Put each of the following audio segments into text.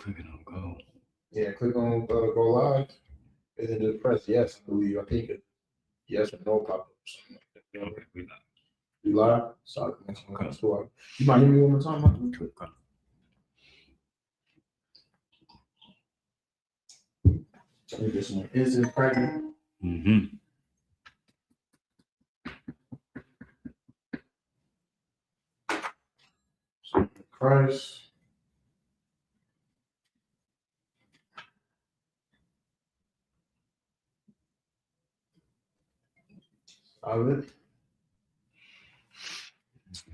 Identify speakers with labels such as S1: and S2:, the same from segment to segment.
S1: Click it on go.
S2: Yeah, click on go live, and then just press yes. I believe. I think it yes or no pop up.
S1: Okay, we live.
S2: You live? Sorry,
S1: Okay.
S2: you might hear me one more time. Michael?
S1: Okay.
S2: Let me get some instant pregnant.
S1: Mm-hmm.
S2: Christ. All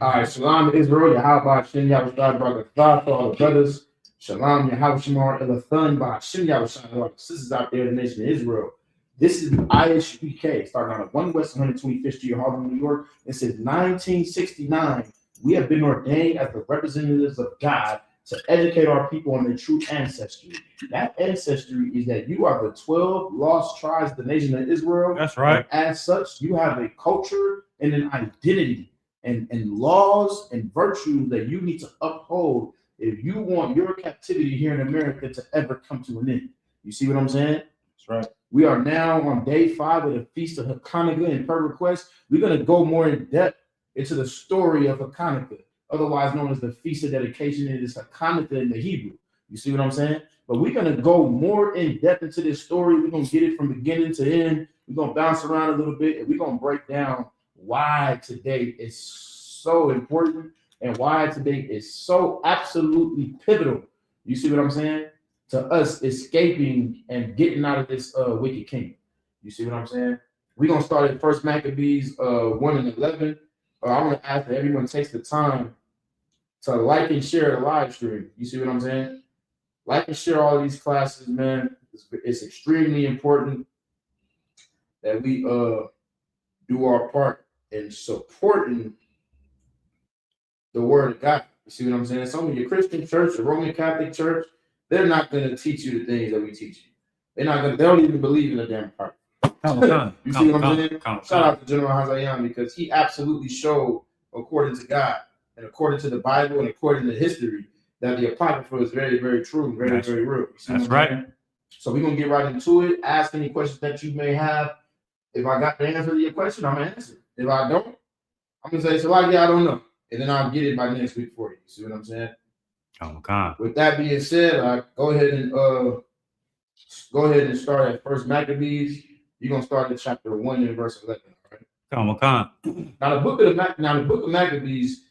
S2: right, Shalom Israel, Yahweh Shem Yahushua Barakatah for all the brothers. Shalom Yahweh Shemar Elathan by Shem Yahushua all the sisters out there in the nation of Israel. This is the ISUPK, starting out of 1 West 125th Street, Harlem, New York. It says 1969. We have been ordained as the representatives of God to educate our people on their true ancestry. That ancestry is that you are the 12 lost tribes of the nation of Israel.
S1: That's right.
S2: And as such, you have a culture and an identity and laws and virtues that you need to uphold if you want your captivity here in America to ever come to an end. You see what I'm saying?
S1: That's right.
S2: We are now on day 5 of the Feast of Hachaanakah, and per request, we're going to go more in depth into the story of Hachaanakah, otherwise known as the Feast of Dedication. It is Hachaanakah in the Hebrew. You see what I'm saying? But we're going to go more in depth into this story. We're going to get it from beginning to end. We're going to bounce around a little bit, and we're going to break down why today is so important and why today is so absolutely pivotal. You see what I'm saying? To us escaping and getting out of this wicked kingdom. You see what I'm saying? We're going to start at First Maccabees 1 and 11. I want to ask that everyone takes the time to like and share the live stream. You see what I'm saying? Like and share all of these classes, man. It's extremely important that we do our part in supporting the word of God. You see what I'm saying? Some of your Christian church, the Roman Catholic Church, they're not going to teach you the things that we teach you. They're not going. They don't even believe in the damn part. You see what I'm saying? Shout out to General Hachaanakah because he absolutely showed, according to God and according to the Bible and according to history, that the Apocrypha is very, very true, very, very real.
S1: That's right.
S2: So we're going to get right into it. Ask any questions that you may have. If I got the answer to your question, I'm going to answer. If I don't, I'm going to say, so like, yeah, I don't know. And then I'll get it by next week for you. See what I'm saying?
S1: Oh, God.
S2: With that being said, go ahead and start at First Maccabees. You're gonna start at chapter 1 and verse 11.
S1: Right?
S2: Now the book of Maccabees,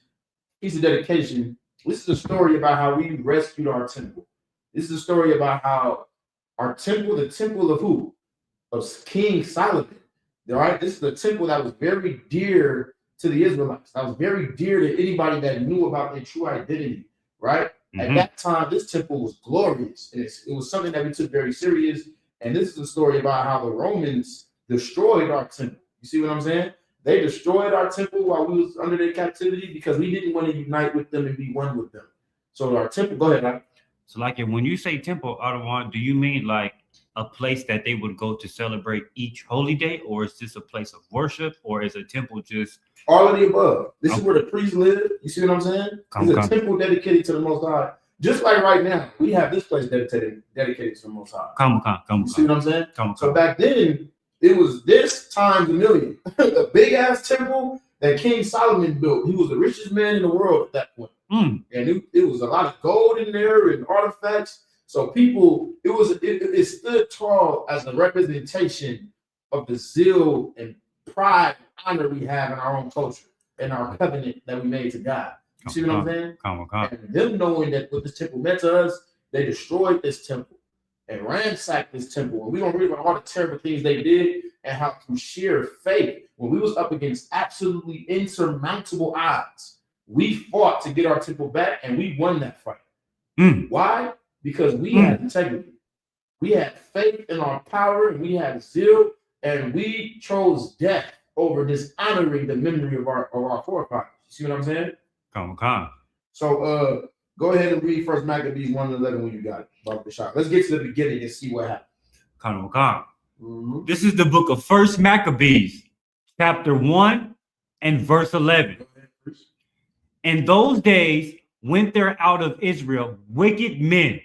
S2: piece of dedication. This is a story about how we rescued our temple. This is a story about how our temple, the temple of who? Of King Solomon. All right, this is a temple that was very dear to the Israelites. That was very dear to anybody that knew about their true identity. Right. Mm-hmm. At that time, this temple was glorious. And it was something that we took very serious. And this is a story about how the Romans destroyed our temple. You see what I'm saying? They destroyed our temple while we was under their captivity because we didn't want to unite with them and be one with them. So our temple, go ahead, man.
S1: So like when you say temple, Adawan, do you mean like a place that they would go to celebrate each holy day? Or is this a place of worship? Or is a temple just...
S2: All of the above. This is where the priests live. You see what I'm saying? It's a temple dedicated to the Most High. Just like right now, we have this place dedicated to the Most High. You see what I'm saying? So back then, it was this times a million. A big ass temple that King Solomon built. He was the richest man in the world at that point. And it was a lot of gold in there and artifacts. So people, it stood tall as a representation of the zeal and pride and honor we have in our own culture and our covenant that we made to God. You see what I'm saying? And them knowing that what this temple meant to us, they destroyed this temple and ransacked this temple. And we don't read about all the terrible things they did and how through sheer faith, when we was up against absolutely insurmountable odds, we fought to get our temple back and we won that fight. Why? Because we had integrity. We had faith in our power and we had zeal and we chose death over dishonoring the memory of our forefathers. You see what I'm saying? So go ahead and read First Maccabees 1 and 11 when you got it. Let's get to the beginning and see what happened.
S1: This is the book of First Maccabees, chapter 1 and verse 11. In those days went there out of Israel wicked men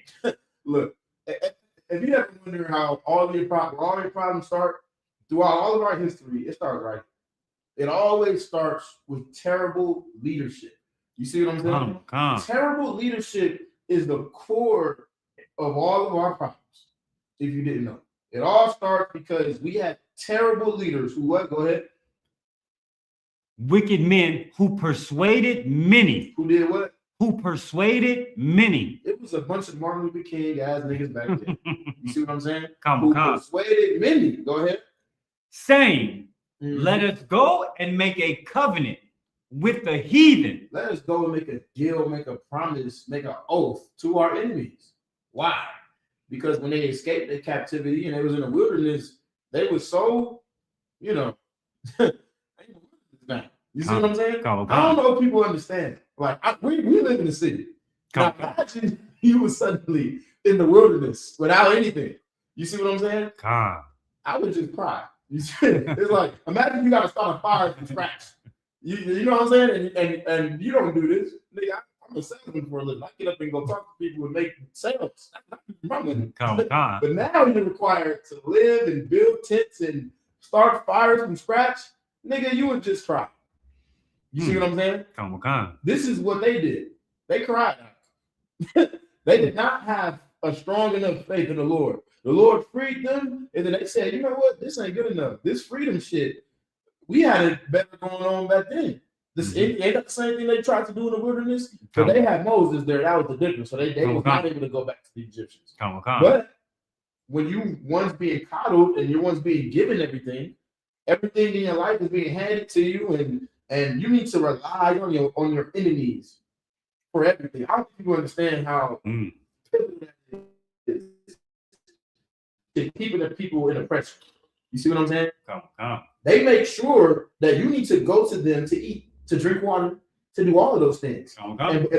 S2: Look, if you ever wonder how all your problems start throughout all of our history, it starts right. It always starts with terrible leadership. You see what I'm saying? Terrible leadership is the core of all of our problems. If you didn't know, it all starts because we had terrible leaders who what? Go ahead.
S1: Wicked men who persuaded many.
S2: Who did what?
S1: Who persuaded many.
S2: It was a bunch of Martin Luther King ass niggas back then. You see what I'm saying? Who persuaded many. Go ahead.
S1: Saying, let us go and make a covenant with the heathen.
S2: Let us go and make a deal, make a promise, make an oath to our enemies. Why? Because when they escaped their captivity and they was in the wilderness, they were so, you know, you see what I'm saying? I don't know if people understand. Like we live in the city. Now, imagine you were suddenly in the wilderness without anything. You see what I'm saying? I would just cry. You see, it's like imagine you got to start a fire from scratch. You know what I'm saying? And you don't do this, nigga. I'm a salesman for a living. I get up and go talk to people and make sales. But now you're required to live and build tents and start fires from scratch. Nigga, you would just cry. You see what I'm saying? This is what they did. They cried. They did not have a strong enough faith in the Lord. The Lord freed them, and then they said, you know what? This ain't good enough. This freedom shit, we had it better going on back then. This ain't that the same thing they tried to do in the wilderness? So they had Moses there. That was the difference. So they were not able to go back to the Egyptians. But when you once being coddled and you're once being given everything in your life is being handed to you, and you need to rely on your enemies for everything. I don't think people understand how keeping the people in oppression. You see what I'm saying? They make sure that you need to go to them to eat, to drink water, to do all of those things.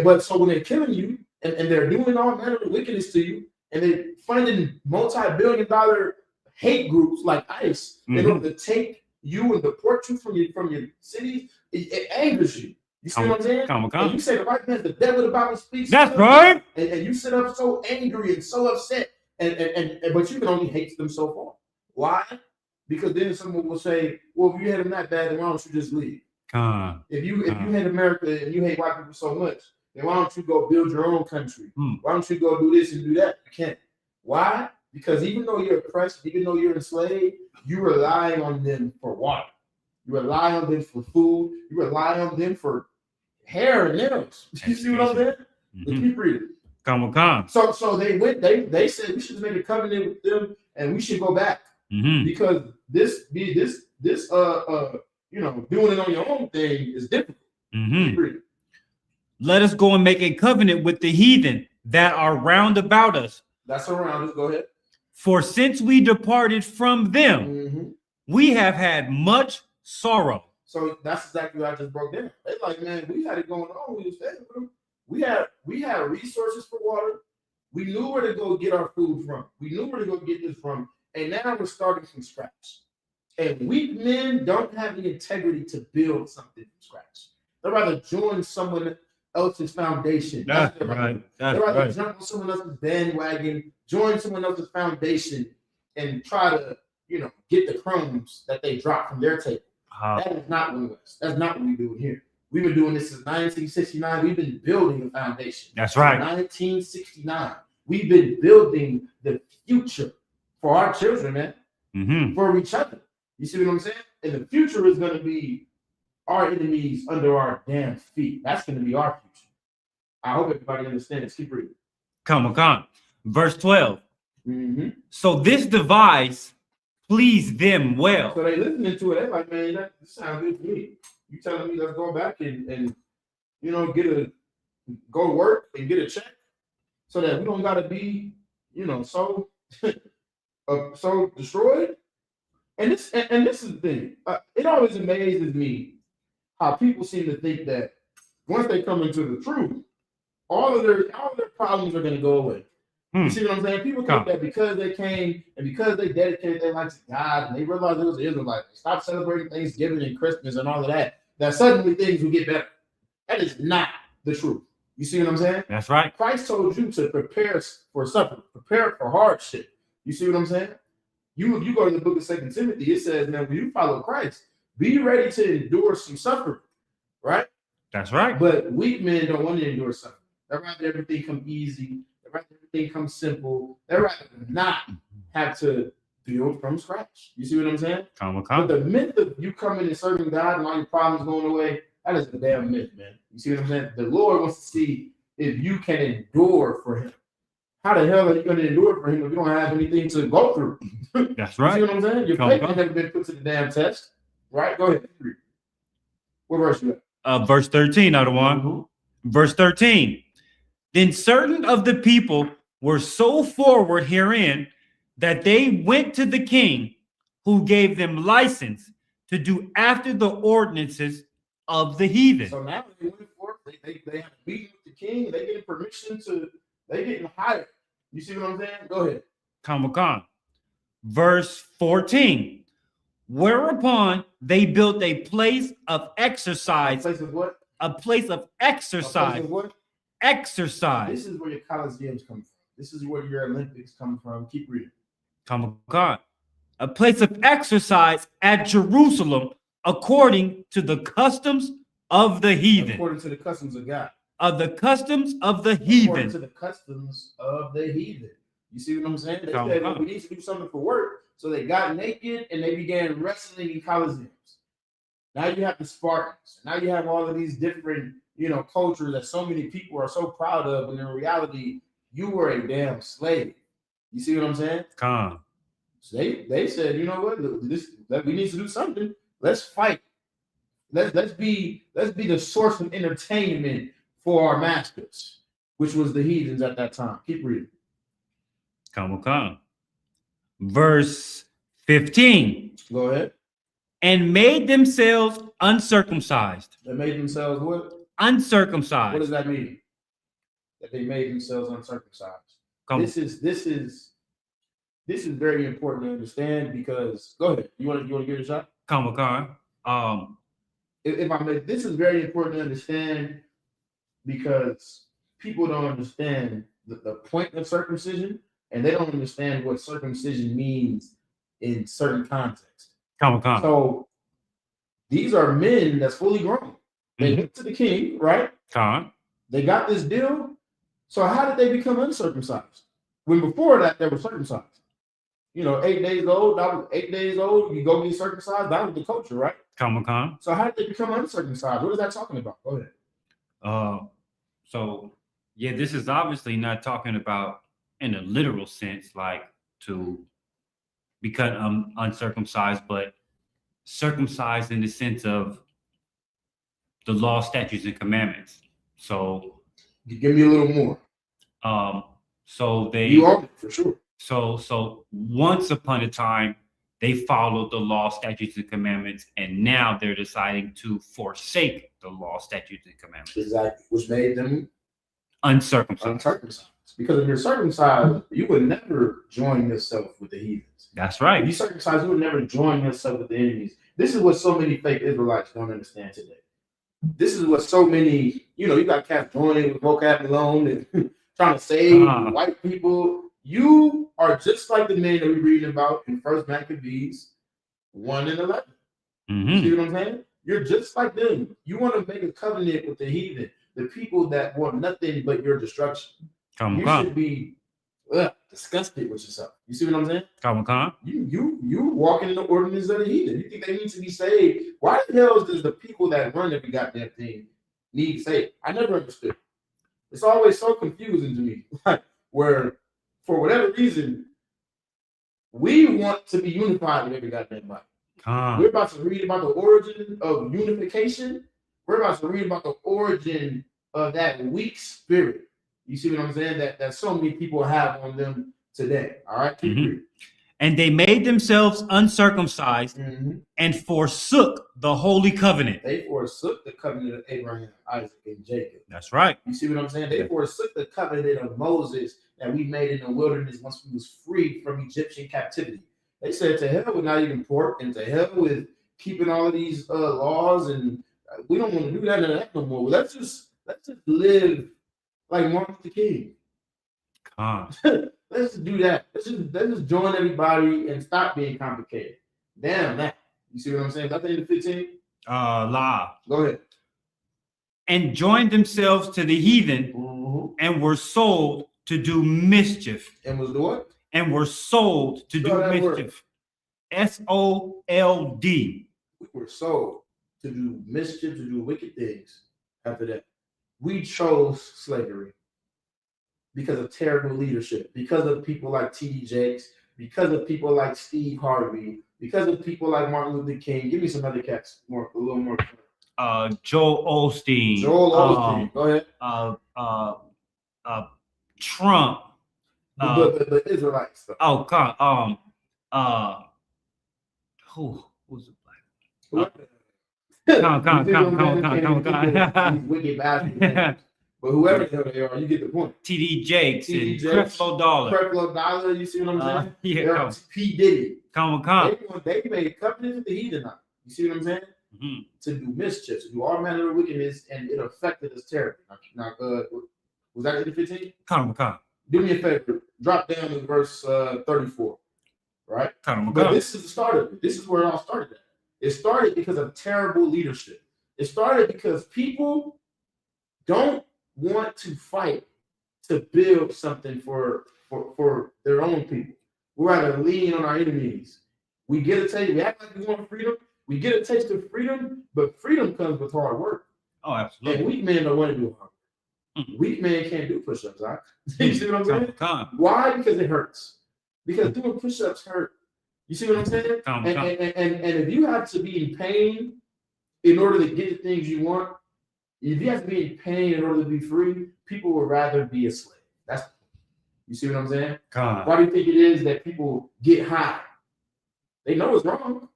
S2: But so when they're killing you and they're doing all manner of wickedness to you, and they're funding multi-billion-dollar hate groups like ICE in order to take you and deport you from your cities, it angers you. You see what I'm saying? And you say the right man's the devil, the Bible speaks.
S1: That's right.
S2: And you sit up so angry and so upset, but you can only hate them so far. Why? Because then someone will say, well, if you hate them that bad, then why don't you just leave? If you hate America and you hate white people so much, then why don't you go build your own country? Why don't you go do this and do that? You can't. Why? Because even though you're oppressed, even though you're enslaved, you rely on them for water. You rely on them for food. You rely on them for hair and nails. You see what I'm saying? Keep reading. So they said we should make a covenant with them and we should go back. Because this doing it on your own thing is difficult. Keep reading.
S1: Let us go and make a covenant with the heathen that are round about us.
S2: That's around us. Go ahead.
S1: For since we departed from them, we have had much sorrow.
S2: So that's exactly what I just broke down. They're like, man, we had it going on. We was staying with them. We had resources for water. We knew where to go get our food from. We knew where to go get this from. And now we're starting from scratch. And weak men don't have the integrity to build something from scratch. They'd rather join someone else's foundation.
S1: That's right.
S2: They'd rather jump on someone else's bandwagon, join someone else's foundation, and try to, get the crumbs that they drop from their table. That is not what it was. That's not what we do here. We've been doing this since 1969. We've been building a foundation.
S1: That's right.
S2: 1969. We've been building the future for our children, man, for each other. You see what I'm saying? And the future is going to be our enemies under our damn feet. That's going to be our future. I hope everybody understands. Keep reading.
S1: Verse 12. So this device pleased them well.
S2: So they listening to it. They're like, man, that sounds good to me. You telling me let's go back and go work and get a check so that we don't got to be, so so destroyed. And this is the thing. It always amazes me how people seem to think that once they come into the truth, all of their problems are going to go away. You see what I'm saying? People think that because they came and because they dedicated their life to God and they realized it was the Israelites, they stopped celebrating Thanksgiving and Christmas and all of that, that suddenly things will get better. That is not the truth. You see what I'm saying?
S1: That's right.
S2: Christ told you to prepare for suffering, prepare for hardship. You see what I'm saying? You go to the book of 2 Timothy, it says, man, when you follow Christ, be ready to endure some suffering, right?
S1: That's right.
S2: But weak men don't want to endure suffering. They'd rather everything come easy. They'd rather everything come simple. They'd rather not have to build from scratch. You see what I'm saying? But the myth of you coming and serving God and all your problems going away, that is a damn myth, man. You see what I'm saying? The Lord wants to see if you can endure for him. How the hell are you going to endure for him if you don't have anything to go through?
S1: That's right.
S2: You see what I'm saying? Your faith has never been put to the damn test. Right? Go ahead. What verse you at?
S1: Verse 13, other one.
S2: Mm-hmm.
S1: Verse 13. Then certain of the people were so forward herein that they went to the king, who gave them license to do after the ordinances of the heathen.
S2: So now they went forth, they have a meeting with the king, they getting permission to, they getting hired. You see what I'm saying? Go ahead.
S1: Verse 14. Whereupon they built a place of exercise.
S2: A place of what?
S1: A place of exercise.
S2: A place of what?
S1: Exercise.
S2: This is where your Coliseums come from. This is where your Olympics come from. Keep reading.
S1: A place of exercise at Jerusalem, according to the customs of the heathen.
S2: According to the customs of God.
S1: Of the customs of the heathen.
S2: According to the customs of the heathen. You see what I'm saying? They said, well, we need to do something for work. So they got naked and they began wrestling in Coliseums. Now you have the Spartans. Now you have all of these different, cultures that so many people are so proud of. And in reality, you were a damn slave. You see what I'm saying? So they said, you know what? We need to do something. Let's fight. Let's be the source of entertainment for our masters, which was the heathens at that time. Keep reading.
S1: Verse 15.
S2: Go ahead.
S1: And made themselves uncircumcised.
S2: They made themselves what?
S1: Uncircumcised.
S2: What does that mean? That they made themselves uncircumcised. This is very important to understand because go ahead. You want to give it a shot? If I may, this is very important to understand because people don't understand the point of circumcision and they don't understand what circumcision means in certain contexts. So these are men that's fully grown. They went to the king, right? They got this deal. So how did they become uncircumcised? When before that they were circumcised. 8 days old. That was 8 days old. You go get circumcised. That was the culture, right? So how did they become uncircumcised? What is that talking about? Go ahead.
S1: So yeah, this is obviously not talking about in a literal sense, like to become uncircumcised, but circumcised in the sense of the law, statutes, and commandments. So
S2: give me a little more.
S1: So they
S2: you are for sure.
S1: So once upon a time, they followed the law, statutes, and commandments, and now they're deciding to forsake the law, statutes, and commandments.
S2: Exactly, which made them
S1: uncircumcised.
S2: Because if you're circumcised, you would never join yourself with the heathens.
S1: That's right.
S2: If you circumcised, you would never join yourself with the enemies. This is what so many fake Israelites don't understand today. This is what so many, you got cats joining with vocab alone and trying to save white people. You are just like the men that we're reading about in 1 Maccabees 1 and 11. See what I'm saying? You're just like them. You want to make a covenant with the heathen, the people that want nothing but your destruction. You should be disgusted with yourself. You see what I'm saying? You walking in the ordinance of the heathen. You think they need to be saved? Why the hell does the people that run every goddamn thing need saved? I never understood. It's always so confusing to me. Where for whatever reason, we want to be unified with every goddamn body. We're about to read about the origin of unification. We're about to read about the origin of that weak spirit. You see what I'm saying? That so many people have on them today. All right. Keep reading.
S1: And they made themselves uncircumcised and forsook the holy covenant.
S2: They forsook the covenant of Abraham, Isaac, and Jacob.
S1: That's right.
S2: You see what I'm saying? They forsook the covenant of Moses that we made in the wilderness once we was freed from Egyptian captivity. They said to hell with not eating pork and to hell with keeping all of these laws, and we don't want to do that no more. Let's just live like Martin Luther King.
S1: Con.
S2: Let's just do that. Let's just join everybody and stop being complicated. Damn that. You see what I'm saying? I think the 15.
S1: La.
S2: Go ahead.
S1: And joined themselves to the heathen
S2: Mm-hmm.
S1: and were sold to do mischief.
S2: And was the what?
S1: And were sold to
S2: Spell
S1: do
S2: that word.
S1: mischief. SOLD.
S2: We were sold to do mischief, to do wicked things. After that, we chose slavery because of terrible leadership, because of people like T.D. Jakes, because of people like Steve Harvey, because of people like Martin Luther King. Give me some other cats, a little more.
S1: Joel Osteen.
S2: Joel Osteen. Go ahead.
S1: Trump.
S2: The Israelites.
S1: Oh, God. Who was it?
S2: These wicked bastards. But whoever the hell they are, you get the point.
S1: T.D. Jakes
S2: T.D.
S1: and
S2: Jakes,
S1: Creflo Dollar.
S2: Creflo Dollar, you see what I'm saying?
S1: Yeah,
S2: P. Diddy.
S1: Come.
S2: They made covenants with the heathen now. You see what I'm saying?
S1: Mm-hmm.
S2: To do mischief, to do all manner of wickedness, and it affected us terribly. Now, was that in 15?
S1: Come.
S2: Do me a favor. Drop down to verse 34. Right?
S1: Come.
S2: But this is the start of it. This is where it all started at. It started because of terrible leadership. It started because people don't want to fight to build something for their own people. We rather lean on our enemies. We get a taste. We act like we want freedom. We get a taste of freedom, but freedom comes with hard work.
S1: Oh, absolutely.
S2: And weak men don't want to do hard work. Mm-hmm. Weak men can't do push-ups. Right? You see what I'm saying? Why? Because it hurts. Because doing push-ups hurt. You see what I'm saying? And if you have to be in pain in order to get the things you want, if you have to be in pain in order to be free, people would rather be a slave. That's, you see what I'm saying? Why do you think it is that people get high? They know it's wrong.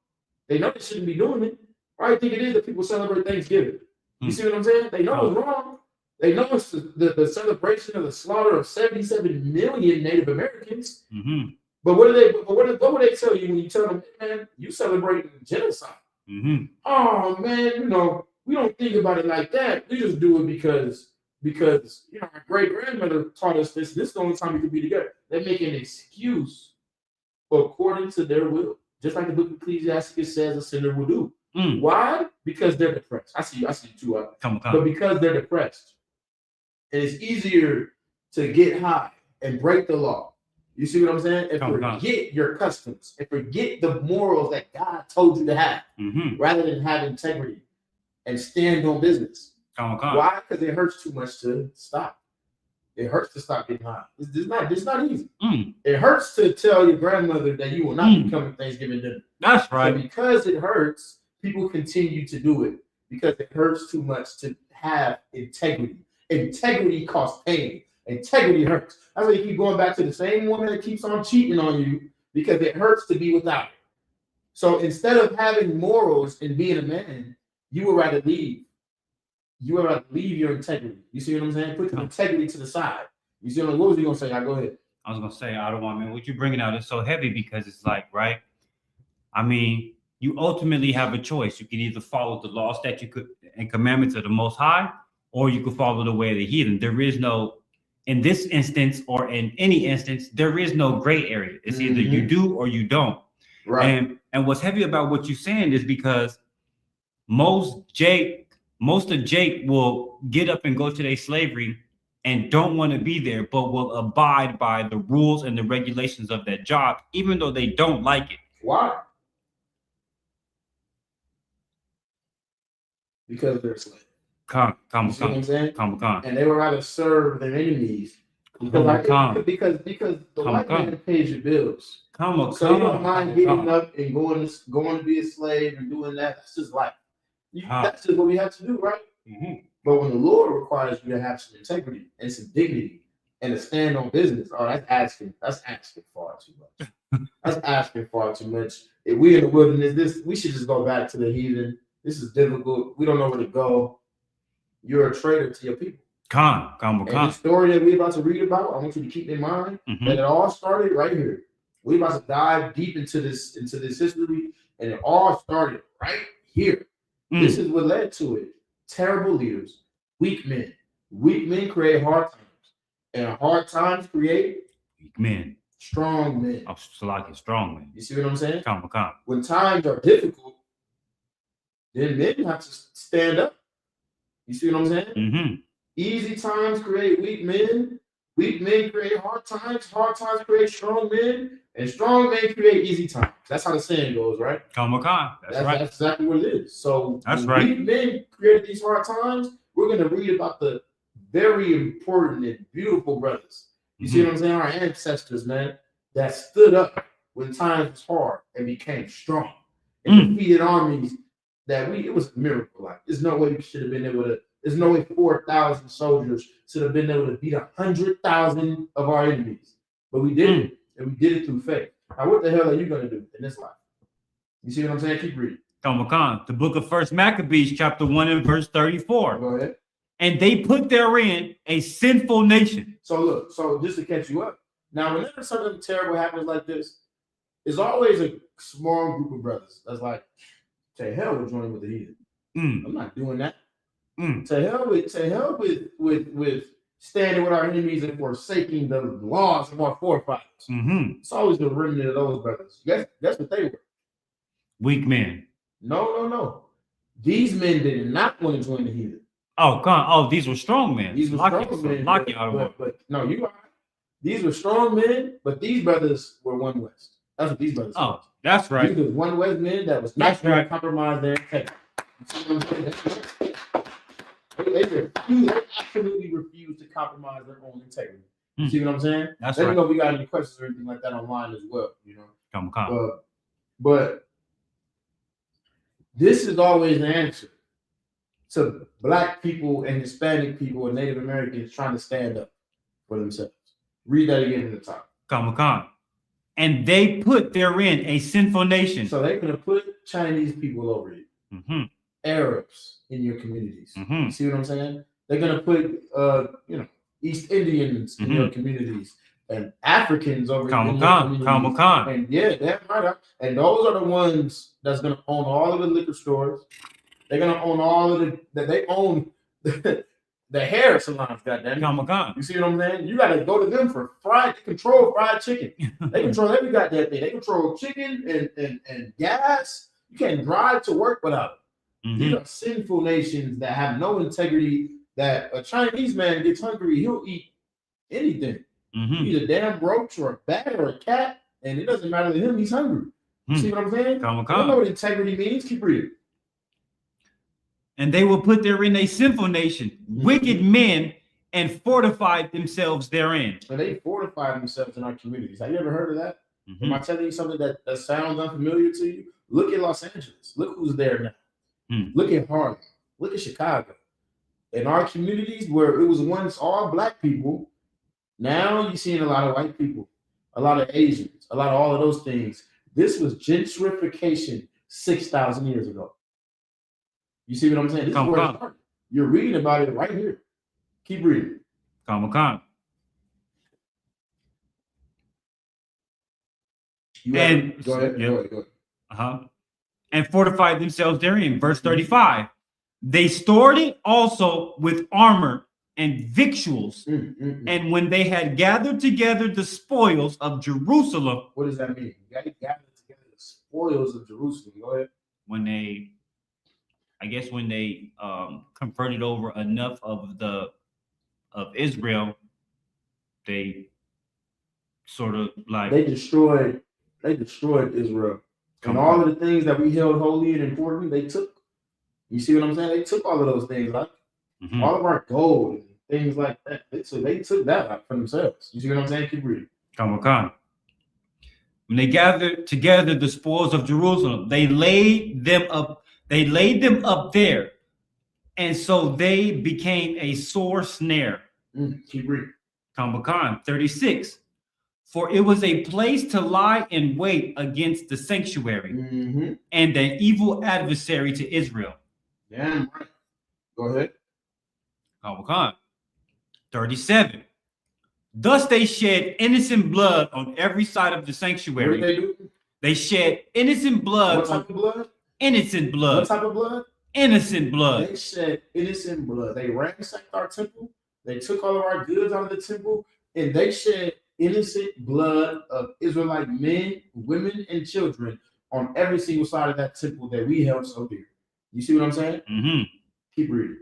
S2: They know they shouldn't be doing it. Why do you think it is that people celebrate Thanksgiving? You see what I'm saying? They know it's wrong. They know it's the celebration of the slaughter of 77 million Native Americans.
S1: Mm-hmm.
S2: But what would they tell you when you tell them, man, you celebrating genocide?
S1: Mm-hmm.
S2: Oh man, we don't think about it like that. We just do it because our great grandmother taught us this. This is the only time we could be together. They make an excuse according to their will, just like the book of Ecclesiastes says a sinner will do. Why? Because they're depressed. I see you too. But because they're depressed, and it's easier to get high and break the law. You see what I'm saying? And forget your customs and forget the morals that God told you to have, rather than have integrity and stand on business. Why? Because it hurts too much to stop. It hurts to stop getting high. It's not easy. It hurts to tell your grandmother that you will not be coming to Thanksgiving dinner.
S1: That's right.
S2: So because it hurts, people continue to do it because it hurts too much to have integrity. Integrity costs pain. Integrity hurts. That's why you keep going back to the same woman that keeps on cheating on you because it hurts to be without it. So instead of having morals and being a man, you would rather leave. You would rather leave your integrity. You see what I'm saying? Put your integrity to the side. You see what was he gonna say? Go ahead.
S1: I was gonna say, I don't want, man. What you bringing out is so heavy because it's like, right? I mean, you ultimately have a choice. You can either follow the law, statute, and commandments of the Most High, or you can follow the way of the heathen. There is no, in this instance or in any instance, there is no gray area. It's either you do or you don't.
S2: Right.
S1: And what's heavy about what you're saying is because most of Jake will get up and go to their slavery and don't want to be there, but will abide by the rules and the regulations of that job, even though they don't like it.
S2: Why? Because they're slaves.
S1: Come.
S2: What I'm saying?
S1: Come.
S2: And they would rather serve their enemies because the white man pays your bills. So you don't mind getting up and going to be a slave and doing that. That's just life. That's just what we have to do, right? But when the Lord requires you to have some integrity and some dignity and to stand on business, that's asking far too much. That's asking far too much. If we in the wilderness, we should just go back to the heathen. This is difficult. We don't know where to go. You're a traitor to your people.
S1: And
S2: the story that we're about to read about, I want you to keep in mind that it all started right here. We're about to dive deep into this history, and it all started right here. This is what led to it. Terrible leaders, weak men. Weak men create hard times. And hard times create
S1: weak men.
S2: strong men.
S1: I'm like a strong man.
S2: You see what I'm saying?
S1: Hachaanakah.
S2: When times are difficult, then men have to stand up. You see what I'm saying?
S1: Mm-hmm.
S2: Easy times create weak men. Weak men create hard times. Hard times create strong men. And strong men create easy times. That's how the saying goes, right?
S1: Hachaanakah. That's right.
S2: That's exactly what it is. So
S1: That's
S2: when
S1: right.
S2: weak men created these hard times, we're going to read about the very important and beautiful brothers. You see what I'm saying? Our ancestors, man, that stood up when times was hard and became strong and defeated armies that it was a miracle. Like, there's no way we should have been able to, there's no way 4,000 soldiers should have been able to beat 100,000 of our enemies. But we did it, and we did it through faith. Now, what the hell are you going to do in this life? You see what I'm saying? Keep reading.
S1: Hachaanakah. The book of 1 Maccabees, chapter 1 and verse 34.
S2: Go ahead.
S1: And they put therein a sinful nation.
S2: So look, so just to catch you up. Now, whenever something terrible happens like this, there's always a small group of brothers that's like, to hell with joining with the heathen. I'm not doing that. To hell with standing with our enemies and forsaking the laws of our forefathers. It's always the remnant of those brothers. That's what they were.
S1: Weak men.
S2: No. These men did not want to join the heathen.
S1: Oh, God. Oh, these were strong men.
S2: These were strong men. But no, you are. These were strong men, but these brothers were one West. That's what these brothers were.
S1: That's right.
S2: These were one West men that was not going to compromise their integrity. You see what I'm saying? They absolutely refused to compromise their own integrity. You see what I'm saying?
S1: That's
S2: Let
S1: right.
S2: me know if we got any questions or anything like that online as well. You know,
S1: Hachaanakah.
S2: but this is always the answer to Black people and Hispanic people and Native Americans trying to stand up for themselves. Read that again in the top.
S1: Hachaanakah. And they put therein a sinful nation.
S2: So they're going to put Chinese people over you, Arabs in your communities. You see what I'm saying? They're going to put, East Indians in your communities and Africans over in your communities. And yeah, that's right. And those are the ones that's going to own all of the liquor stores. They're going to own all of they own the hair salons, goddamn.
S1: Hachaanakah.
S2: You see what I'm saying? You got to go to them for they control fried chicken. They control every goddamn thing. They control chicken and gas. You can't drive to work without it. These are sinful nations that have no integrity. That a Chinese man gets hungry, he'll eat anything. Eat a damn roach or a bat or a cat, and it doesn't matter to him. He's hungry. You see what I'm saying? I don't know what integrity means. Keep reading.
S1: And they will put therein a sinful nation, wicked men, and fortified themselves therein.
S2: And they fortified themselves in our communities. Have you ever heard of that? Am I telling you something that sounds unfamiliar to you? Look at Los Angeles. Look who's there now. Look at Harlem. Look at Chicago. In our communities where it was once all Black people, now you're seeing a lot of white people, a lot of Asians, a lot of all of those things. This was gentrification 6,000 years ago. You see what I'm saying? This is where it started. You're reading about it right here. Keep reading.
S1: Hachaanakah.
S2: Go ahead.
S1: And fortified themselves therein. Verse 35. They stored it also with armor and victuals. And when they had gathered together the spoils of Jerusalem.
S2: What does that mean? You got to gather together the spoils of Jerusalem. Go ahead.
S1: When they converted over enough of Israel, they sort of like
S2: they destroyed Israel. And all of the things that we held holy and important, they took. You see what I'm saying? They took all of those things, like all of our gold and things like that. They took that for themselves. You see what I'm saying? Keep reading.
S1: Hachaanakah. When they gathered together the spoils of Jerusalem, they laid them up. They laid them up there, and so they became a sore snare.
S2: Keep reading.
S1: Hachaanakah 36. For it was a place to lie in wait against the sanctuary and the evil adversary to Israel.
S2: Damn right. Go ahead.
S1: Hachaanakah 37. Thus they shed innocent blood on every side of the sanctuary.
S2: What did they do?
S1: They shed innocent blood.
S2: What type of blood?
S1: Innocent blood.
S2: What type of blood?
S1: Innocent blood.
S2: They shed innocent blood. They ransacked our temple. They took all of our goods out of the temple, and they shed innocent blood of Israelite men, women, and children on every single side of that temple that we held so dear. You see what I'm saying?
S1: Mm-hmm.
S2: Keep reading.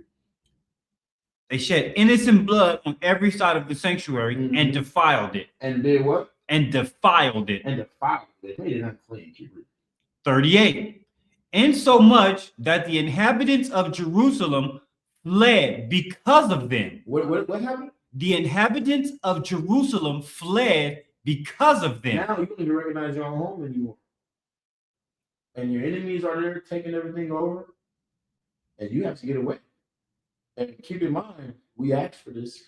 S1: They shed innocent blood on every side of the sanctuary and defiled it.
S2: And did what?
S1: And defiled it.
S2: And defiled it. Made it unclean. Keep reading.
S1: 38. Insomuch that the inhabitants of Jerusalem fled because of them.
S2: What happened?
S1: The inhabitants of Jerusalem fled because of them.
S2: Now you don't even recognize your own home anymore. And your enemies are there taking everything over. And you have to get away. And keep in mind, we asked for this.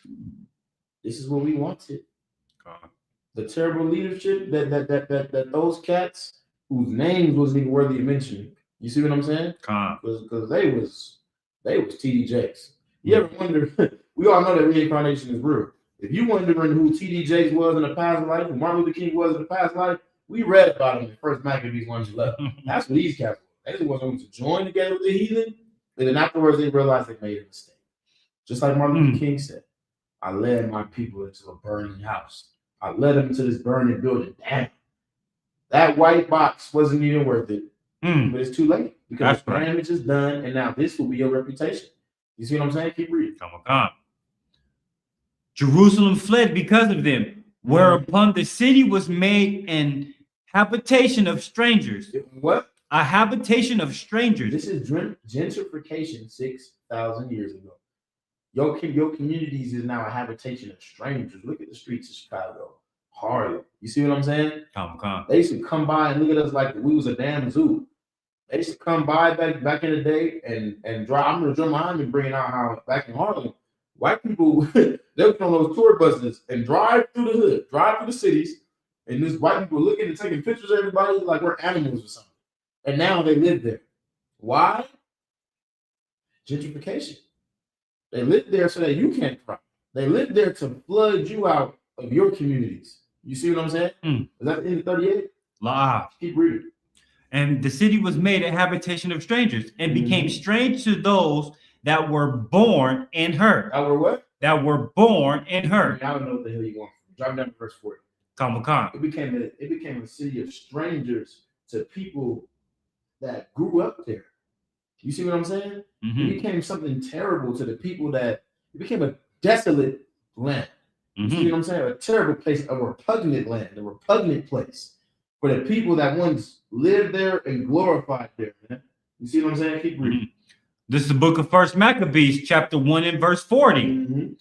S2: This is what we wanted. The terrible leadership that those cats whose names wasn't even worthy of mentioning. You see what I'm saying? Because they was TD You ever wonder? We all know that reincarnation is real. If you wondering who TD Jakes was in the past life, who Martin Luther King was in the past life, we read about him in First Maccabees 1:11. That's what these cats were. They just wanted to join together with the heathen, and then afterwards they realized they made a mistake. Just like Martin Luther King said, I led my people into a burning house. I led them into this burning building. Damn. That white box wasn't even worth it. But it's too late because the damage is done, and now this will be your reputation. You see what I'm saying? Keep reading.
S1: Come on. Jerusalem fled because of them, whereupon the city was made an habitation of strangers.
S2: What?
S1: A habitation of strangers.
S2: This is gentrification 6,000 years ago. Your communities is now a habitation of strangers. Look at the streets of Chicago, Harlem. You see what I'm saying?
S1: Come.
S2: They used to come by and look at us like we was a damn zoo. They used to come by back in the day and drive. I'm gonna drum behind me bringing out how back in Harlem, white people they would on those tour buses and drive through the hood, drive through the cities, and this white people looking and taking pictures of everybody like we're animals or something. And now they live there. Why? Gentrification. They live there so that you can't thrive. They live there to flood you out of your communities. You see what I'm saying? Is that in 38? Keep reading.
S1: And the city was made a habitation of strangers and became strange to those that were born in her.
S2: That were what?
S1: That were born in her.
S2: I don't know what the hell you want. Drop down to verse 40.
S1: Come.
S2: It became a city of strangers to people that grew up there. You see what I'm saying? It became something terrible to the people that it became a desolate land. You see what I'm saying? A terrible place, a repugnant land, a repugnant place for the people that once lived there and glorified there. Man. You see what I'm saying? Keep reading.
S1: This is the book of First Maccabees, chapter 1 and verse 40.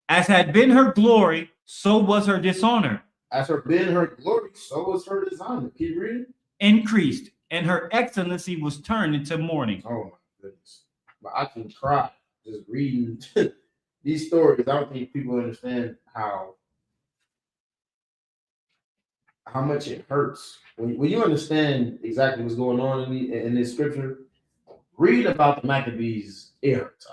S1: As had been her glory, so was her dishonor.
S2: As had been her glory, so was her dishonor. Keep reading.
S1: Increased, and her excellency was turned into mourning.
S2: Oh my goodness. But I can cry just reading these stories. I don't think people understand how much it hurts. When you understand exactly what's going on in this scripture, read about the Maccabees, it hurts.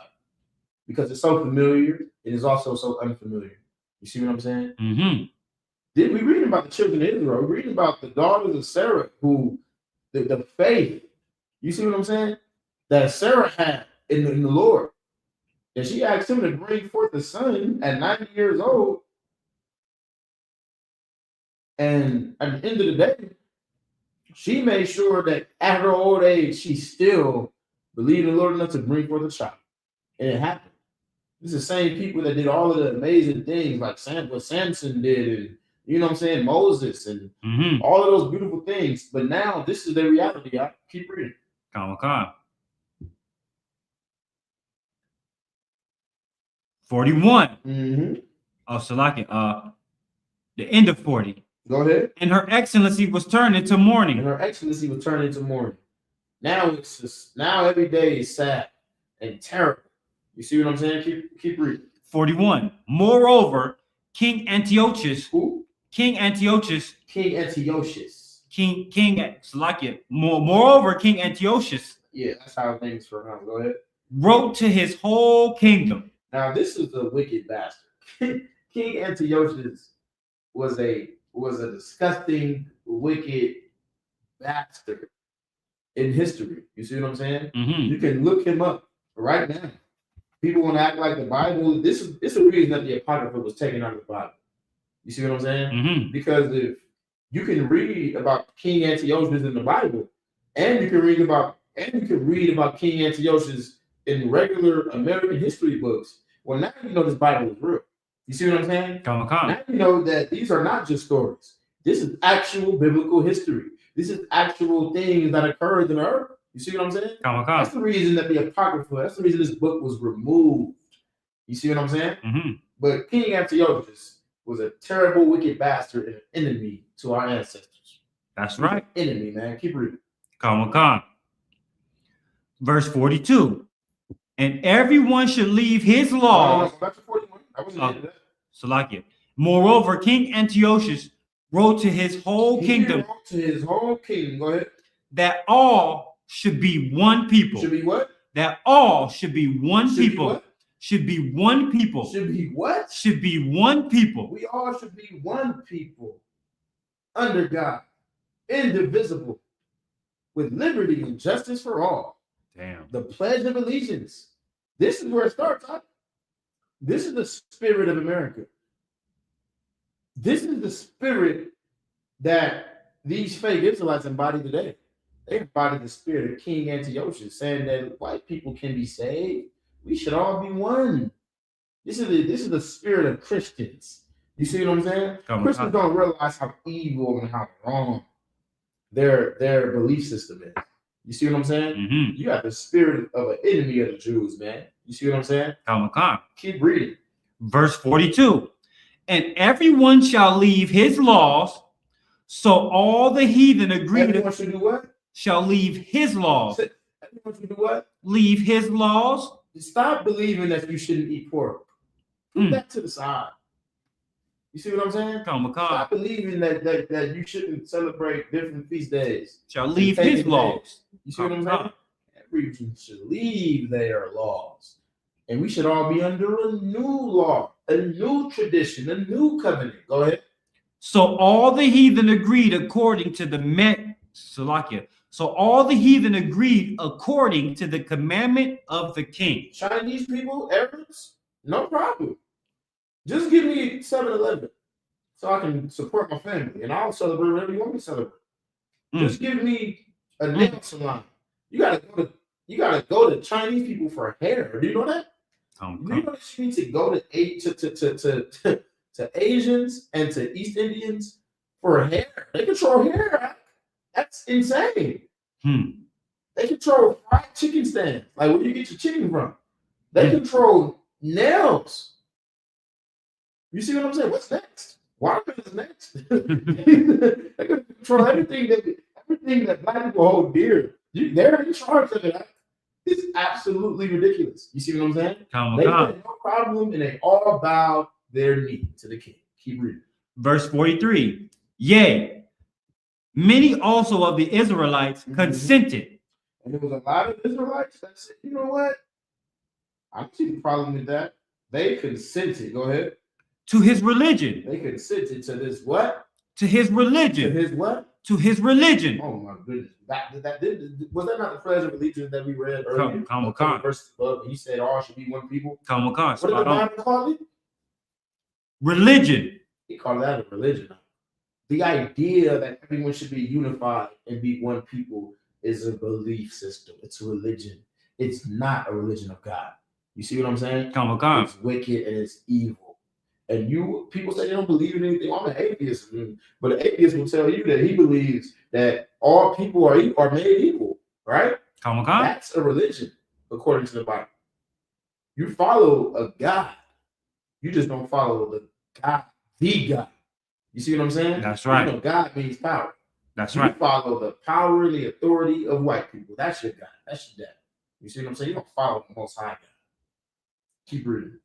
S2: Because it's so familiar, it is also so unfamiliar. You see what I'm saying? Did we read about the children of Israel? We read about the daughters of Sarah, who the faith, you see what I'm saying? That Sarah had in the Lord. And she asked him to bring forth a son at 90 years old. And at the end of the day, she made sure that at her old age, she still believed in the Lord enough to bring forth a child. And it happened. This is the same people that did all of the amazing things like what Samson did, and you know what I'm saying, Moses, and all of those beautiful things. But now this is their reality. I keep reading.
S1: Come. 41. Oh, Salaki. The end of 40.
S2: Go ahead.
S1: And her excellency was turned into mourning.
S2: And her excellency was turned into mourning. Now it's just every day is sad and terrible. You see what I'm saying? Keep reading.
S1: 41. Moreover, King Antiochus.
S2: Who?
S1: King Antiochus.
S2: King Antiochus.
S1: King Salakia. Moreover, King Antiochus.
S2: Yeah, that's how his name is pronounced. Go ahead.
S1: Wrote to his whole kingdom.
S2: Now this is a wicked bastard. King Antiochus was a disgusting, wicked bastard in history. You see what I'm saying? You can look him up right now. People want to act like the Bible. This is the reason that the Apocrypha was taken out of the Bible. You see what I'm saying?
S1: Mm-hmm.
S2: Because if you can read about King Antiochus in the Bible, and you can read about King Antiochus in regular American history books, well, now you know this Bible is real. You see what I'm saying? Now you know that these are not just stories. This is actual biblical history. This is actual things that occurred in the earth. You see what I'm saying? That's the reason that the Apocrypha, that's the reason this book was removed. You see what I'm saying?
S1: Mm-hmm.
S2: But King Antiochus was a terrible, wicked bastard and an enemy to our ancestors.
S1: That's right.
S2: Enemy, man. Keep reading.
S1: Verse 42. And everyone should leave his laws.
S2: Back to 41. I wasn't into that.
S1: Salakia. Moreover, King Antiochus wrote to his whole kingdom.
S2: Wrote to his whole kingdom. Go ahead.
S1: That all should be one people.
S2: Should be what?
S1: That all should be one
S2: should
S1: people.
S2: Be what?
S1: Should be one people.
S2: Should be what?
S1: Should be one people.
S2: We all should be one people under God, indivisible, with liberty and justice for all.
S1: Damn.
S2: The Pledge of Allegiance. This is where it starts, huh? This is the spirit of America. This is the spirit that these fake Israelites embody today. They embody the spirit of King Antiochus, saying that white people can be saved. We should all be one. This is the spirit of Christians. You see what I'm saying? Christians don't realize how evil and how wrong their belief system is. You see what I'm saying?
S1: Mm-hmm.
S2: You got the spirit of an enemy of the Jews, man. You see what I'm saying? Keep reading.
S1: Verse 42. And everyone shall leave his laws, so all the heathen agree.
S2: Everyone should do what?
S1: Shall leave his laws.
S2: Everyone should do what?
S1: Leave his laws.
S2: Stop believing that you shouldn't eat pork. Put that to the side. You see what I'm saying? Stop believing that you shouldn't celebrate different feast days.
S1: Shall leave his laws.
S2: You see what I'm saying? Everyone should leave their laws. And we should all be under a new law, a new tradition, a new covenant. Go ahead.
S1: So all the heathen agreed according to the So all the heathen agreed according to the commandment of the king.
S2: Chinese people, Arabs, no problem. Just give me 7-Eleven so I can support my family, and I'll celebrate whatever you want me to celebrate. Just give me a nail salon. You gotta go to Chinese people for hair. Do you know that? You know that you need to go to Asians and to East Indians for hair. They control hair. That's insane. They control fried chicken stands. Like where you get your chicken from. They control nails. You see what I'm saying? What's next? Watermelon is next. They control everything that black people hold dear. They're in charge of it. It's absolutely ridiculous. You see what I'm saying? They had no problem, and they all bowed their knee to the king. Keep reading.
S1: Verse 43. Yea, many also of the Israelites consented.
S2: And there was a lot of Israelites that said, you know what? I don't see the problem with that. They consented. Go ahead.
S1: To his religion.
S2: They consented to this what?
S1: To his religion.
S2: To his what?
S1: To his religion.
S2: Oh my goodness. Was that not the Pledge of Allegiance that we read earlier? Verses above, he said all should be one people. What did the Bible call it?
S1: Religion.
S2: He called that a religion. The idea that everyone should be unified and be one people is a belief system. It's a religion. It's not a religion of God. You see what I'm saying? It's wicked and it's evil. And people say they don't believe in anything. I'm an atheist, but an atheist will tell you that he believes that all people are made equal, right? That's a religion, according to the Bible. You follow a God. You just don't follow the God. You see what I'm saying?
S1: That's right.
S2: You know, God means power.
S1: That's right.
S2: You follow the power and the authority of white people. That's your God. That's your dad. You see what I'm saying? You don't follow the Most High God. Keep reading.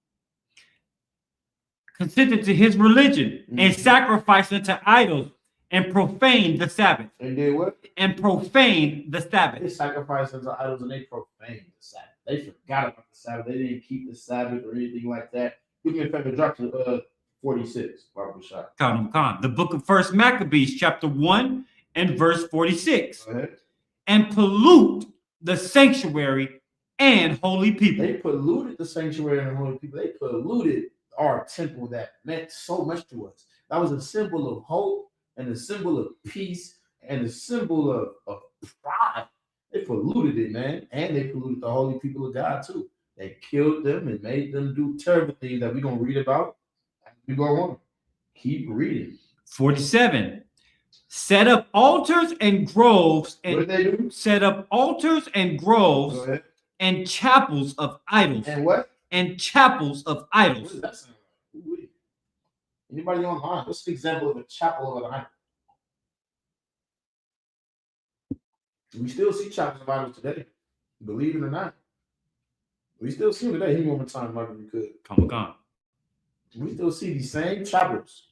S1: Consented to his religion and sacrificed unto idols and profaned the Sabbath.
S2: And did what?
S1: And profaned the Sabbath.
S2: They sacrificed unto idols and they profaned the Sabbath. They forgot about the Sabbath. They didn't keep the Sabbath or anything like that. Give me a favor, drop to 46.
S1: The book of 1 Maccabees, chapter 1 and verse 46.
S2: Go ahead.
S1: And pollute the sanctuary and holy people.
S2: They polluted the sanctuary and the holy people. They polluted our temple that meant so much to us. That was a symbol of hope and a symbol of peace and a symbol of pride. They polluted it, man. And they polluted the holy people of God too. They killed them and made them do terrible things that we're going to read about as we go on. Keep reading.
S1: 47. Set up altars and groves and
S2: What did they do?
S1: set up altars and
S2: Go
S1: groves
S2: ahead.
S1: and chapels of idols.
S2: And what?
S1: And chapels of
S2: What
S1: idols.
S2: does that sound like? Ooh-wee. Anybody online? What's an example of a chapel of an idol? We still see chapels of idols today, believe it or not. We still see them today. Hit me one more time, Michael, if you could.
S1: Come on.
S2: We still see these same chapels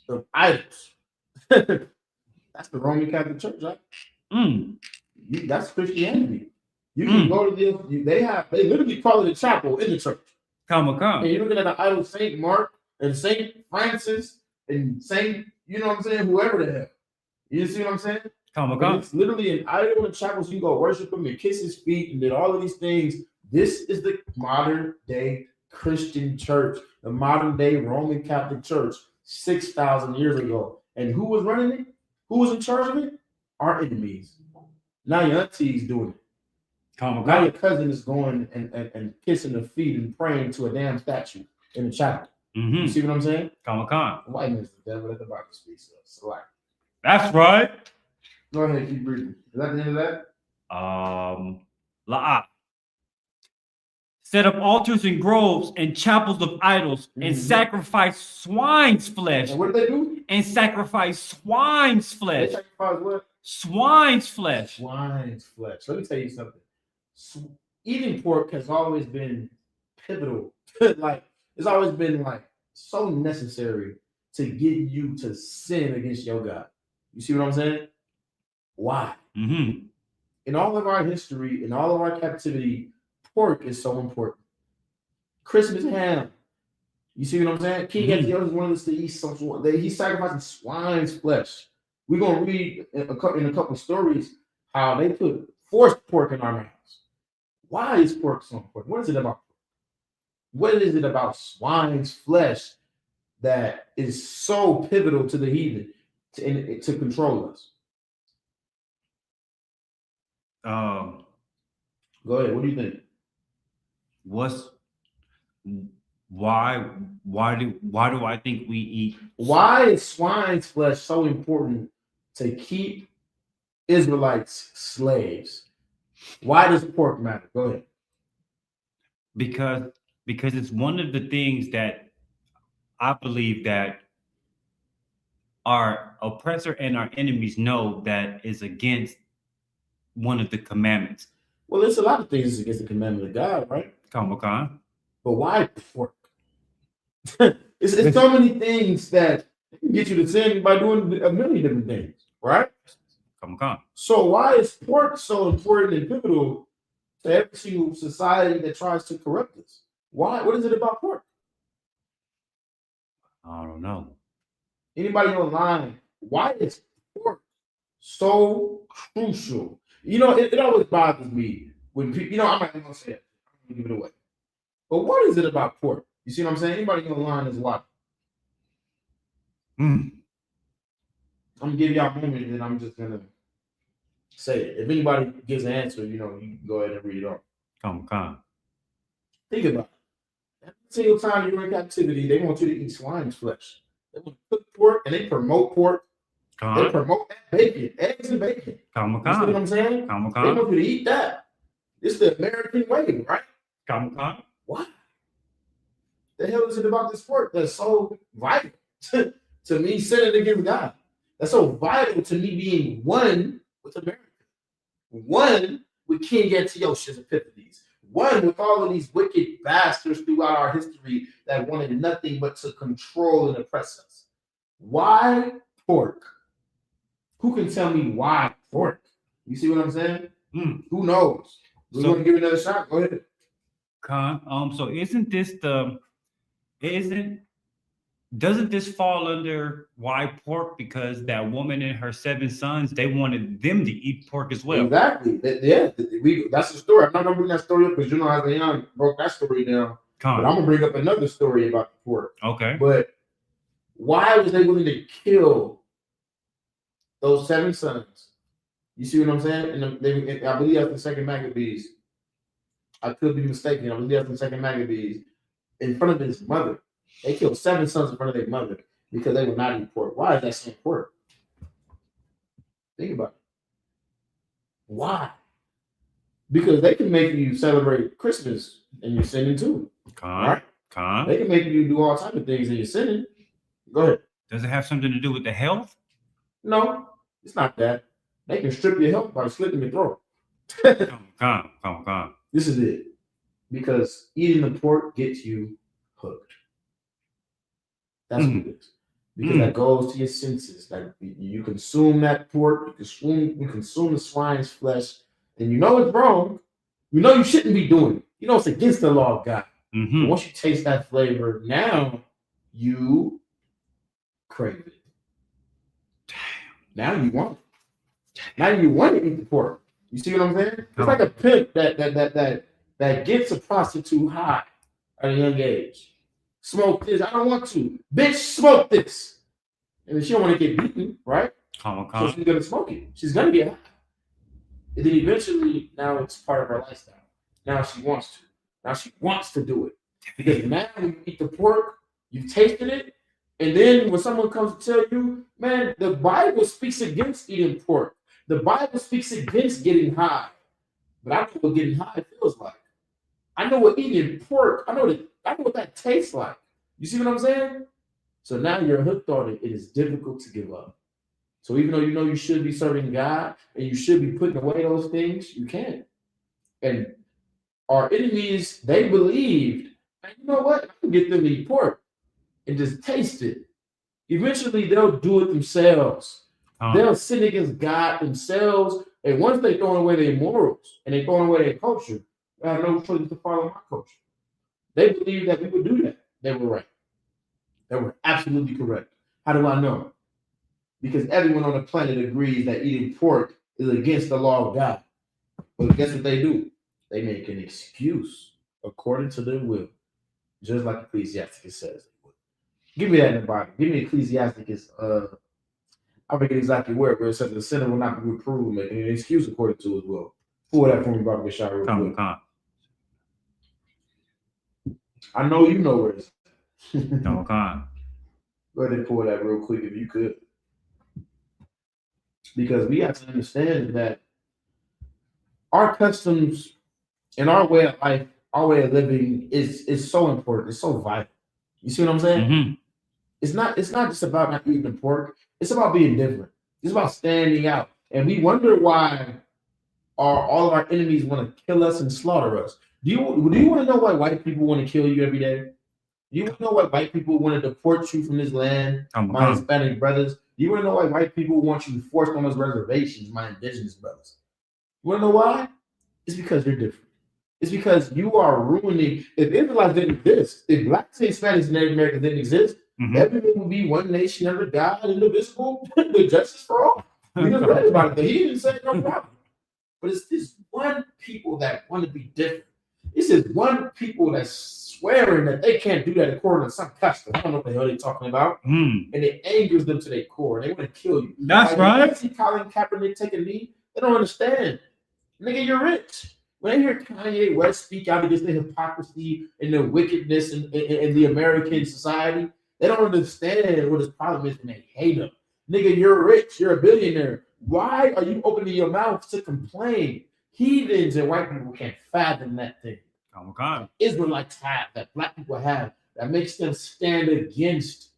S2: of idols. That's the Roman Catholic Church, right? That's Christianity. You can go to this. They literally call it a chapel in the church.
S1: Come
S2: And
S1: on.
S2: you're looking at the idol Saint Mark and Saint Francis and Saint, you know what I'm saying, whoever the hell. You see what I'm saying?
S1: Come
S2: But
S1: on.
S2: it's literally an idol in the chapel, so you can go worship him and kiss his feet and did all of these things. This is the modern day Christian church, the modern day Roman Catholic Church, 6,000 years ago. And who was running it? Who was in charge of it? Our enemies. Now your auntie's doing it.
S1: Come
S2: Now
S1: on.
S2: your cousin is going and kissing the feet and praying to a damn statue in the chapel. You see what I'm saying?
S1: Come on.
S2: White man's the devil at the Bible speaks of. So like,
S1: That's right.
S2: go ahead, keep reading. Is that the end of that?
S1: La'ah. Set up altars and groves and chapels of idols and sacrifice swine's flesh.
S2: And what did they do?
S1: And sacrifice swine's
S2: They
S1: flesh.
S2: sacrificed what?
S1: Swine's flesh.
S2: Swine's flesh. Let me tell you something. Eating pork has always been pivotal. Like, it's always been like so necessary to get you to sin against your God. You see what I'm saying? Why? In all of our history, in all of our captivity, pork is so important. Christmas ham. You see what I'm saying? King Antiochus wanted us to eat some. He's sacrificing swine's flesh. We're gonna read in a couple stories how they put forced pork in our mouths. Why is pork so important? What is it about? What is it about swine's flesh that is so pivotal to the heathen to control us? Go ahead. What do you think?
S1: Why do I think we eat?
S2: Why is swine's flesh so important to keep Israelites slaves? Why does pork matter? Go ahead.
S1: Because it's one of the things that I believe that our oppressor and our enemies know that is against one of the commandments.
S2: Well, there's a lot of things against the commandment of God, right?
S1: Come on.
S2: But why pork? it's so many things that get you to sin by doing a million different things, right?
S1: Come on.
S2: So why is pork so important and pivotal to every single society that tries to corrupt us? Why? What is it about pork?
S1: I don't know.
S2: Anybody online? Why is pork so crucial? You know, it always bothers me when people, you know, I'm not even gonna say it. I'm gonna give it away. But what is it about pork? You see what I'm saying? Anybody online is watching. I'm gonna give y'all a moment and I'm just gonna say it. If anybody gives an answer, you know, you can go ahead and read it off.
S1: Come on.
S2: Think about it. Every single time you're in captivity, they want you to eat swine's flesh. They want to cook pork and they promote pork. They promote bacon, eggs and bacon.
S1: Come
S2: You see what I'm saying?
S1: Come
S2: They want you to eat that. It's the American way, right?
S1: on.
S2: What the hell is it about this pork that's so vital to me sinning against God? That's so vital to me being one with America, one with King Antiochus Epiphanes, one with all of these wicked bastards throughout our history that wanted nothing but to control and oppress us. Why pork? Who can tell me why pork? You see what I'm saying? Who knows? We're going to give it another shot. Go ahead.
S1: So isn't Doesn't this fall under why pork? Because that woman and her 7 sons, they wanted them to eat pork as well.
S2: Exactly. That's the story. I'm not gonna bring that story up because you know how Leon broke that story down. But I'm gonna bring up another story about the pork.
S1: Okay.
S2: But why was they willing to kill those 7 sons? You see what I'm saying? And I believe that's the second Maccabees. I could be mistaken. I believe that's the second Maccabees. In front of his mother. They killed 7 sons in front of their mother because they would not eat pork. Why is that saying pork? Think about it. Why? Because they can make you celebrate Christmas and you're sinning too. Right? They can make you do all types of things and you're sinning. Go ahead.
S1: Does it have something to do with the health?
S2: No, it's not that. They can strip your health by slitting your throat. This is it. Because eating the pork gets you hooked. That's what it is. Because that goes to your senses. Like you consume that pork, you consume the swine's flesh, and you know it's wrong. You know you shouldn't be doing it. You know it's against the law of God. But once you taste that flavor, now you crave it. Now you want it. Now you want to eat the pork. You see what I'm saying? It's like a pimp that gets a prostitute high at a young age. Smoke this. I don't want to. Bitch, smoke this. And she don't want to get beaten, right? So she's gonna smoke it. She's gonna get high. And then eventually, now it's part of her lifestyle. Now she wants to. Now she wants to do it. Because now when you eat the pork, you've tasted it, and then when someone comes to tell you, man, the Bible speaks against eating pork. The Bible speaks against getting high. But I know what getting high feels like. I know what eating pork, I know what that tastes like. You see what I'm saying? So now you're hooked on it. It is difficult to give up. So even though you know you should be serving God and you should be putting away those things, you can't. And our enemies, they believed, you know what? I can get them to eat pork and just taste it. Eventually, they'll do it themselves. They'll sin against God themselves. And once they throw away their morals and they throw away their culture, I have no choice to follow my culture. They believe that we would do that. They were right. They were absolutely correct. How do I know? Because everyone on the planet agrees that eating pork is against the law of God. But guess what they do? They make an excuse according to their will, just like Ecclesiasticus says. Give me that in the Bible. Give me Ecclesiasticus. I forget exactly where it says the sinner will not be reproved, making an excuse according to his will. Pull that for me, Bobby Shah. I know you know where it is. Go ahead and pull that real quick if you could. Because we have to understand that our customs and our way of life, our way of living is so important. It's so vital. You see what I'm saying? It's not just about not eating the pork. It's about being different. It's about standing out. And we wonder why all of our enemies want to kill us and slaughter us. Do you want to know why white people want to kill you every day? Do you want to know why white people want to deport you from this land, my Hispanic brothers? Do you want to know why white people want you forced on those reservations, my indigenous brothers? You want to know why? It's because you're different. It's because you are ruining. If Israelites didn't exist, if blacks and Hispanics and Native Americans didn't exist, everyone would be one nation under God, indivisible, with justice for all. We just read about it. He didn't say no problem. But it's this one people that want to be different. This is one people that's swearing that they can't do that according to some custom. I don't know what the hell they're talking about. And it angers them to their core. They want to kill you.
S1: That's right.
S2: You see Colin Kaepernick take a knee, they don't understand. Nigga, you're rich. When they hear Kanye West speak out against the hypocrisy and the wickedness in the American society, they don't understand what his problem is and they hate him. Nigga, you're rich. You're a billionaire. Why are you opening your mouth to complain? Heathens and white people can't fathom that thing. Israelites have, that black people have, that makes them stand against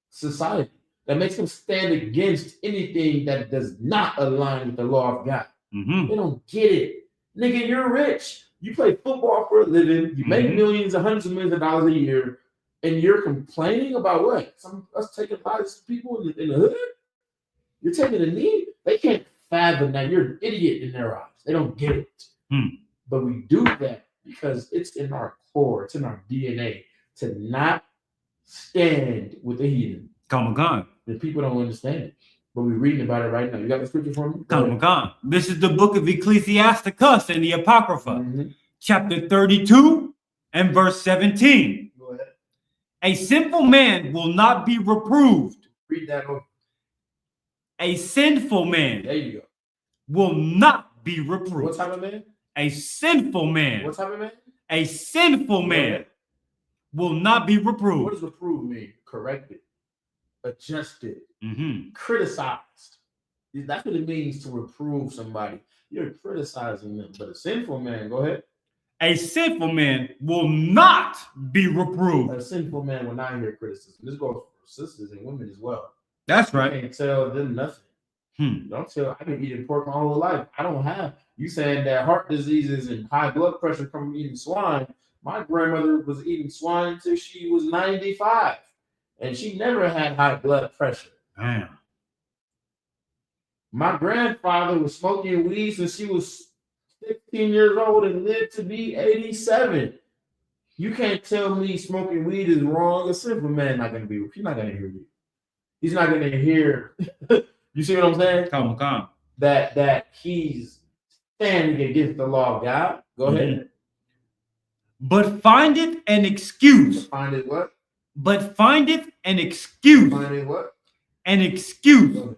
S2: society, that makes them stand against anything that does not align with the law of God. They don't get it. Nigga, you're rich. You play football for a living. You make millions, hundreds of millions of dollars a year, and you're complaining about what? Us taking lives of people in the hood? You're taking a knee? They can't fathom that. You're an idiot in their eyes. They don't get it. But we do that because it's in our core, it's in our DNA to not stand with the heathen.
S1: Come on.
S2: The people don't understand it, but we're reading about it right now. You got the scripture for me?
S1: Come on. This is the book of Ecclesiasticus and the Apocrypha,
S2: Mhm.
S1: chapter 32 and verse 17.
S2: Go ahead.
S1: A sinful man will not be reproved.
S2: Read that over.
S1: A sinful man
S2: There you go.
S1: will not be
S2: What
S1: reproved.
S2: type of man?
S1: A sinful man.
S2: What type of man?
S1: A sinful man will not be
S2: What
S1: reproved.
S2: does reprove mean? Corrected, adjusted,
S1: Mhm.
S2: criticized. That's what it means to reprove somebody. You're criticizing them. But a sinful man, go ahead.
S1: A sinful man will not be reproved.
S2: A sinful man will not hear criticism. This goes for sisters and women as well.
S1: That's
S2: You
S1: right.
S2: can't tell them nothing. Don't tell. I've been eating pork my whole life. I don't have. You saying that heart diseases and high blood pressure come from eating swine? My grandmother was eating swine until she was 95, and she never had high blood pressure.
S1: Damn.
S2: My grandfather was smoking weed since she was 16 years old and lived to be 87. You can't tell me smoking weed is wrong. A sinful man not gonna be. He's not gonna hear you. He's not gonna hear. You see what I'm saying?
S1: Come on.
S2: That he's standing against the law of God. Go ahead.
S1: But findeth an excuse.
S2: Find it what?
S1: But findeth an excuse.
S2: Find it what?
S1: An
S2: Go
S1: excuse
S2: ahead.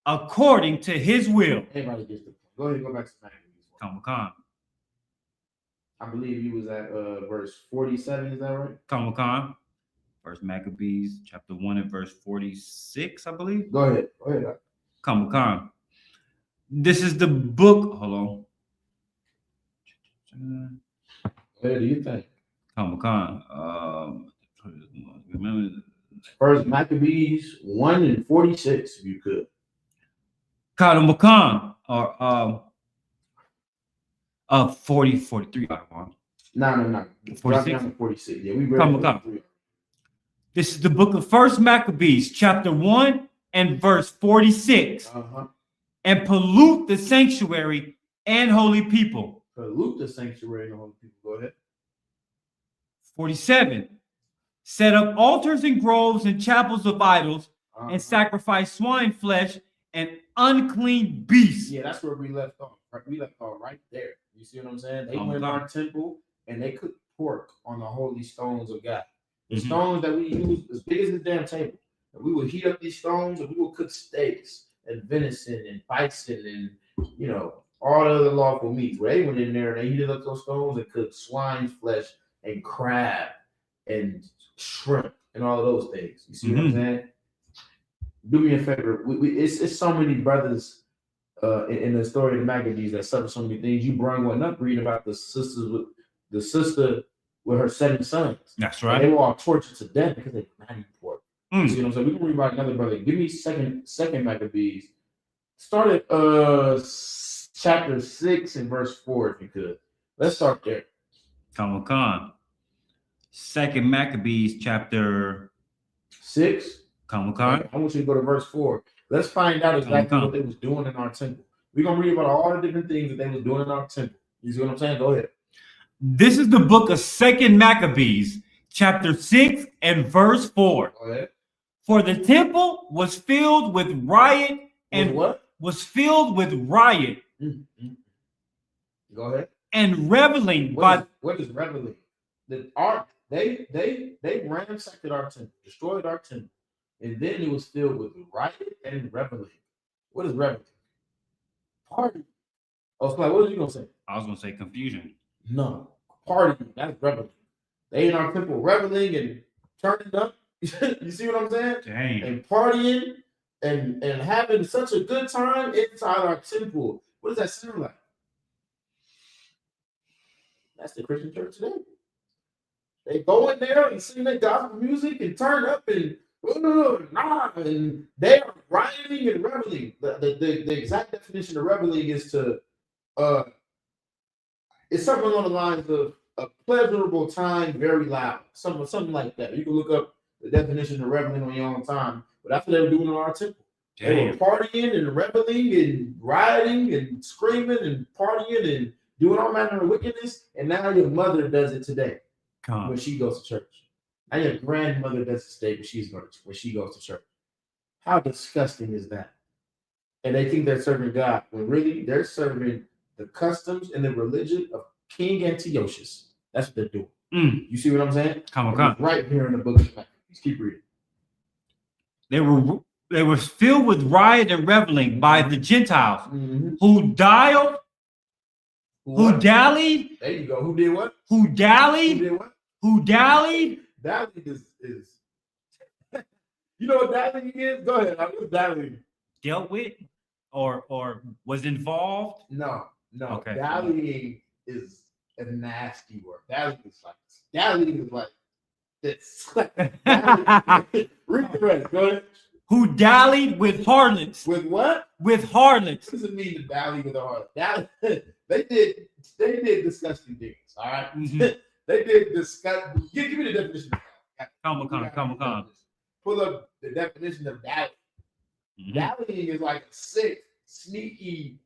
S1: according to his will.
S2: Everybody gets the point. Go ahead. Go back to Maccabees.
S1: Come on.
S2: I believe you was at verse 47. Is that right?
S1: Come on. First Maccabees, chapter 1 and verse 46, I believe.
S2: Go ahead. Go ahead.
S1: Come on. This is the book. Hold on.
S2: Go ahead. Do you think?
S1: Come on. Remember.
S2: First Maccabees 1 and 46, if you could.
S1: Makan or 43.
S2: No.
S1: 46?
S2: Drop down to 46. Yeah, we read
S1: Come.
S2: 43.
S1: This is the book of First Maccabees, chapter 1 and verse 46.
S2: Uh-huh.
S1: And pollute the sanctuary and holy people.
S2: Pollute the sanctuary and the holy people. Go ahead.
S1: 47. Set up altars and groves and chapels of idols
S2: Uh-huh.
S1: and sacrifice swine flesh and unclean beasts.
S2: Yeah, that's where we left off. We left off right there. You see what I'm saying? They
S1: Oh,
S2: went in
S1: God.
S2: our temple and they cooked pork on the holy stones of God. The
S1: Mhm.
S2: stones that we use as big as this damn table. And we would heat up these stones and we would cook steaks and venison and bison and all the other lawful meats. Where they went in there and they heated up those stones and cooked swine flesh and crab and shrimp and all of those things. You see what I'm saying? Do me a favor. It's so many brothers in the story of the Maccabees that suffer so many things. You bring one up reading about the sister with her 7 sons.
S1: That's
S2: And
S1: right.
S2: they were all tortured to death because they were not eating pork. You
S1: Mm.
S2: see what I'm saying? We can read about another brother. Give me second Maccabees. Start at chapter 6 and verse 4, if you could. Let's start there.
S1: Come on. Second Maccabees, chapter
S2: 6.
S1: Come on.
S2: I want you to go to verse 4. Let's find out exactly
S1: Come.
S2: what they was doing in our temple. We're gonna read about all the different things that they was doing in our temple. You see what I'm saying? Go ahead.
S1: This is the book of Second Maccabees, chapter 6 and verse 4.
S2: Go ahead.
S1: For the temple was filled with riot and
S2: what?
S1: was filled with riot
S2: Go ahead.
S1: and reveling
S2: What is reveling? They ransacked our temple, destroyed our temple, and then it was filled with riot and reveling. What is reveling? Party. Oh, so like, what was you gonna say?
S1: I was gonna say confusion.
S2: No, party. That's reveling. They in our temple reveling and turning up. You see what I'm saying?
S1: Dang.
S2: And partying and having such a good time inside our temple. What does that sound like? That's the Christian church today. They go in there and sing their gospel music and turn up and they are rioting and reveling. The exact definition of reveling is to it's something along the lines of a pleasurable time, very loud, something like that. You can look up the definition of reveling on your own time, but that's what they were doing in our temple. They were partying and reveling and rioting and screaming and partying and doing all manner of wickedness. And now your mother does it today when she goes to church. Now your grandmother does the state when she goes to church. How disgusting is that? And they think they're serving God when really they're serving the customs and the religion of King Antiochus. That's what they're doing. You see what I'm saying?
S1: Come.
S2: Right here in the book of Maccabees. Keep reading.
S1: They were filled with riot and reveling by the Gentiles who dallied. Who dallied?
S2: There you go. Who did what?
S1: Who dallied?
S2: Who did what?
S1: Who dallied?
S2: Dallying is you know what dallying is? Go ahead. What's dallying?
S1: Dealt with or was involved?
S2: No.
S1: Okay.
S2: Dallying is a nasty word. Dallying is like this. Read the rest. Go ahead.
S1: Who dallied with harlots.
S2: With what?
S1: With harlots.
S2: What does it mean to dally with a harlot? They did disgusting things. All right. They did disgust. Give me the definition.
S1: Come on.
S2: Pull up the definition of dallying. Dallying is like a sick, sneaky,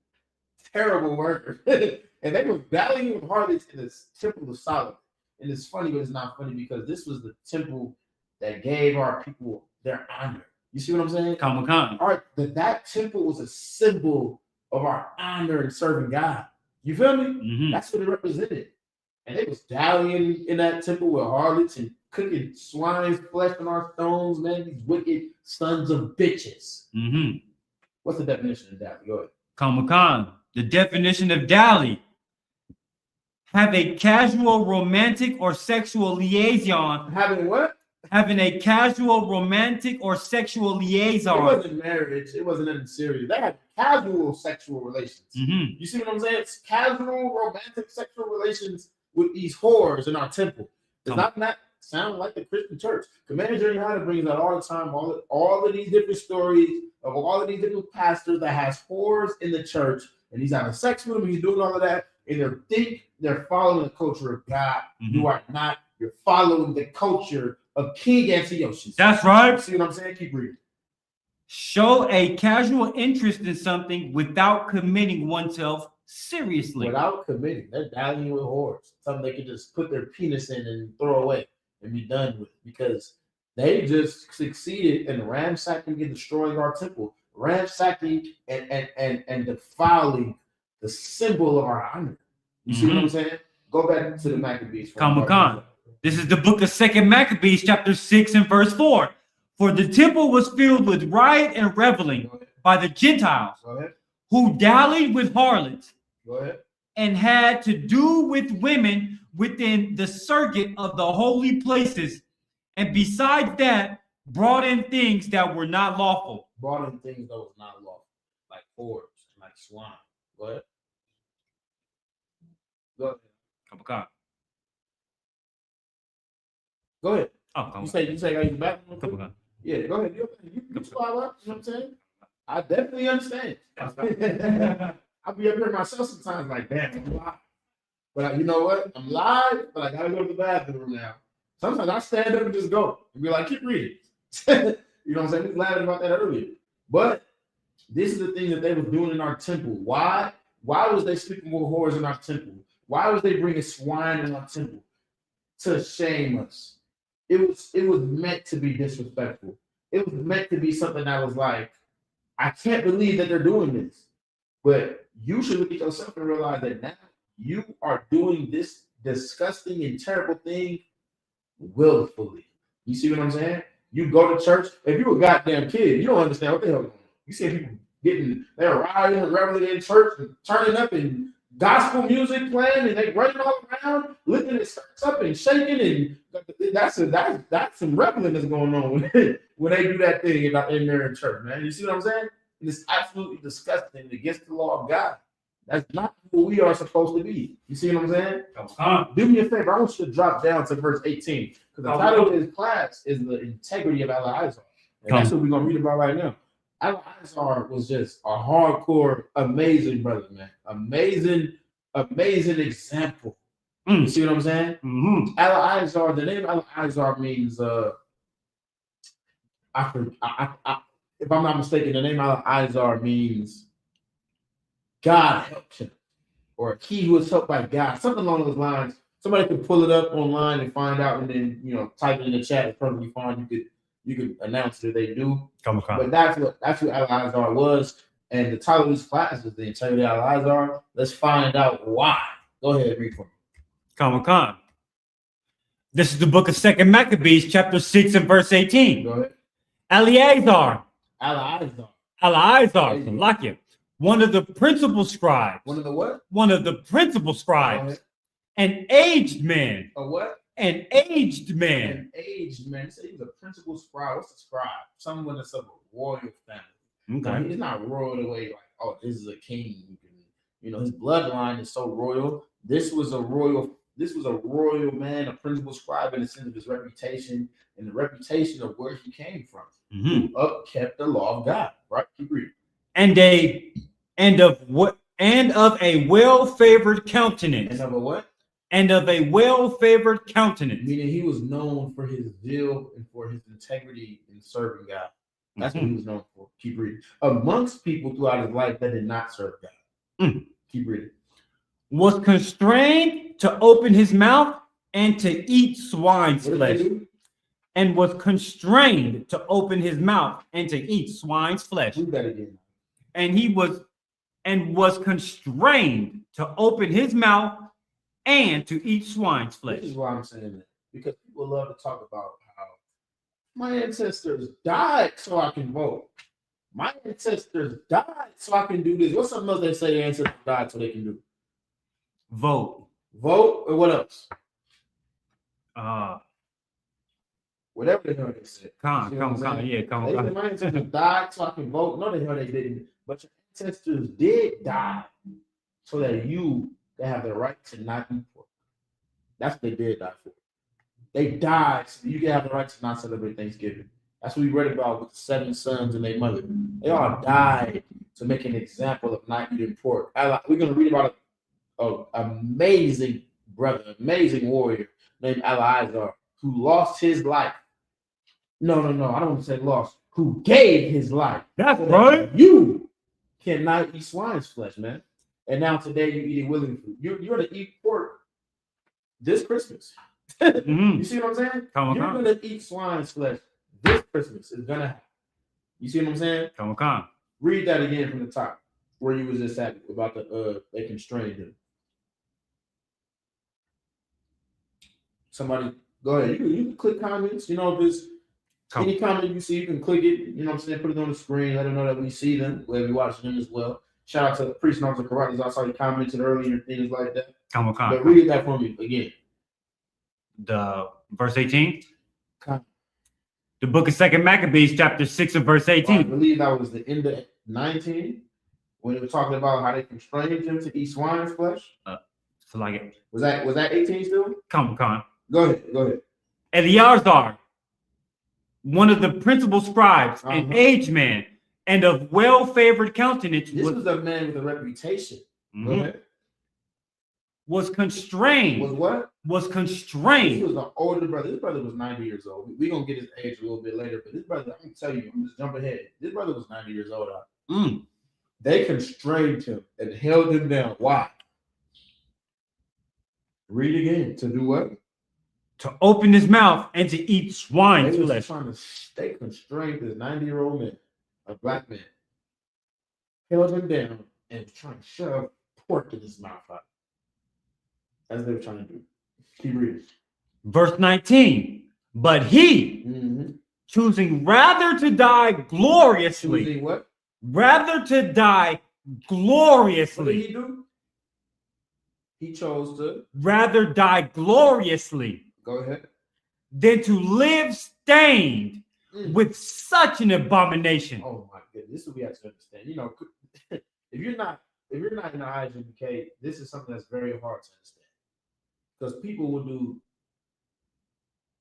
S2: terrible word. And they were dallying with harlots in the temple of Solomon. And it's funny, but it's not funny because this was the temple that gave our people their honor. You see what I'm saying?
S1: Come on.
S2: All right, that temple was a symbol of our honor and serving God. You feel me? That's what it represented. And they was dallying in that temple with harlots and cooking swine's flesh on our stones, man. These wicked sons of bitches. What's the definition of dally? Go ahead.
S1: Come on. The definition of dally. Have a casual romantic or sexual liaison.
S2: Having what?
S1: Having a casual romantic or sexual liaison.
S2: It wasn't marriage. It wasn't anything serious. They had casual sexual relations. You see what I'm saying? It's casual romantic sexual relations with these whores in our temple. Does not that sound like the Christian church? Commander Jeremiah brings out all the time, all of these different stories of all of these different pastors that has whores in the church, and he's having sex with them, he's doing all of that, and they're following the culture of God. You are not. You're following the culture of King Antiochus.
S1: That's right.
S2: See what I'm saying? Keep reading.
S1: Show a casual interest in something without committing oneself seriously.
S2: Without committing. They're dallying with whores. Something they can just put their penis in and throw away and be done with, because they just succeeded in ransacking and destroying our temple, ransacking and defiling the symbol of our honor. You see what I'm saying? Go back to the Maccabees.
S1: Come on. This is the book of 2 Maccabees, chapter 6 and verse 4. For the temple was filled with riot and reveling by the Gentiles who dallied with harlots and had to do with women within the circuit of the holy places. And besides that, brought in things that were not lawful.
S2: Brought in things that was not lawful, like whores, like swine. Go ahead. Go ahead. Go ahead. You say I use the bathroom? Yeah, go ahead. You swallow up, you know what I'm saying? I definitely understand. I'll be up here myself sometimes like, damn, I'm live. But you know what? I'm live, but I gotta go to the bathroom now. Sometimes I stand up and just go and be like, keep reading. You know what I'm saying? We was laughing about that earlier. But this is the thing that they were doing in our temple. Why was they sleeping with whores in our temple? Why was they bringing swine in our temple? To shame us. It was meant to be disrespectful. It was meant to be something that was like, I can't believe that they're doing this. But you should look at yourself and realize that now you are doing this disgusting and terrible thing willfully. You see what I'm saying? You go to church. If you're a goddamn kid, you don't understand what the hell going on. You see people they're riding and reveling in church and turning up and gospel music playing, and they running all around, lifting their skirts up and shaking, and that's some reveling that's going on when they do that thing in their church, man. You see what I'm saying? And it's absolutely disgusting against the law of God. That's not who we are supposed to be. You see what I'm saying? Do me a favor. I want you to drop down to verse 18, because the title of his class is the integrity of Alaizar, and that's what we're gonna read about right now. Alaizar was just a hardcore, amazing brother, man. Amazing example. You see what I'm saying? Alaizar, the name Alaizar means, if I'm not mistaken, the name Alaizar means God helped him, or he was helped by God, something along those lines, somebody could pull it up online and find out, and then type it in the chat. It's perfectly fine. You could announce that they do. But that's who Alaizar was. And the title of this class is the integrity of Alaizar. Let's find out why. Go ahead, read for me.
S1: Hachaanakah. This is the book of 2 Maccabees, chapter 6 and verse 18.
S2: Go ahead.
S1: Alaizar,
S2: Alaizar.
S1: like it. One of the principal scribes.
S2: One of the what?
S1: One of the principal scribes. An aged man.
S2: A what?
S1: An aged man.
S2: An aged man. Say he was a principal scribe. What's a scribe? Someone that's of a royal family.
S1: Okay.
S2: Now, he's not royal the way like, oh, this is a king. His bloodline is so royal. This was a royal man, a principal scribe in the sense of his reputation and the reputation of where he came from. Who upkept the law of God. Right? Keep reading.
S1: And of a well-favored countenance.
S2: And of a what?
S1: And of a well-favored countenance.
S2: Meaning he was known for his zeal and for his integrity in serving God. That's what he was known for. Keep reading. Amongst people throughout his life that did not serve God. Keep reading.
S1: Was constrained to open his mouth and to eat swine's flesh. And was constrained to open his mouth and to eat swine's flesh.
S2: Do that again.
S1: And was constrained to open his mouth and to eat swine's flesh.
S2: This is why I'm saying that. Because people love to talk about how my ancestors died so I can vote. My ancestors died so I can do this. What's something else they say their ancestors died so they can do?
S1: Vote.
S2: Vote, or what else? Whatever the hell they said.
S1: Come on.
S2: My ancestors died so I can vote. No, the hell they didn't. But your ancestors did die so that you can have the right to not eat pork. That's what they did die for. They died so you can have the right to not celebrate Thanksgiving. That's what we read about with the 7 sons and their mother. They all died to make an example of not eating pork. We're going to read about an amazing brother, amazing warrior named Alaizar, who lost his life. No, I don't want to say lost. Who gave his life.
S1: That's right.
S2: You cannot eat swine's flesh, man. And now today you eat it willingly. You're going to eat pork this Christmas. You see what I'm saying? You're going to eat swine's flesh this Christmas. It's going to happen. You see what I'm saying? Read that again from the top where you was just at about they constrained him. Somebody, go ahead. You can click comments. If it's any comment you see, you can click it. You know what I'm saying? Put it on the screen. Let them know that we see them. Whether you're watching them as well. Shout out to the priest and officer Karates. I saw you commented earlier and things like that. But read that for me again.
S1: The verse 18. The book of 2 Maccabees, chapter 6 and verse 18.
S2: I believe that was the end of 19 when it was talking about how they constrained him to eat swine's flesh.
S1: So like it.
S2: Was that 18 still?
S1: Come on.
S2: Go ahead.
S1: Alaizar, one of the principal scribes, an aged man, and of well-favored countenance.
S2: This was a man with a reputation. Go ahead.
S1: Was constrained.
S2: Was what?
S1: Was constrained.
S2: He was an older brother. This brother was 90 years old. We're going to get his age a little bit later, but this brother, I'm going to tell you, I'm just jumping ahead. This brother was 90 years old. They constrained him and held him down. Why? Read again. To do what?
S1: To open his mouth and to eat swine's flesh.
S2: Trying to stay constrained this 90-year-old man, a black man, held him down and was trying to shove pork in his mouth. That's what they were trying to do. Keep reading.
S1: Verse 19. But he, choosing rather to die gloriously.
S2: Choosing what?
S1: Rather to die gloriously.
S2: What did he do? He chose to
S1: rather die gloriously.
S2: Go ahead.
S1: Than to live stained with such an abomination.
S2: Oh my goodness. This is what we have to understand. If you're not in the ISUPK, this is something that's very hard to understand. Because people will do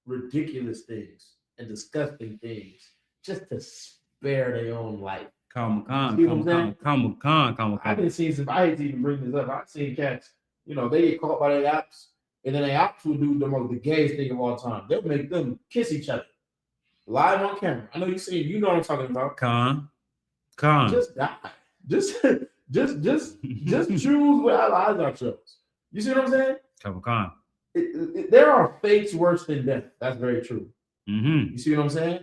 S2: ridiculous things and disgusting things just to spare their own life.
S1: Come on.
S2: I hate to even bring this up. I've seen cats, they get caught by their apps, and then their apps will do the gayest thing of all time. They'll make them kiss each other live on camera. I know you know what I'm talking about.
S1: Come.
S2: Just die. Just choose what Alaizar chose. You see what I'm saying?
S1: Come.
S2: There are fates worse than death. That's very true.
S1: Mm-hmm.
S2: You see what I'm saying?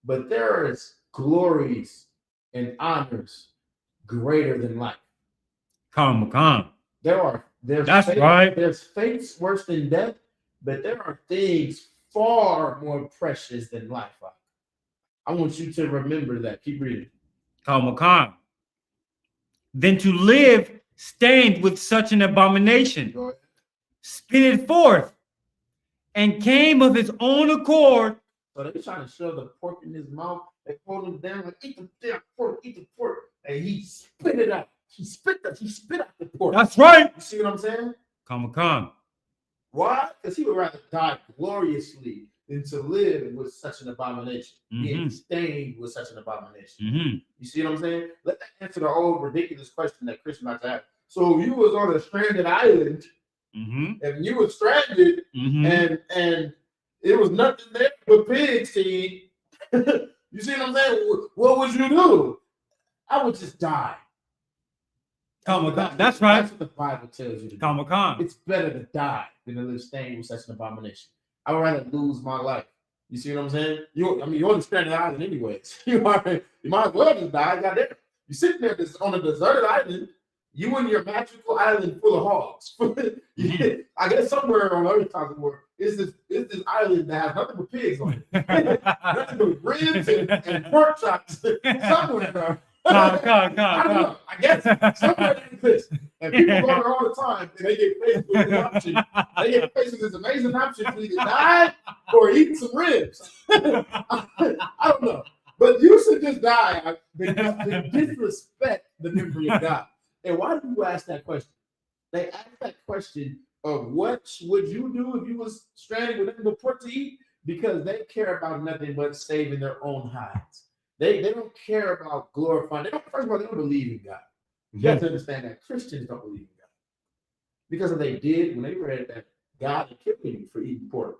S2: But there is glories and honors greater than life.
S1: Hachaanakah.
S2: There's
S1: right.
S2: There's fates worse than death, but there are things far more precious than life. I want you to remember that. Keep reading.
S1: Hachaanakah. Than to live stained with such an abomination.
S2: Go ahead.
S1: Spit it forth, and came of his own accord.
S2: So they're trying to shove the pork in his mouth. They hold him down like, eat the damn pork, eat the pork. And he spit it out. He spit out the pork.
S1: That's right.
S2: You see what I'm saying?
S1: Hachaanakah.
S2: Why? Because he would rather die gloriously than to live with such an abomination. Being stained with such an abomination.
S1: Mm-hmm.
S2: You see what I'm saying? Let that answer the old ridiculous question that Christian likes to ask. So you was on a stranded island, and you were stranded, and it was nothing there but pigs to eat. You see what I'm saying? What would you do? I would just die.
S1: Hachaanakah. That's right.
S2: That's what the Bible tells you to do.
S1: Hachaanakah.
S2: It's better to die than to live stained with such an abomination. I would rather lose my life. You see what I'm saying? You're on the stranded island anyways. You might as well just die. Goddamn. You're sitting there on a deserted island. You in your magical island full of hogs. I guess somewhere on other times of the world is this island that has nothing but pigs on it. Nothing but ribs and pork chops. Somewhere. I don't know. I guess somewhere in this. And people go there all the time and they get faced with this option. They get faced with this amazing option to either die or eat some ribs. I don't know. But you should just die than disrespect the memory of God. And why do you ask that question? They ask that question of what would you do if you was stranded with nothing but pork to eat? Because they care about nothing but saving their own hides. They don't care about glorifying. First of all, they don't believe in God. You have to understand that Christians don't believe in God. Because if they did, when they read that God is killing you for eating pork,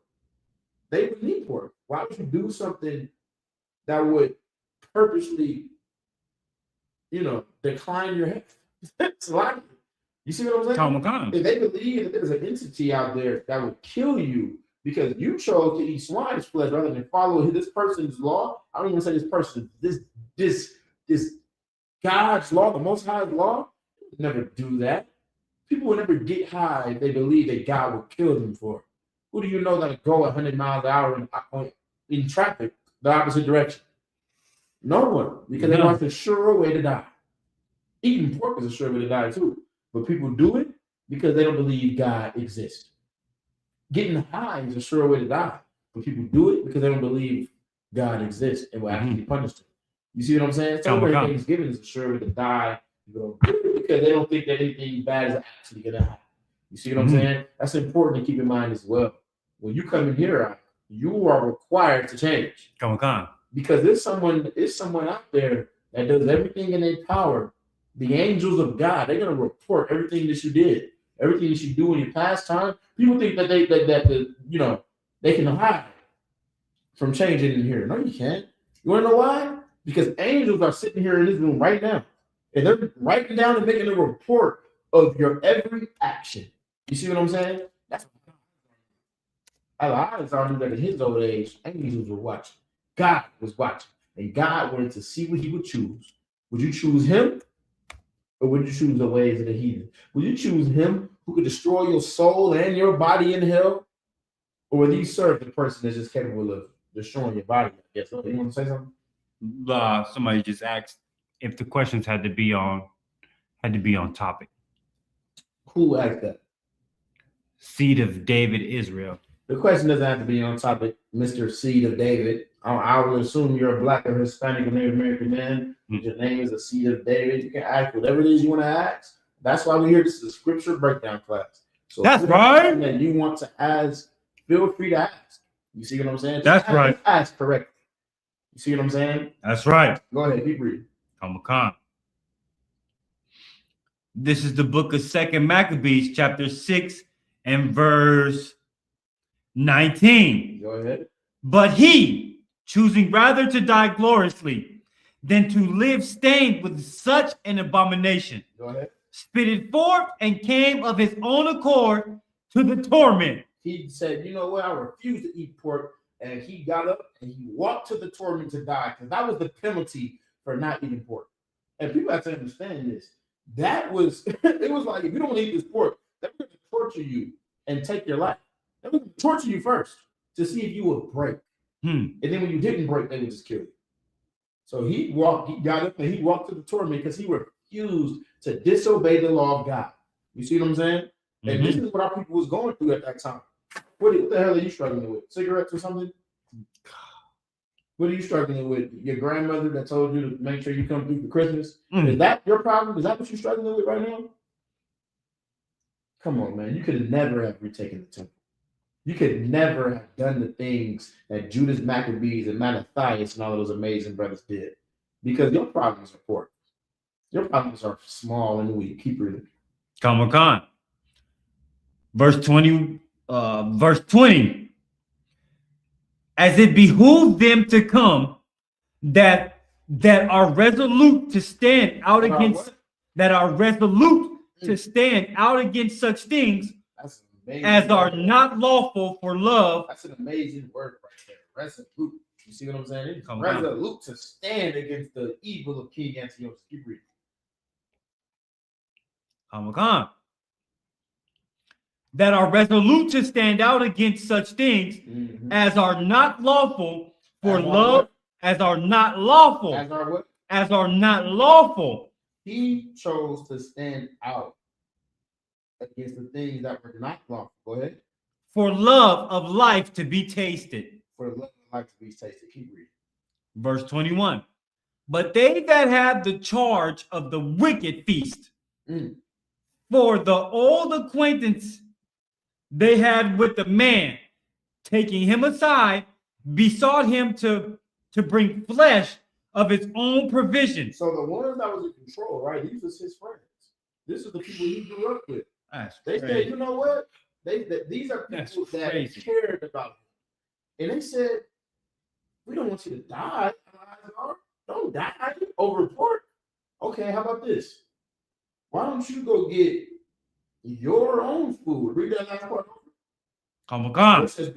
S2: they would eat pork. Why would you do something that would purposely, decline your health? It's like, you see what I'm saying?
S1: Hachaanakah.
S2: If they believe that there's an entity out there that would kill you because you chose to eat swine's flesh rather than follow this person's law, I don't even say this person, this God's law, the Most High's law, would never do that. People would never get high if they believe that God would kill them for it. Who do you know that would go 100 miles an hour in traffic the opposite direction? No one, because they want a sure way to die. Eating pork is a sure way to die too. But people do it because they don't believe God exists. Getting high is a sure way to die. But people do it because they don't believe God exists and will actually punish them. You see what I'm saying? Celebrating Thanksgiving is a sure way to die. Because they don't think that anything bad is actually going to happen. You see what I'm saying? That's important to keep in mind as well. When you come in here, you are required to change. Because there's someone out there that does everything in their power. The angels of God, they're going to report everything that you did, everything that you do in your past time. People think that they can hide from changing in here. No, you can't. You want to know why? Because angels are sitting here in this room right now, and they're writing down and making a report of your every action. You see what I'm saying? That's Alaizar knew that at his old age, angels were watching. God was watching, and God wanted to see what he would choose. Would you choose him? Or would you choose the ways of the heathen? Would you choose him who could destroy your soul and your body in hell? Or would you serve the person that's just capable of destroying your body? I guess. You want to say something?
S1: Somebody just asked if the questions had to be on topic.
S2: Who asked that?
S1: Seed of David, Israel.
S2: The question doesn't have to be on topic, Mr. Seed of David. I will assume you're a Black or Hispanic or Native American man. Your name is a Seed of David. You can ask whatever it is you want to ask. That's why we're here. This is a scripture breakdown class. So
S1: that's right.
S2: That you want to ask, feel free to ask. You see what I'm saying?
S1: That's right.
S2: Ask correctly. You see what I'm saying?
S1: That's right.
S2: Go ahead, keep reading.
S1: Hachaanakah. This is the book of 2 Maccabees, chapter 6 and verse 19.
S2: Go ahead.
S1: But he, choosing rather to die gloriously than to live stained with such an abomination,
S2: go ahead,
S1: spit it forth and came of his own accord to the torment.
S2: He said, you know what? I refuse to eat pork. And he got up and he walked to the tournament to die because that was the penalty for not eating pork. And people have to understand this. That was, it was like, if you don't eat this pork, they're going to torture you and take your life. They're going to torture you first to see if you would break. And then when you didn't break, they would just kill you. So he got up and he walked to the tournament because he refused to disobey the law of God. You see what I'm saying? And this is what our people was going through at that time. What the hell are you struggling with? Cigarettes or something? What are you struggling with? Your grandmother that told you to make sure you come through for Christmas? Is that your problem? Is that what you're struggling with right now? Come on, man. You could never have retaken the temple. You could never have done the things that Judas Maccabees and Mattathias and all of those amazing brothers did. Because your problems are poor. Your problems are small and weak. Keep reading.
S1: Hachaanakah. Verse 20. As it behooves them to come that are resolute to stand out against such things as are not lawful for love.
S2: That's an amazing word right there. Resolute. You see what I'm saying? It's resolute to stand against the evil of King Antiochus. Keep reading.
S1: Hachaanakah. That are resolute to stand out against such things as are not lawful for love, as are not lawful.
S2: As are what?
S1: As are not lawful.
S2: He chose to stand out against the things that were not lawful. Go ahead.
S1: For love of life to be tasted.
S2: For love of life to be tasted. Keep reading.
S1: Verse 21. But they that have the charge of the wicked feast, for the old acquaintance they had with the man, taking him aside, besought him to bring flesh of his own provision.
S2: So the ones that was in control, right? These was his friends. This is the people he grew up with. They said, you know what? These are people that cared about him. And they said, we don't want you to die, Alaizar. Don't die over pork. Okay, how about this? Why don't you go get your own food? Read that last part.
S1: Hachaanakah.
S2: It says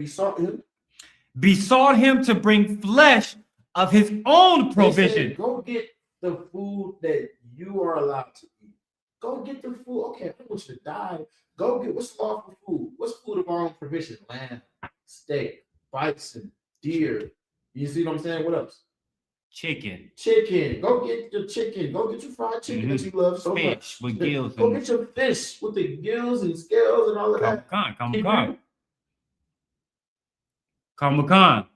S1: besought him to bring flesh of his own provision.
S2: Said, go get the food that you are allowed to eat. Go get the food. Okay, I don't want you to die. Go get what's lawful food. What's food of our own provision? Lamb, steak, bison, deer. You see what I'm saying? What else?
S1: Chicken.
S2: Go get your chicken. Go get your fried chicken that you love so
S1: much. With gills.
S2: Go get your fish with the gills and scales and all of that.
S1: Hachaanakah.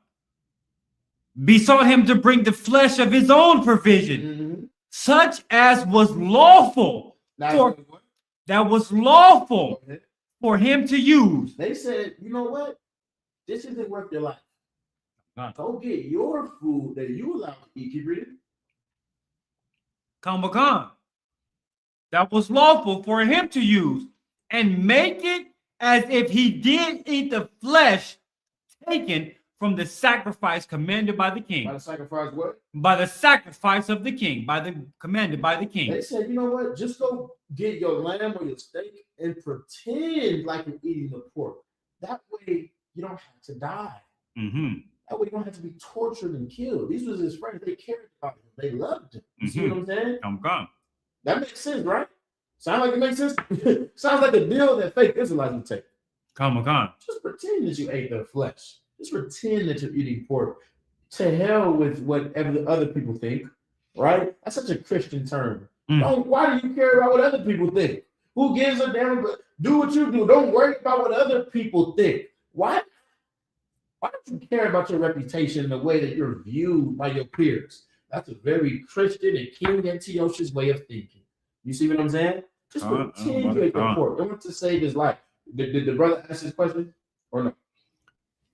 S1: Besought him to bring the flesh of his own provision, such as was lawful. That was lawful for him to use.
S2: They said, you know what? This isn't worth your life. Go get your food that you allowed to eat. Keep reading.
S1: Hachaanakah. That was lawful for him to use, and make it as if he did eat the flesh taken from the sacrifice commanded by the king.
S2: By the sacrifice what?
S1: By the sacrifice of the king, commanded by the king.
S2: They said, you know what? Just go get your lamb or your steak and pretend like you're eating the pork. That way you don't have to die. That way you don't have to be tortured and killed. These was his friends. They cared about him. They loved him. You see what I'm saying? That makes sense, right? Sound like it makes sense? Sounds like a deal that fake Israelites would take. Just pretend that you ate their flesh. Just pretend that you're eating pork. To hell with whatever the other people think, right? That's such a Christian term. Why do you care about what other people think? Who gives a damn? Do what you do. Don't worry about what other people think. Why don't you care about your reputation and the way that you're viewed by your peers? That's a very Christian and King Antiochus way of thinking. You see what I'm saying? Just pretend you ate the pork. Don't want to save his life. Did the brother ask this question or no?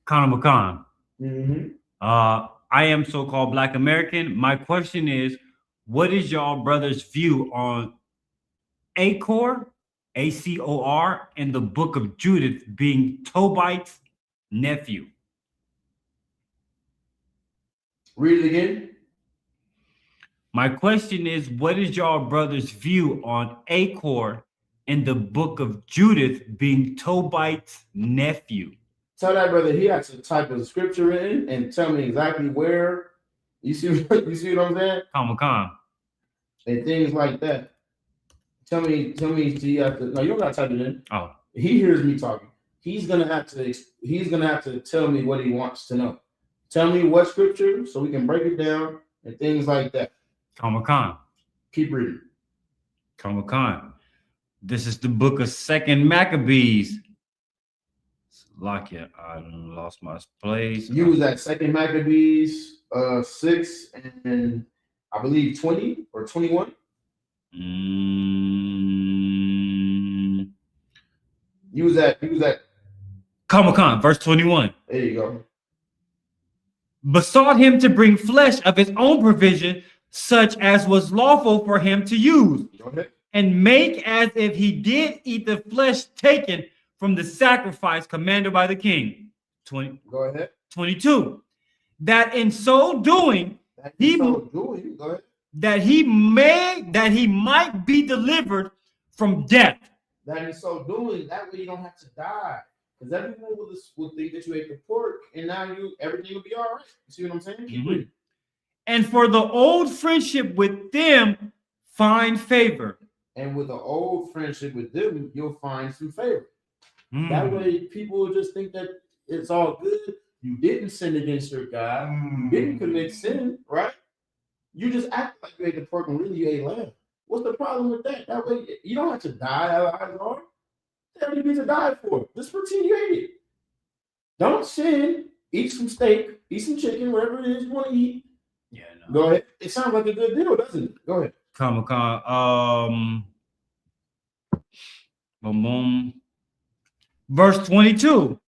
S1: Hachaanakah. I am so-called Black American. My question is, what is y'all brother's view on Acor, Acor, and the book of Judith being Tobite's nephew?
S2: Read it again.
S1: My question is, what is y'all brother's view on Acor, in the book of Judith, being Tobit's nephew.
S2: Tell that brother he has to type a scripture in and tell me exactly where. You see what I'm saying?
S1: Hachaanakah.
S2: And things like that. Tell me. He has to. No, you don't gotta type it in.
S1: Oh,
S2: He hears me talking. He's gonna have to tell me what he wants to know. Tell me what scripture so we can break it down and things like that.
S1: Hachaanakah.
S2: Keep reading.
S1: Hachaanakah. This is the book of 2nd Maccabees. Salakia, I lost my place.
S2: You was at 2nd Maccabees 6 and I believe 20 or 21. You was at
S1: Hachaanakah, verse 21.
S2: there you go.
S1: Besought him to bring flesh of his own provision, such as was lawful for him to use,
S2: Go ahead.
S1: and make as if he did eat the flesh taken from the sacrifice commanded by the king.
S2: Go ahead.
S1: 22. That in so doing,
S2: Go ahead.
S1: that he might be delivered from death.
S2: That in so doing, that way you don't have to die. Because everyone will think that you ate the pork, and now everything will be all right. You see what I'm saying? Keep reading.
S1: And for the old friendship with them, find favor.
S2: And with an old friendship with them, you'll find some favor. That way, people will just think that it's all good. You didn't sin against your God. You didn't commit sin, right? You just act like you ate the pork and really you ate lamb. What's the problem with that? That way, you don't have to die, Alaizar. What do you need to die for? Just pretend you ate it. Don't sin. Eat some steak. Eat some chicken, whatever it is you want to eat.
S1: Yeah, no.
S2: Go ahead. It sounds like a good deal, doesn't it? Go ahead.
S1: Hachaanakah. Boom. Verse 22.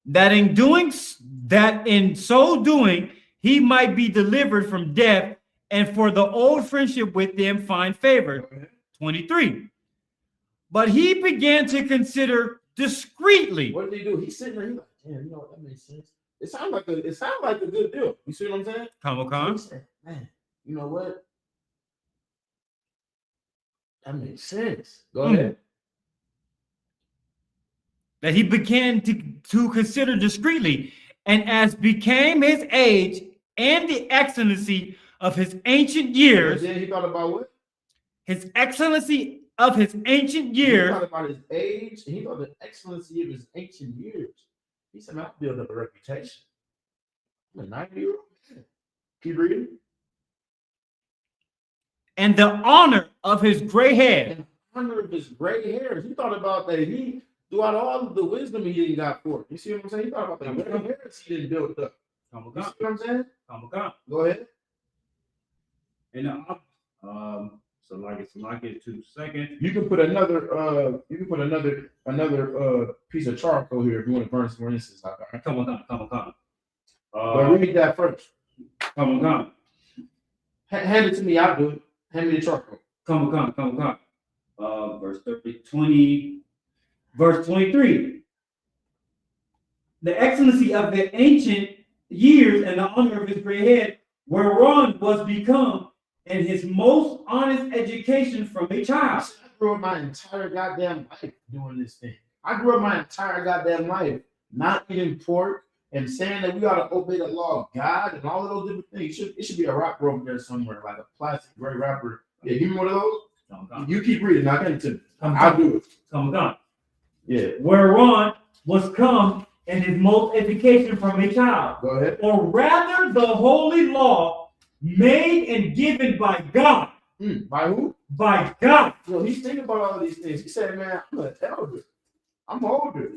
S1: That in so doing, he might be delivered from death, and for the old friendship with them find favor. 23. But he began to consider discreetly.
S2: What did he do? He's sitting there. He's like, damn, you know what? That makes sense. It sounds like a good deal. You see what I'm saying?
S1: Hachaanakah.
S2: He said, man, you know what? That makes sense. Go ahead.
S1: That he began to consider discreetly, and as became his age and the excellency of his ancient years.
S2: And then he thought about what?
S1: His excellency of his ancient
S2: He
S1: years.
S2: thought about his age, and he thought the excellency of his ancient years. He said, man, I'll build up a reputation. I'm a 90-year-old man. Keep reading.
S1: And the honor of his gray hair.
S2: And the honor of his gray hairs. He thought about that. He, throughout all of the wisdom he didn't got for it. You see what I'm saying? He thought about the gray hairs he didn't build up. You see what I'm saying? Go ahead.
S1: And so like it's 2 seconds.
S2: You can put another piece of charcoal here if you want to burn some more incense.
S1: Hachaanakah.
S2: But read that first.
S1: Hachaanakah.
S2: Hand it to me. I'll do it. Hand me the charcoal.
S1: Hachaanakah. Verse 20. Verse 23. The excellency of the ancient years and the honor of his gray head, whereon was become in his most honest education from a child.
S2: I grew up my entire goddamn life doing this thing. I grew up my entire goddamn life not eating pork and saying that we ought to obey the law of God and all of those different things. It should be a rapper over there somewhere, like a plastic gray rapper. Yeah, give me one of those. You keep reading. I'll get it to me. I'll do it.
S1: Hachaanakah.
S2: Yeah.
S1: Whereon was come in his most education from a child.
S2: Go ahead.
S1: Or rather the holy law made and given by God.
S2: By who?
S1: By God.
S2: So he's thinking about all of these things. He said, man, I'm an elder. I'm older.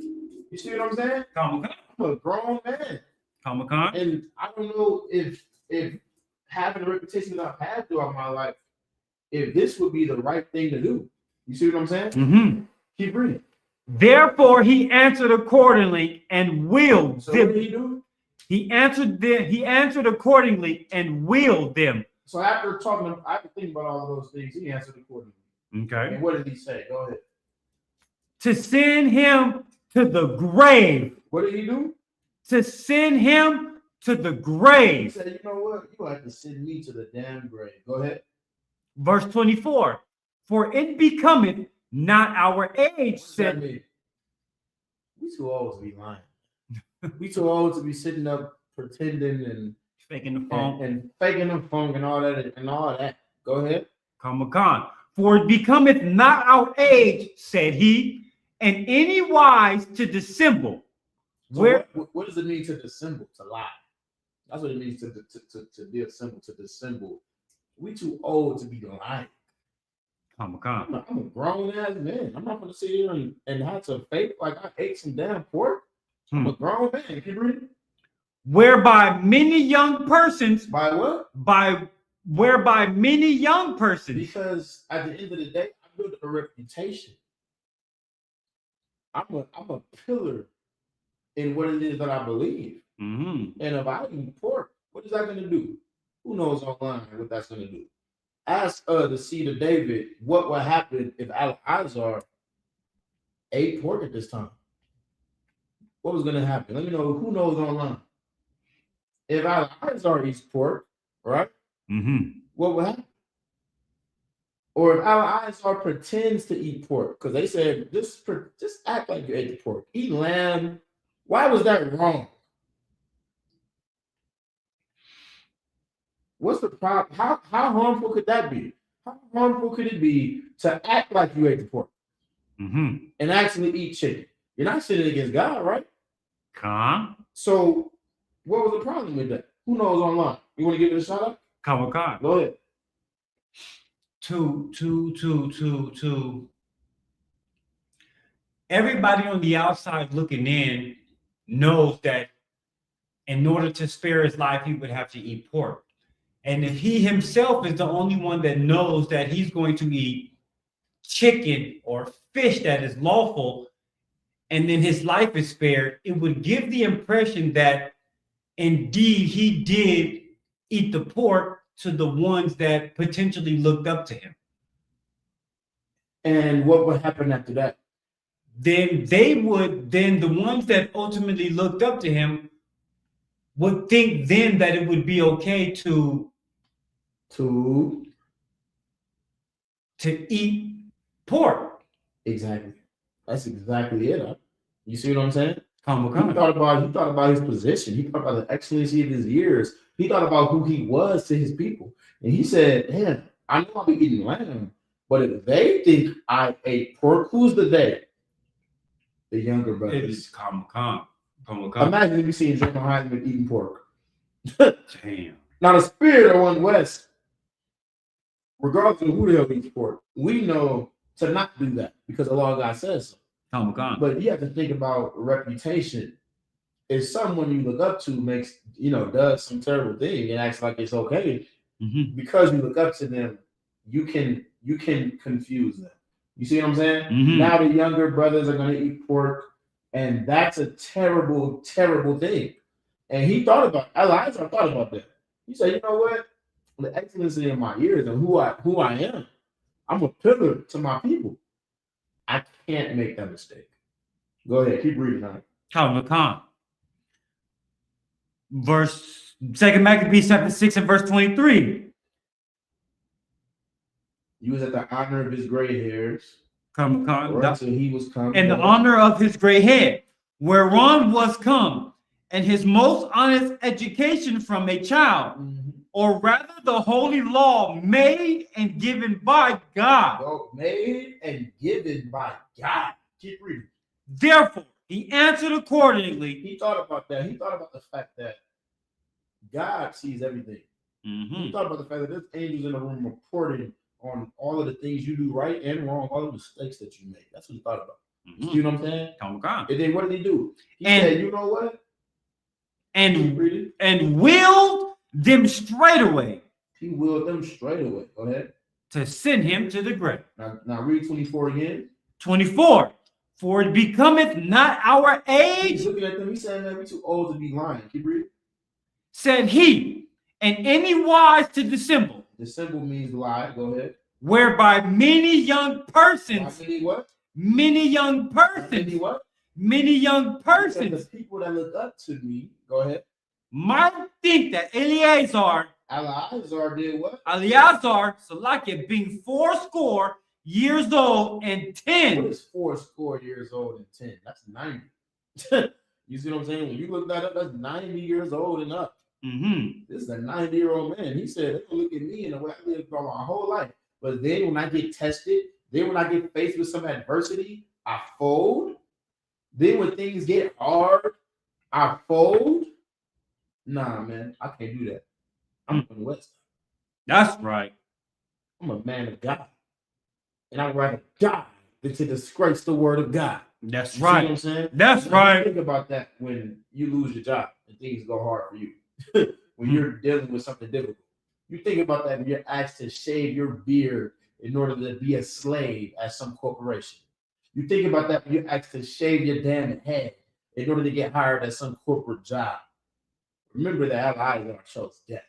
S2: You see what I'm saying?
S1: Hachaanakah.
S2: I'm a grown man.
S1: Hachaanakah.
S2: And I don't know if having the reputation that I've had throughout my life, if this would be the right thing to do. You see what I'm saying? Keep reading.
S1: Therefore he answered accordingly and willed
S2: So
S1: them.
S2: what did he do?
S1: He answered accordingly and willed them.
S2: So after thinking about all of those things, he answered accordingly.
S1: Okay.
S2: And what did he say? Go ahead.
S1: To send him to the grave.
S2: What did he do?
S1: To send him to the
S2: He
S1: grave.
S2: said, you know what? You have to send me to the damn grave. Go ahead.
S1: Verse 24. For it becometh not our age,
S2: What's that
S1: said.
S2: mean? We too old to be lying. We too old to be sitting up pretending and
S1: Faking the phone.
S2: and faking the funk and all that. Go ahead.
S1: Hachaanakah. For it becometh not our age, said he, and any wise to dissemble.
S2: So
S1: Where
S2: what does it mean to dissemble? To lie. That's what it means to dissemble. To dissemble. We too old to be lying.
S1: Hachaanakah.
S2: I'm a grown ass man. I'm not gonna sit here and have to fake like I ate some damn pork. I'm a grown man. Can you read it?
S1: Whereby many young persons,
S2: By what?
S1: whereby many young persons,
S2: Because at the end of the day, I built a reputation. I'm a pillar in what it is that I believe. And if I eat pork, what is that going to do? Who knows online what that's going to do? Ask the seed of David what would happen if Alaizar ate pork at this time. What was going to happen? Let me know. Who knows online? If Alaizar eats pork, right? What would happen? Or if Alaizar pretends to eat pork, because they said just act like you ate the pork, eat lamb. Why was that wrong? What's the problem? How harmful could that be? How harmful could it be to act like you ate the pork and actually eat chicken? You're not sinning against God, right? So what was the problem with that? Who knows online? You want to give it a shout out?
S1: Hachaanakah.
S2: Go ahead.
S1: To everybody on the outside looking in knows that in order to spare his life, he would have to eat pork. And if he himself is the only one that knows that he's going to eat chicken or fish that is lawful, and then his life is spared, it would give the impression that indeed he did eat the pork to the ones that potentially looked up to him.
S2: And what would happen after that?
S1: Then the ones that ultimately looked up to him would think then that it would be okay to eat pork.
S2: Exactly. That's exactly it. Huh? You see what I'm saying? He
S1: Hachaanakah.
S2: thought about his position. He thought about the excellency of his years. He thought about who he was to his people. And he said, man, I know I'll be eating lamb, but if they think I ate pork, who's the they? The younger
S1: It
S2: brothers.
S1: is Hachaanakah.
S2: Imagine if you see Jeremy Heisman eating pork.
S1: Damn.
S2: Now the spirit of one West, regardless of who the hell eats pork, we know to not do that because the law of God says so.
S1: Hachaanakah.
S2: But you have to think about reputation. If someone you look up to does some terrible thing and acts like it's okay, because you look up to them, you can confuse them. You see what I'm saying? Now the younger brothers are going to eat pork, and that's a terrible, terrible thing. And he thought about Alaizar thought about that. He said, you know what? The excellency in my ears and who I am, I'm a pillar to my people. I can't make that mistake. Go ahead, keep reading on it.
S1: Hachaanakah. Verse 2 Maccabees chapter 6 and verse 23.
S2: He was at the honor of his gray hairs,
S1: Hachaanakah.
S2: or until he was come.
S1: And the honor of his gray head, whereon was come, and his most honest education from a child, or rather the holy law made and given by God.
S2: Made and given by God. Keep reading.
S1: Therefore, he answered accordingly.
S2: He thought about that. He thought about the fact that God sees everything. He thought about the fact that there's angels in the room reporting on all of the things you do right and wrong, all the mistakes that you make. That's what he thought about. You see what I'm saying?
S1: Hachaanakah.
S2: And then what did he do? He said, you know what?
S1: And willed them straightway.
S2: He willed them straight away. Go ahead.
S1: To send him to the grave.
S2: Now read 24 again.
S1: 24. For it becometh not our age.
S2: He's looking at them. He's saying that we're too old to be lying. Keep reading.
S1: Said he, and any wise to dissemble.
S2: Dissemble means lie. Go ahead.
S1: Whereby many young persons.
S2: Many what?
S1: Many young persons.
S2: Many what?
S1: Many young persons.
S2: The people that look up to me. Go ahead.
S1: Might think that Alaizar
S2: did what?
S1: Alaizar, Salakia, being 80 years old and
S2: What
S1: 10.
S2: is 40 years old and 10? That's 90. You see what I'm saying? When you look that up, that's 90 years old and up.
S1: Mm-hmm.
S2: This is a 90-year-old man. He said, they gonna look at me and the way I lived for my whole life. But then when I get tested, then when I get faced with some adversity, I fold. Then when things get hard, I fold. Nah, man, I can't do that. I'm from the West.
S1: That's right.
S2: I'm a man of God. And I'd rather die than to disgrace the word of God.
S1: That's
S2: You see what I'm
S1: right.
S2: saying?
S1: That's
S2: Now,
S1: right.
S2: Think about that when you lose your job and things go hard for you. When you're dealing with something difficult. You think about that when you're asked to shave your beard in order to be a slave at some corporation. You think about that when you're asked to shave your damn head in order to get hired at some corporate job. Remember that Alaizar chose death.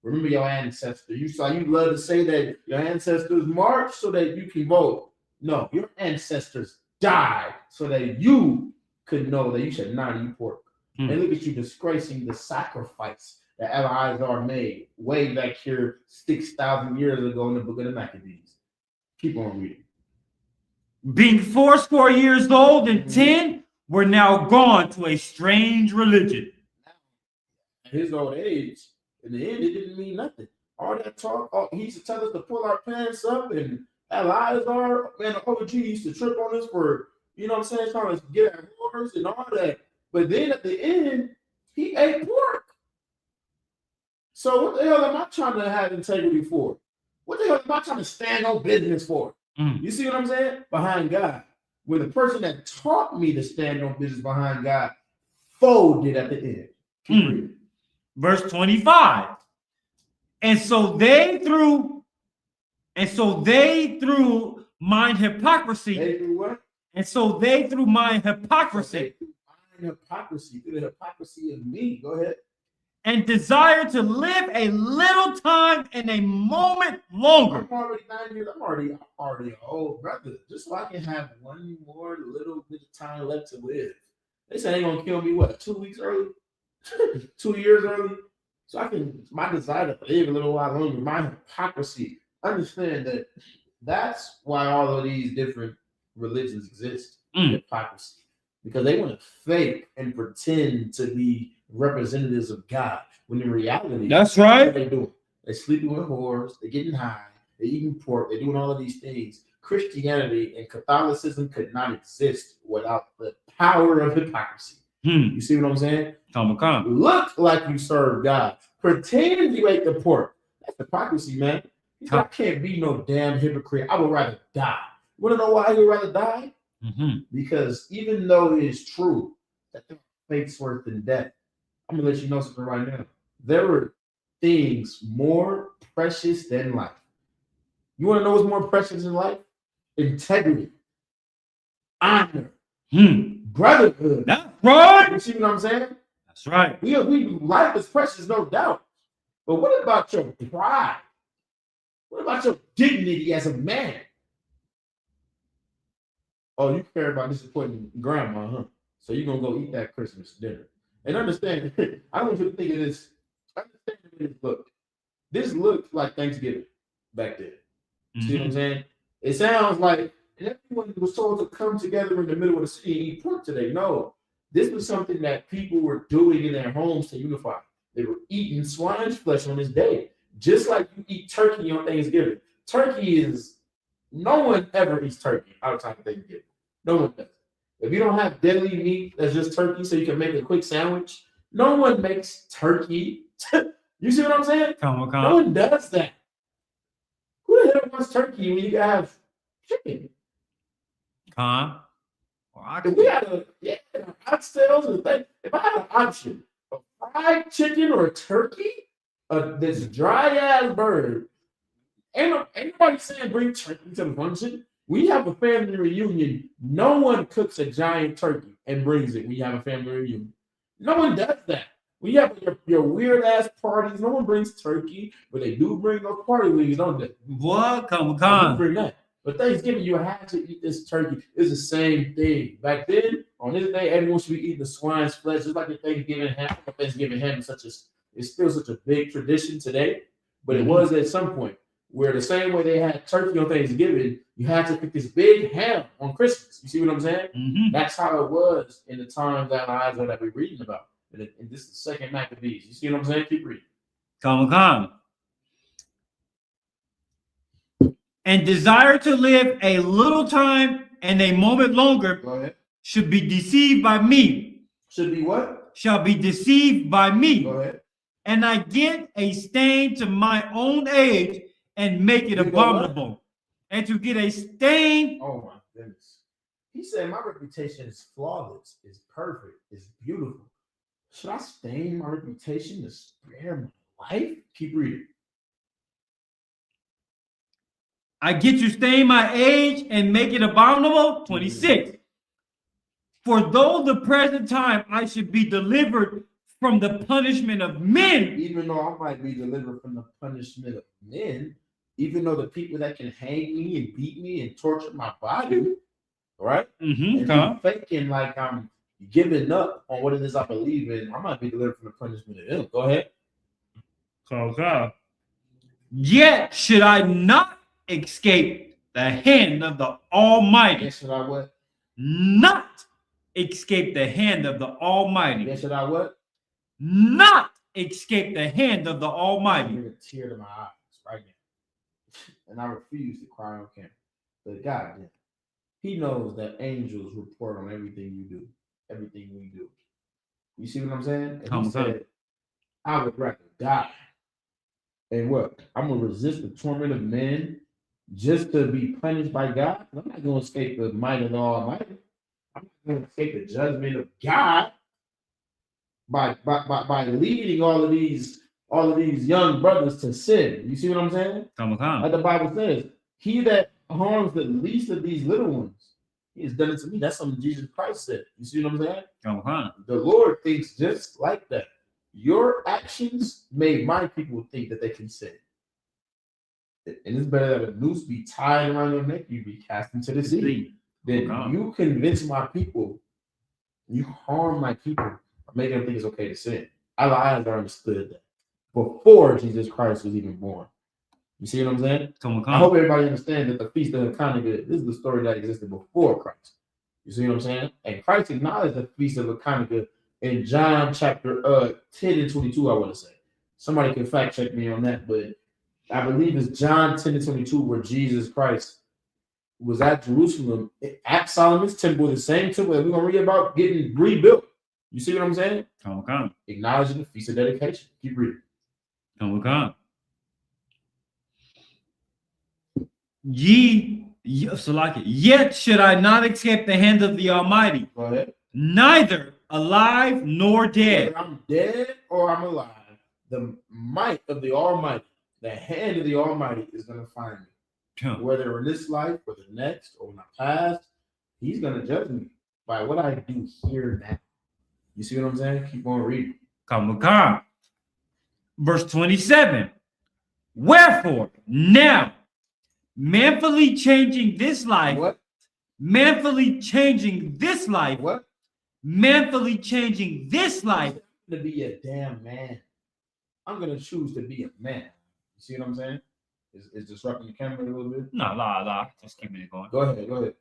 S2: Remember your ancestor. You love to say that your ancestors marched so that you can vote. No, your ancestors died so that you could know that you should not eat pork. And look at you disgracing the sacrifice that Alaizar made way back here 6,000 years ago in the book of the Maccabees. Keep on reading.
S1: Being 80 years old and 10, we're now gone to a strange religion.
S2: At his old age, in the end, it didn't mean nothing. All that talk, he used to tell us to pull our pants up, and Alaizar, man, the OG used to trip on us for, you know what I'm saying, trying to get at whores and all that. But then at the end, he ate pork. So what the hell am I trying to have integrity for? What the hell am I trying to stand on business for? You see what I'm saying? Behind God. When the person that taught me to stand on business behind God folded at the end. Keep reading.
S1: Verse 25. And so they through mine hypocrisy.
S2: They through what?
S1: And so they through mine hypocrisy.
S2: Hypocrisy, through the hypocrisy of me. Go ahead.
S1: And desire to live a little time and a moment longer.
S2: I'm already 9 years. I'm already an old brother. Just so I can have one more little bit of time left to live. They say they're gonna kill me. What? 2 weeks early? 2 years early? So my desire to live a little while longer. My hypocrisy. Understand that. That's why all of these different religions exist. Hypocrisy, because they want to fake and pretend to be representatives of God, when in reality,
S1: that's right.
S2: What they doing? They're sleeping with whores, they're getting high, they're eating pork, they're doing all of these things. Christianity and Catholicism could not exist without the power of hypocrisy. You see what I'm saying? Look like you serve God, pretend you ate the pork. That's hypocrisy, man. I can't be no damn hypocrite. I would rather die. You want to know why I would rather die? Because even though it is true that fate's worse than death, I'm gonna let you know something right now. There were things more precious than life. You want to know what's more precious than life? Integrity, honor, brotherhood.
S1: That's right.
S2: You see what I'm saying?
S1: That's right.
S2: We life is precious, no doubt. But what about your pride? What about your dignity as a man? Oh, you care about disappointing grandma, huh? So you're gonna go eat that Christmas dinner. And understand, I don't want you to think of this. Understand the way this looked. This looked like Thanksgiving back then. See what I'm saying? It sounds like everyone was told to come together in the middle of the city and eat pork today. No, this was something that people were doing in their homes to unify. They were eating swine's flesh on this day, just like you eat turkey on Thanksgiving. No one ever eats turkey outside of Thanksgiving. No one does. If you don't have deadly meat that's just turkey so you can make a quick sandwich, no one makes turkey. You see what I'm saying? No one does that. Who the hell wants turkey when you have chicken? If we had oxtails and things, if I had an option of fried chicken or turkey, this dry ass bird, ain't nobody saying bring turkey to the function. We have a family reunion. No one cooks a giant turkey and brings it when you have a family reunion. No one does that. When you have your weird ass parties, no one brings turkey, but they do bring those party wings, don't they?
S1: What?
S2: Bring that. But Thanksgiving, you have to eat this turkey. It's the same thing. Back then, on this day, everyone should be eating the swine's flesh, just like the Thanksgiving ham. Thanksgiving ham is still such a big tradition today, but it was at some point. Where the same way they had turkey on Thanksgiving, you had to pick this big ham on Christmas. You see what I'm saying?
S1: Mm-hmm.
S2: That's how it was in the times that Alaizar that we're reading about. And this is the second Maccabees. You see what I'm saying? Keep reading.
S1: Come. And desire to live a little time and a moment longer
S2: Go ahead.
S1: should be deceived by me.
S2: Should be what?
S1: Shall be deceived by me.
S2: Go ahead.
S1: And I get a stain to my own age and make it abominable. And to get a stain.
S2: Oh my goodness. He said, my reputation is flawless, is perfect, is beautiful. Should I stain my reputation to spare my life? Keep reading.
S1: I get to stain my age and make it abominable. 26. For though the present time I should be delivered from the punishment of men.
S2: Even though I might be delivered from the punishment of men, even though the people that can hang me and beat me and torture my body, right?
S1: Mm-hmm.
S2: And faking like I'm giving up on what it is I believe in, I might be delivered from the punishment of them. Go ahead.
S1: Okay. Yet should I not escape the hand of the Almighty.
S2: Yes, should I what?
S1: Not escape the hand of the Almighty.
S2: Yes, should I what?
S1: Not escape the hand of the
S2: I
S1: Almighty.
S2: bring a tear to my eyes right now. And I refuse to cry on camera. But God damn, he knows that angels report on everything you do, everything we do. You see what I'm saying? And he said, I would rather die. And what? I'm going to resist the torment of men just to be punished by God? I'm not going to escape the might of the Almighty. I'm not going to escape the judgment of God by leading all of these young brothers to sin. You see what I'm saying? Like the Bible says, he that harms the least of these little ones, he has done it to me. That's something Jesus Christ said. You see what I'm saying? The Lord thinks just like that. Your actions made my people think that they can sin. And it's better that a noose be tied around your neck, you be cast into the sea. Then you convince my people, you harm my people, make them think it's okay to sin. Alaizar understood that before Jesus Christ was even born. You see what I'm saying? I hope everybody understands that the Feast of Hachaanakah, this is the story that existed before Christ. You see what I'm saying? And Christ acknowledged the Feast of Hachaanakah in John chapter 10 and 22, I want to say. Somebody can fact check me on that, but I believe it's John 10 and 22 where Jesus Christ was at Jerusalem at Solomon's temple, the same temple that we're going to read about getting rebuilt. You see what I'm saying? Acknowledging the Feast of Dedication. Keep reading.
S1: Yet should I not escape the hand of the Almighty.
S2: Go ahead.
S1: Neither alive nor dead.
S2: Whether I'm dead or I'm alive, the might of the Almighty, the hand of the Almighty is going to find me. Whether in this life or the next or when I pass, he's going to judge me by what I do here now. You see what I'm saying? Keep on reading.
S1: Verse 27. Wherefore, now, manfully changing this life.
S2: What?
S1: Manfully changing this life.
S2: What?
S1: Manfully changing this life.
S2: I'm going to be a damn man. I'm going to choose to be a man. You see what I'm saying? Is disrupting the camera a little bit?
S1: No, just keeping it going.
S2: Go ahead.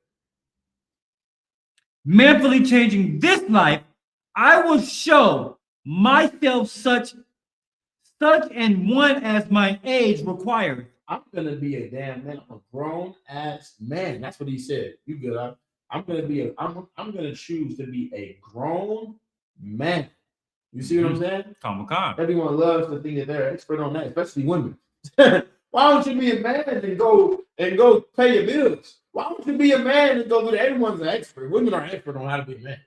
S1: Manfully changing this life, I will show myself such and one as my age requires.
S2: I'm gonna be a damn man. I'm a grown ass man. That's what he said. You good? I'm gonna choose to be a grown man. You see what I'm saying? Everyone loves to think that they're expert on that, especially women. Why don't you be a man and go pay your bills? Why don't you be a man and go do that? Everyone's an expert. Women are expert on how to be a man.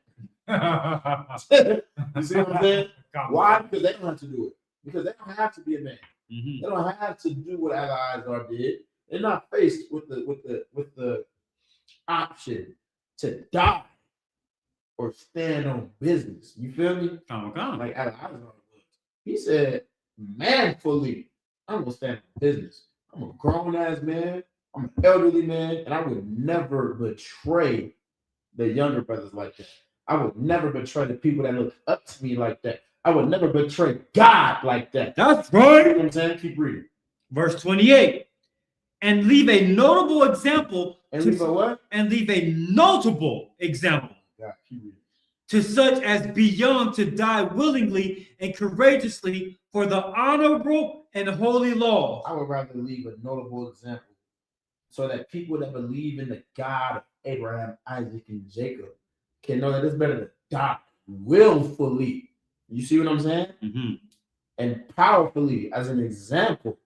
S2: You see what I'm saying? Why? Because they don't have to do it. Because they don't have to be a man. They don't have to do what Alaizar did. They're not faced with the option to die or stand on business. You feel me? Like Alaizar was. He said, manfully, I'm gonna stand on business. I'm a grown ass man. I'm an elderly man, and I would never betray the younger brothers like that. I would never betray the people that look up to me like that. I would never betray God like that.
S1: That's right.
S2: You know what I'm saying? Keep reading.
S1: Verse 28. and leave a notable example.
S2: And leave a what?
S1: And leave a notable example.
S2: God, keep reading.
S1: To such as be young to die willingly and courageously for the honorable and holy law.
S2: I would rather leave a notable example so that people that believe in the God of Abraham, Isaac, and Jacob can know that it's better to die willfully. You see what I'm saying?
S1: Mm-hmm.
S2: And powerfully as an example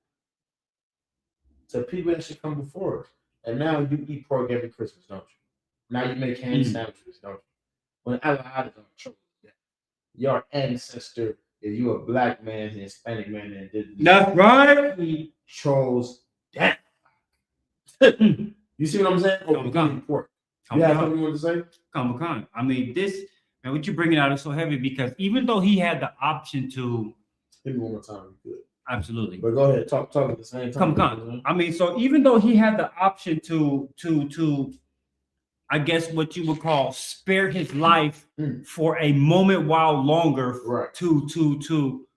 S2: to people that should come before us. And now you eat pork every Christmas, don't you? Now you make ham sandwiches, don't you? When Alaizar chose that, your ancestor, if you a black man, an Hispanic man, and did
S1: that's right.
S2: He chose that. You see what I'm saying? Pork. You have something you want to say?
S1: Come. I mean, this, man, what you bringing out is so heavy because even though he had the option to.
S2: Hit me one more time, you could.
S1: Absolutely.
S2: But go ahead, talk at the same time.
S1: Come. I mean, so even though he had the option to, I guess what you would call spare his life for a moment while longer,
S2: right?
S1: To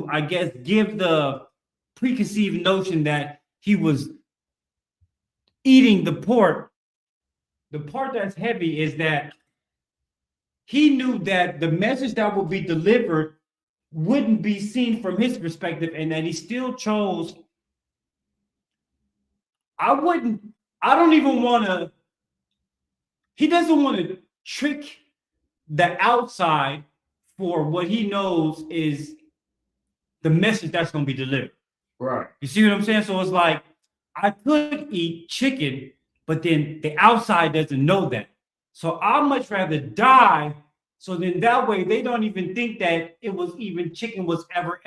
S1: I guess give the preconceived notion that he was eating the pork. The part that's heavy is that he knew that the message that would be delivered wouldn't be seen from his perspective, and that he still chose. He doesn't want to trick the outside for what he knows is the message that's going to be delivered.
S2: Right.
S1: You see what I'm saying? So it's like, I could eat chicken, but then the outside doesn't know that. So I'd much rather die. So then that way they don't even think that it was even chicken was ever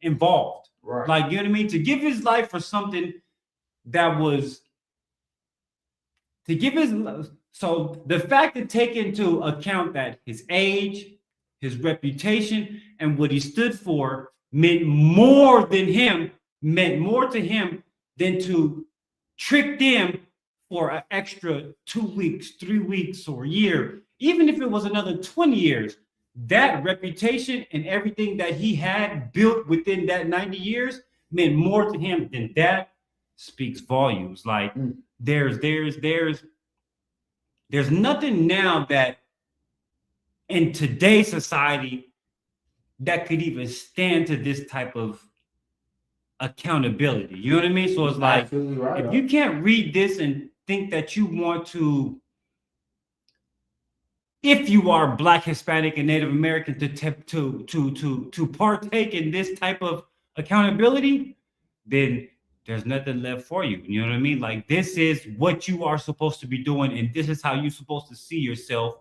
S1: involved.
S2: Right.
S1: Like, you know what I mean? To give his life for something that was so the fact to take into account that his age, his reputation, and what he stood for meant more to him than to trick them for an extra 2 weeks, 3 weeks, or a year. Even if it was another 20 years, that reputation and everything that he had built within that 90 years meant more to him than that. Speaks volumes. Like there's nothing now that in today's society that could even stand to this type of accountability. You know what I mean? So it's like, right, if you can't read this and think that you want to, if you are Black, Hispanic, and Native American, to partake in this type of accountability, then there's nothing left for you. You know what I mean? Like, this is what you are supposed to be doing, and this is how you're supposed to see yourself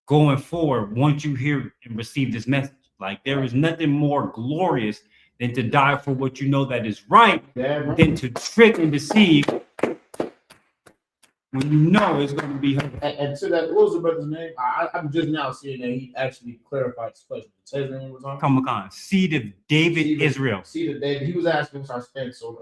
S1: going forward once you hear and receive this message. Like, there is nothing more glorious than to die for what you know that is right, than to trick and deceive when you know it's going to be hurt.
S2: And to that, what was the brother's name? I'm just now seeing that he actually clarified his question. Say his name was on.
S1: Hachaanakah, seed of David, Israel.
S2: Seed of David. He was asking our stance on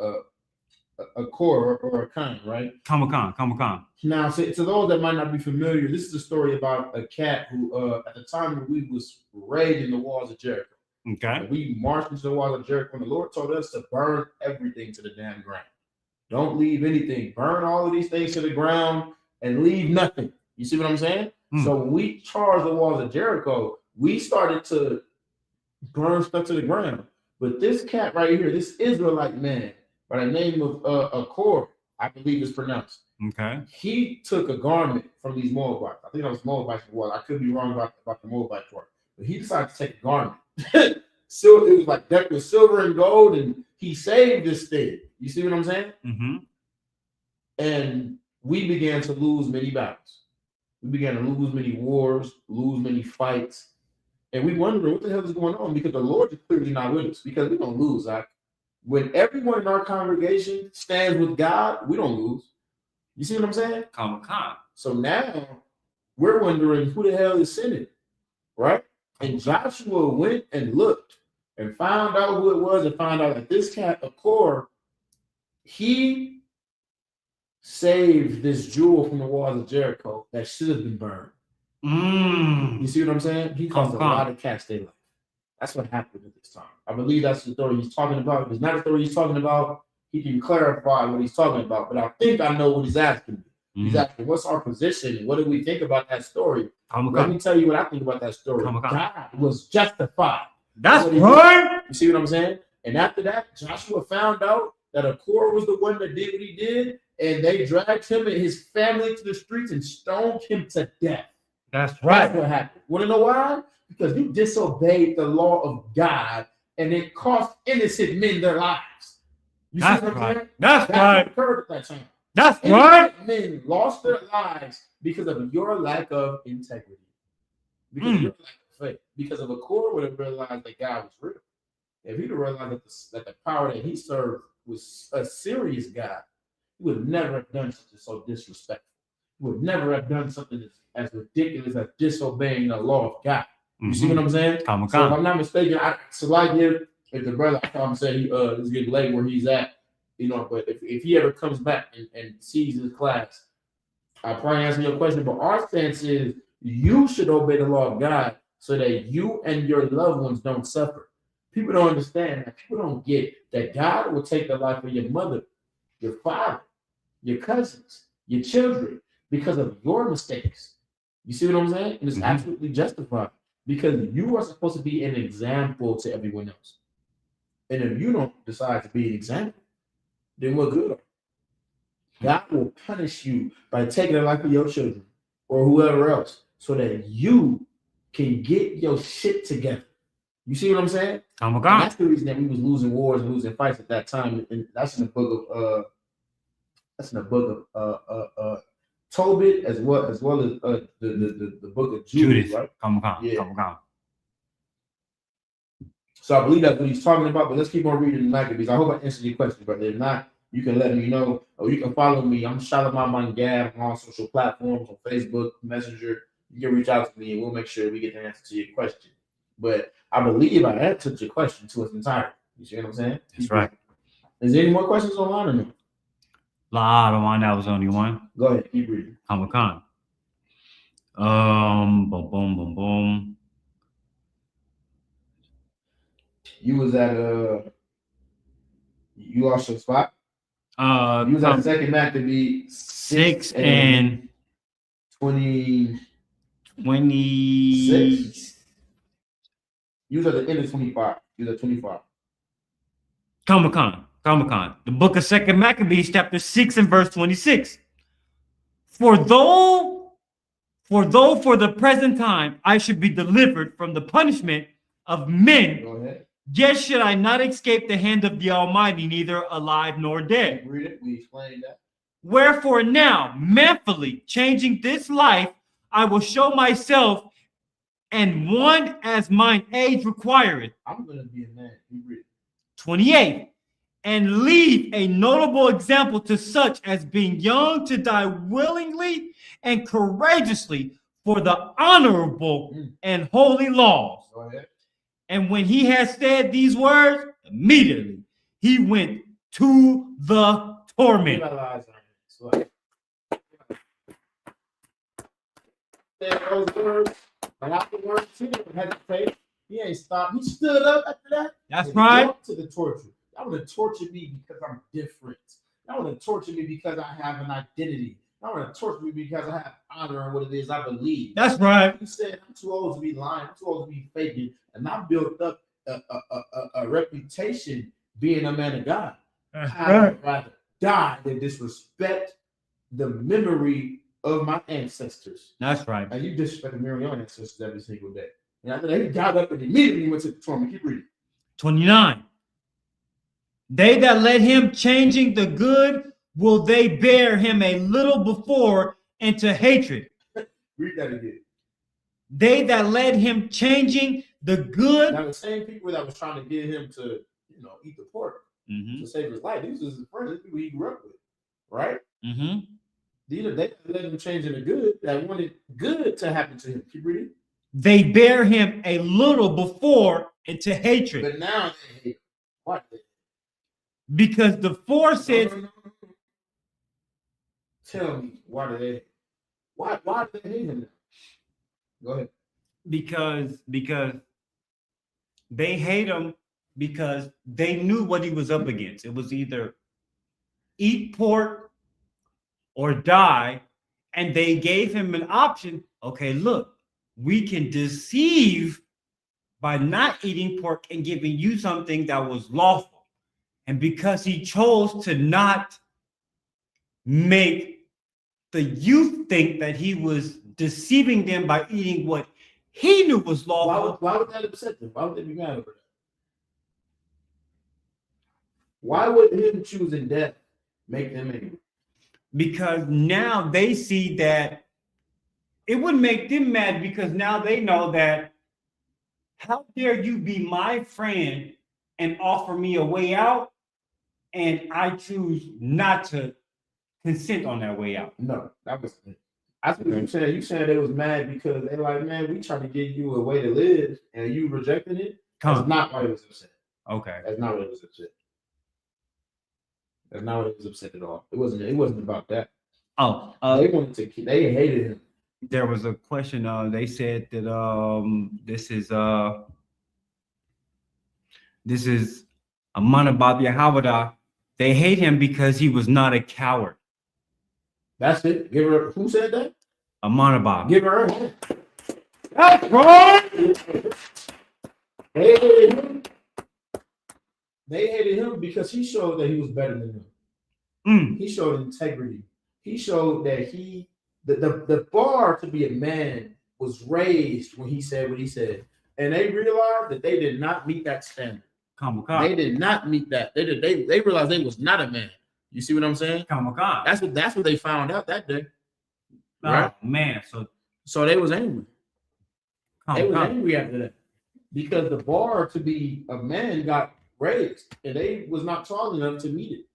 S2: a core or a kind, right?
S1: Hachaanakah.
S2: Now, to those that might not be familiar, this is a story about a cat who, at the time when we was raiding the walls of Jericho.
S1: Okay.
S2: We marched into the walls of Jericho, and the Lord told us to burn everything to the damn ground. Don't leave anything. Burn all of these things to the ground and leave nothing. You see what I'm saying? So when we charged the walls of Jericho, we started to burn stuff to the ground. But this cat right here, this Israelite man by the name of Akor, I believe it's pronounced.
S1: Okay. He
S2: took a garment from these Moabites. I think that was Moabites for a while. I could be wrong about the Moabite part. But he decided to take a garment. So it was like decked with silver and gold, and he saved this thing. You see what I'm saying?
S1: Mm-hmm.
S2: And we began to lose many battles. We began to lose many wars, lose many fights. And we wonder what the hell is going on, because the Lord is clearly not with us, because we don't lose. When everyone in our congregation stands with God, we don't lose. You see what I'm saying?
S1: Come.
S2: So now we're wondering who the hell is sinning, right? And Joshua went and looked and found out who it was, and found out that this cat, Akor, he saved this jewel from the walls of Jericho that should have been burned. You see what I'm saying? He caused a lot of cats their life. That's what happened at this time. I believe that's the story he's talking about. If it's not the story he's talking about, he can clarify what he's talking about. But I think I know what he's asking me. He's
S1: Mhm.
S2: asking, what's our position and what do we think about that story? Let
S1: Hachaanakah.
S2: me tell you what I think about that story.
S1: Hachaanakah.
S2: God was justified.
S1: That's
S2: what he
S1: right.
S2: You see what I'm saying? And after that, Joshua found out that Korah was the one that did what he did, and they dragged him and his family to the streets and stoned him to death.
S1: That's
S2: That's
S1: right.
S2: what happened. Want to know why? Because you disobeyed the law of God, and it cost innocent men their lives. You
S1: That's
S2: see what I'm
S1: right.
S2: saying?
S1: That's
S2: That's
S1: right.
S2: what occurred at that time.
S1: That's right.
S2: Innocent men lost their lives because of your lack of integrity, because of your lack of faith, because of Korah would have realized that God was real. If he'd have realized that the power that he served was a serious God, he would never have done something so disrespectful. He would never have done something as ridiculous as disobeying the law of God. You see what I'm saying? So if I'm not mistaken, if the brother said he's getting late where he's at, but if he ever comes back and sees his class, I probably answer your question. But our stance is you should obey the law of God so that you and your loved ones don't suffer. People don't understand that. People don't get that God will take the life of your mother, your father, your cousins, your children because of your mistakes. You see what I'm saying? And it's absolutely justified because you are supposed to be an example to everyone else. And if you don't decide to be an example, then what good are you? God will punish you by taking the life of your children or whoever else so that you can get your shit together. You see what I'm saying? And that's the reason that we was losing wars and losing fights at that time. And that's in the book of Tobit as well as the book of Judas, right? Yeah. So I believe that's what he's talking about. But let's keep on reading the Maccabees. I hope I answered your question, brother. If not, you can let me know, or you can follow me. I'm Shalimar Gab on all social platforms, on Facebook, Messenger. You can reach out to me, and we'll make sure we get the answer to your question. But I believe I answered your question to its entirety. You see what I'm saying?
S1: That's right.
S2: Is there any more questions online or no?
S1: La, the one that was only one.
S2: Go ahead, keep reading.
S1: Hachaanakah. Boom, boom, boom, boom.
S2: You was at you lost your spot. You was at second Maccabee
S1: 6 and
S2: 20.
S1: 26.
S2: You was at the end of 25. You was at 25.
S1: Hachaanakah. The book of 2 Maccabees, chapter 6 and verse 26. For though for the present time I should be delivered from the punishment of men,
S2: Go ahead.
S1: yet should I not escape the hand of the Almighty, neither alive nor dead.
S2: Read it. We explained that.
S1: Wherefore now, manfully changing this life, I will show myself, and one as mine age requireth.
S2: I'm going to be a man. You read it.
S1: 28. And leave a notable example to such as being young to die willingly and courageously for the honorable and holy laws.
S2: Go ahead. And
S1: when he had said these words, immediately he went to the torment.
S2: Those words, and afterwards, he didn't hesitate. He ain't stopped. He stood up after that.
S1: That's right.
S2: To the torture. Y'all want to torture me because I'm different. Y'all want to torture me because I have an identity. Y'all want to torture me because I have honor in what it is I believe.
S1: That's right.
S2: He said, I'm too old to be lying. I'm too old to be faking. And I built up a reputation being a man of God. I'd rather die than disrespect the memory of my ancestors.
S1: That's right.
S2: And you disrespect the memory of your ancestors every single day. And after that, he got up and immediately went to the torment. Keep reading.
S1: 29. They that led him changing the good, will they bear him a little before into hatred?
S2: Read that again.
S1: They that led him changing the good.
S2: Now the same people that was trying to get him to, eat the pork to save his life. These was his friends. These people he grew up with, right? These are they that led him changing the good that wanted good to happen to him. Keep reading.
S1: They bear him a little before into hatred.
S2: But now they hate him. Why?
S1: Because the forces.
S2: No. Tell me why do they? Why do they hate him? Go ahead.
S1: Because they hate him because they knew what he was up against. It was either eat pork or die. And they gave him an option. Okay, look, we can deceive by not eating pork and giving you something that was lawful. And because he chose to not make the youth think that he was deceiving them by eating what he knew was lawful.
S2: Why would that upset them? Why would they be mad over that? Why would him choosing death make them angry?
S1: Because now they see that it would make them mad because now they know that how dare you be my friend and offer me a way out, and I choose not to consent on that way out.
S2: No, that was. That's what you saying. You saying they was mad because they like, man, we trying to give you a way to live, and you rejecting it. That's not why it was upset.
S1: Okay,
S2: that's not what it was upset. That's not what it was upset at all. It wasn't about that.
S1: Oh,
S2: they wanted to. They hated him.
S1: There was a question. They said that this is Amanabab Yahawada. They hate him because he was not a coward.
S2: That's it. Give her. Who said that?
S1: Amanabab.
S2: Give her a hand.
S1: That's right.
S2: They hated him. They hated him because he showed that he was better than them. He showed integrity. He showed that the bar to be a man was raised when he said what he said. And they realized that they did not meet that standard. They did not meet that. They realized they was not a man. You see what I'm saying? That's what they found out that day. Right?
S1: Oh, man.
S2: So they was angry. They was angry after that. Because the bar to be a man got raised. And they was not tall enough to meet it.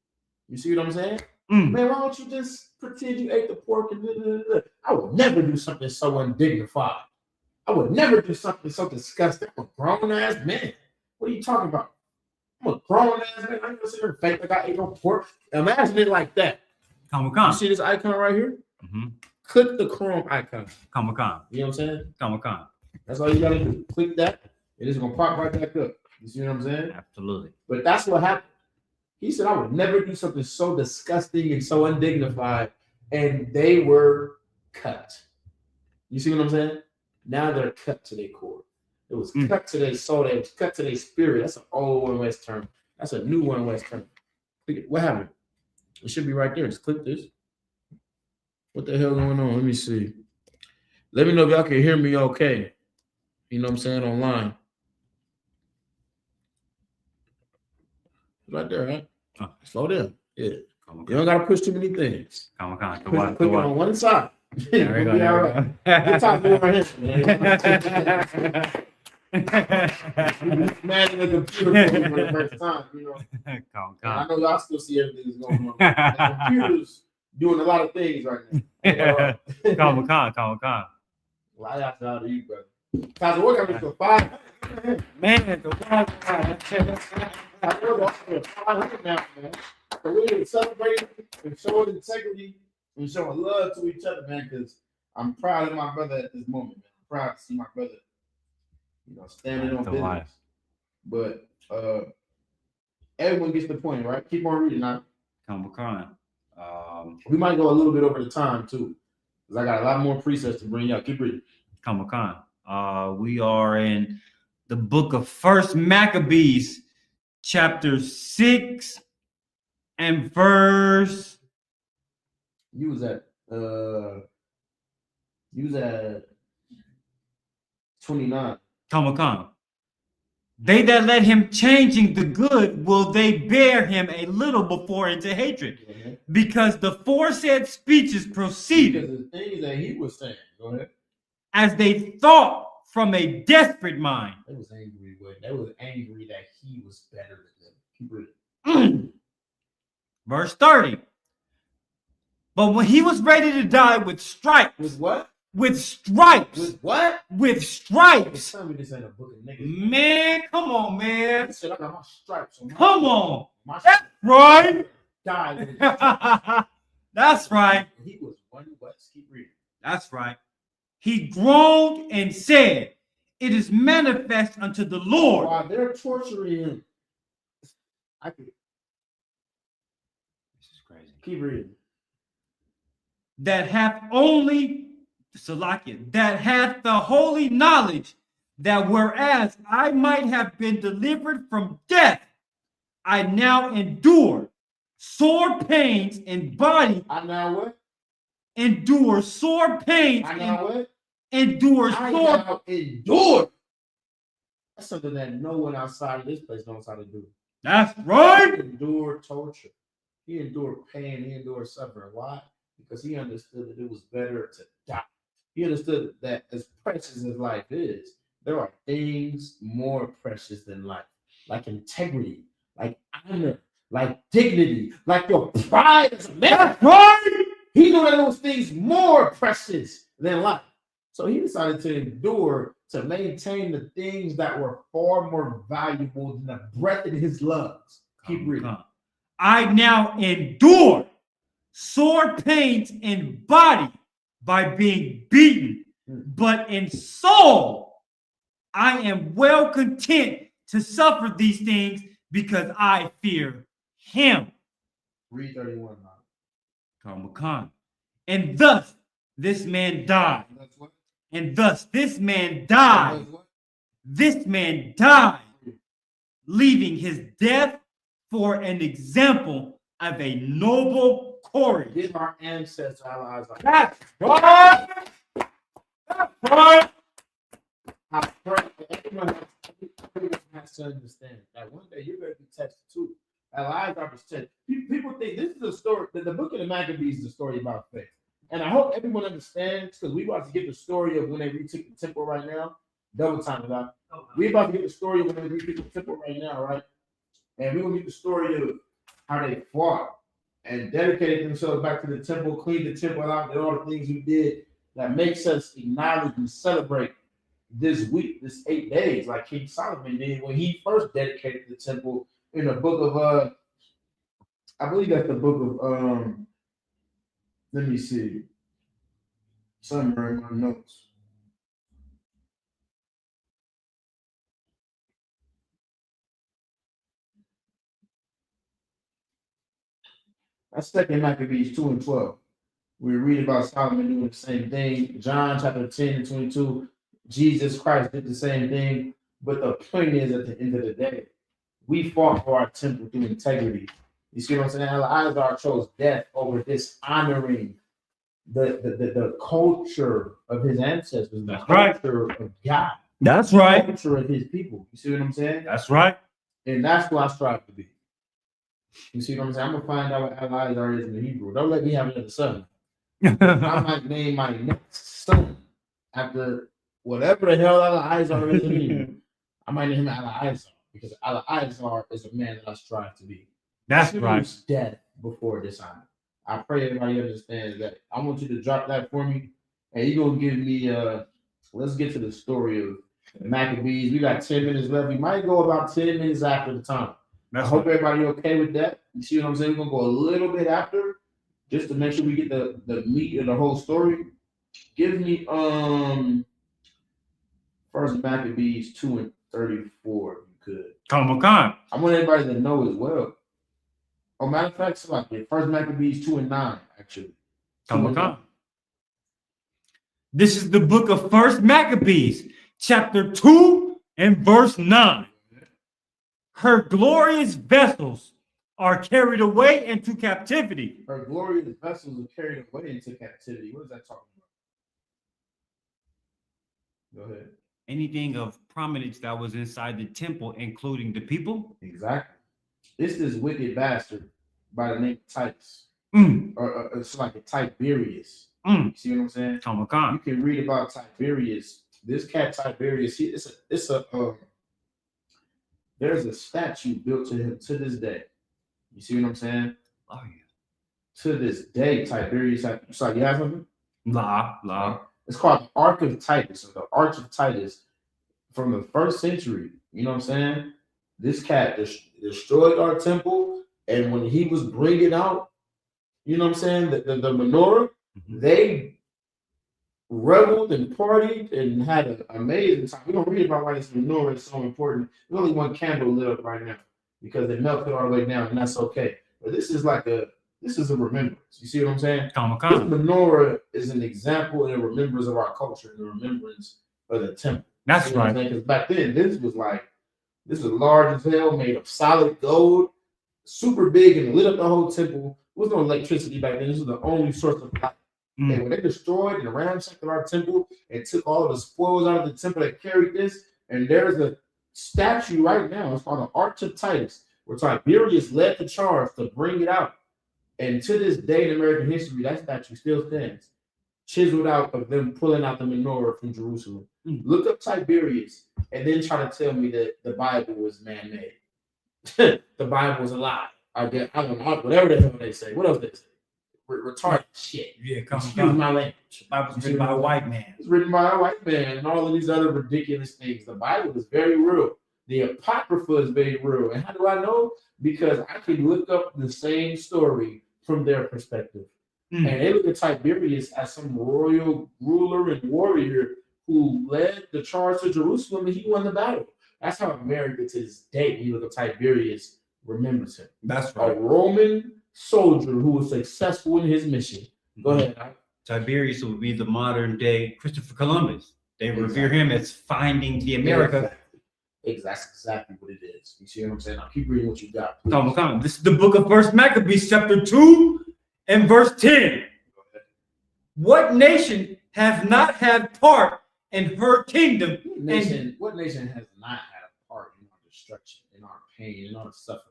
S2: You see what I'm saying? Man, why don't you just pretend you ate the pork and I would never do something so undignified. I would never do something so disgusting. I'm a grown-ass man. What are you talking about? I'm a grown-ass man. I'm gonna sit here and fake like I ate no pork. Imagine it like that. You see this icon right here? Click the Chrome icon. You know what I'm saying? That's all you gotta do. Click that, and it's gonna pop right back up. You see what I'm saying?
S1: Absolutely.
S2: But that's what happened. He said, I would never do something so disgusting and so undignified. And they were cut. You see what I'm saying? Now they're cut to their core. It was cut to their soul. It was cut to their spirit. That's an old One West term. That's a new One West term. What happened? It should be right there. Just click this. What the hell going on? Let me see. Let me know if y'all can hear me okay. You know what I'm saying? Online. Right there, right? Slow down. Yeah. You don't gotta push too many things. Click it on one side.
S1: There we go.
S2: Be all right. Good time to over here, man. Man, the computer for the first time, you know. I know y'all still see everything that's going on. The computer's doing a lot of things right now. Well, I got out of you, brother. Guys, we're coming to 5.
S1: Man,
S2: I know that's 500 now, man. So we're celebrating and showing integrity and showing love to each other, man, because I'm proud of my brother at this moment, man. I'm proud to see my brother, you know, standing on business. But everyone gets the point, right? Keep on reading now. We might go a little bit over the time, too, because I got a lot more precepts to bring y'all. Keep reading.
S1: We are in the book of First Maccabees, chapter 6 and verse.
S2: You was at 29.
S1: They that let him changing the good, will they bear him a little before into hatred? Because the foresaid speeches proceeded.
S2: Because the things that he was saying. Go ahead.
S1: As they thought from a desperate mind.
S2: They was angry with. They was angry that he was better than them. Keep reading.
S1: Verse 30. But when he was ready to die with stripes.
S2: With what?
S1: With stripes.
S2: With what?
S1: With stripes.
S2: Tell me this ain't a book of niggas.
S1: Man, come on, man.
S2: I said I got my stripes on.
S1: Come on. That's right.
S2: Died.
S1: That's right.
S2: He was one West. Keep reading.
S1: That's right. He groaned and said, it is manifest unto the Lord.
S2: While they're torturing him. This is crazy. Keep reading.
S1: That hath only, Salakia, that hath the holy knowledge, that whereas I might have been delivered from death, I now endure sore pains in body.
S2: I now what?
S1: Endure sore pains.
S2: I now what?
S1: Endure
S2: I
S1: sore.
S2: now endure. That's something that no one outside of this place knows how to do.
S1: That's right.
S2: He endured torture. He endured pain. He endured suffering. Why? Because he understood that it was better to die. He understood that as precious as life is, there are things more precious than life, like integrity, like honor, like dignity, like your pride as a man.
S1: That's right.
S2: He knew that those things more precious than life. So he decided to endure to maintain the things that were far more valuable than the breath in his lungs. Keep reading.
S1: I now endure sore pains in body by being beaten, but in soul I am well content to suffer these things because I fear him.
S2: Read 31 now.
S1: Khan. And thus this man died. And thus this man died. This man died, leaving his death for an example of a noble courage.
S2: These are our ancestors, Alaizar.
S1: That's right. That's right.
S2: I pray that everyone has to understand that one day you're going to be tested too. Alaizar was tested. People think this is a story, that the book of the Maccabees is a story about faith. And I hope everyone understands, because we're about to get the story of when they retook the temple right now. Double time it out. We're about to get the story of when they retook the temple right now, right? And we're going to get the story of how they fought and dedicated themselves back to the temple, cleaned the temple out, did all the things we did that makes us acknowledge and celebrate this week, this 8 days, like King Solomon did when he first dedicated the temple in the book of I believe that's the book of let me see, somewhere in my notes. That's Second Maccabees 2 and 12. We read about Solomon doing the same thing. John chapter 10 and 22, Jesus Christ did the same thing. But the point is, at the end of the day, we fought for our temple through integrity. You see what I'm saying? Alaizar chose death over dishonoring the culture of his ancestors, the culture of God.
S1: That's right.
S2: The culture of his people. You see what I'm saying?
S1: That's right.
S2: And that's what I strive to be. You see what I'm saying? I'm gonna find out what Alaizar is in the Hebrew. Don't let me have another son. I might name my next son after whatever the hell Alaizar is in the Hebrew. I might name him Alaizar because Alaizar is a man that I strive to be.
S1: That's right.
S2: Death before dishonor. I pray everybody understands that. I want you to drop that for me, and you're gonna give me let's get to the story of the Maccabees. We got 10 minutes left. We might go about 10 minutes after the time. I hope everybody okay with that. You see what I'm saying? We're gonna go a little bit after, just to make sure we get the meat of the whole story. Give me First Maccabees 2 and 34, if you could.
S1: Come on.
S2: I want everybody to know as well. Oh, matter of fact, like First Maccabees 2 and 9, actually.
S1: Come on. This is the book of First Maccabees, chapter 2 and verse 9. Her glorious vessels are carried away into captivity.
S2: Her glorious vessels are carried away into captivity. What is that talking about? Go ahead.
S1: Anything of prominence that was inside the temple, including the people.
S2: Exactly. It's this wicked bastard by the name of Titus. Or it's like a Tiberius. You see what I'm saying? You can read about Tiberius. This cat Tiberius, there's a statue built to him to this day. You see what I'm saying?
S1: Oh yeah.
S2: To this day, Tiberius. So you have something?
S1: La.
S2: It's called the Ark of Titus, or the Arch of Titus, from the 1st century. You know what I'm saying? This cat destroyed our temple, and when he was bringing out, you know what I'm saying, the menorah, they reveled and partied and had an amazing time. We're going to read about why this menorah is so important. There's only one candle lit up right now because it melted all the way down, and that's okay. But this is like a This is a remembrance. You see what I'm saying? This
S1: Hachaanakah.
S2: menorah is an example and a remembrance of our culture and a remembrance of the temple.
S1: That's
S2: You know what I'm
S1: right.
S2: saying? Because back then, this was large as hell, made of solid gold, super big, and lit up the whole temple. There was no electricity back then. This was the only source of light. And when they destroyed and ransacked our temple and took all of the spoils out of the temple that carried this, and there's a statue right now. It's called the Arch of Titus, where Tiberius led the charge to bring it out. And to this day in American history, that statue still stands, chiseled out of them pulling out the menorah from Jerusalem. Look up Tiberius and then try to tell me that the Bible was man-made. The Bible was a lie. I don't know, whatever the hell they say. What else they say? Retarded shit.
S1: Yeah,
S2: Excuse my language.
S1: The Bible's written by a white man.
S2: It's written by a white man and all of these other ridiculous things. The Bible is very real. The Apocrypha is very real. And how do I know? Because I can look up the same story from their perspective. And they look at Tiberius as some royal ruler and warrior who led the charge to Jerusalem and he won the battle. That's how America to this day, you look at Tiberius, remembers him.
S1: That's
S2: A
S1: right.
S2: Roman soldier who was successful in his mission. Go ahead.
S1: Tiberius would be the modern day Christopher Columbus. They revere him as finding the America.
S2: Exactly. That's exactly what it is. You see what I'm saying? Now keep reading what you got. please.
S1: Hachaanakah. This is the book of First Maccabees, chapter 2 and verse 10. What nation has not had part in her kingdom?
S2: What nation has not had a part in our destruction, in our pain, in our suffering?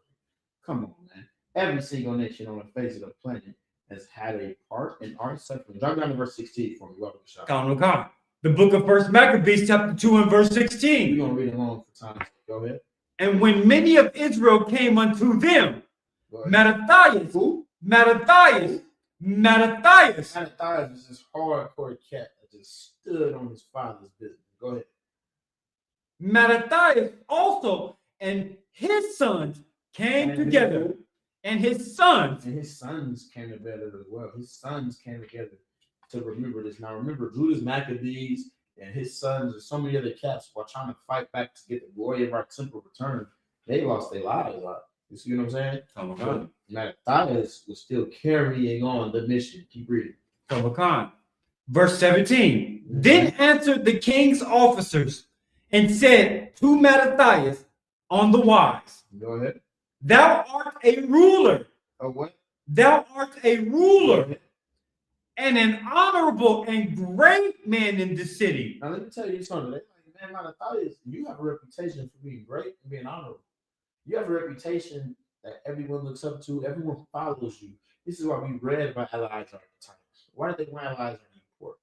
S2: Come on, man. Every single nation on the face of the planet has had a part in our suffering. Drop down to verse 16 for me. Welcome, Shah.
S1: Hachaanakah. The book of First Maccabees, chapter 2 and verse
S2: We're
S1: 16.
S2: going to read along for time. Go ahead.
S1: And when many of Israel came unto them,
S2: Go ahead.
S1: Mattathias
S2: Who?
S1: Mattathias
S2: Mattathias is this hardcore cat that just stood on his father's business. Go ahead.
S1: Mattathias also and his sons came together, and his sons.
S2: And his sons came together as well. His sons came together to remember this. Now remember, Judas Maccabees and his sons and so many other cats while trying to fight back to get the glory of our temple returned. They lost their lives a lot. You see what I'm saying?
S1: Hachaanakah.
S2: Mattathias was still carrying on the mission. Keep reading.
S1: Hachaanakah. Verse 17. Then answered the king's officers and said to Mattathias on the wise,
S2: Go ahead.
S1: Thou art a ruler.
S2: Oh, what?
S1: Thou art a
S2: Go
S1: ruler
S2: ahead.
S1: and an honorable and great man in the city.
S2: Now let me tell you something. They like, man, Mattathias, you have a reputation for being great and being honorable. You have a reputation that everyone looks up to, everyone follows you. This is why we read about Alaizar at the time. Why did they want Alaizar to eat pork?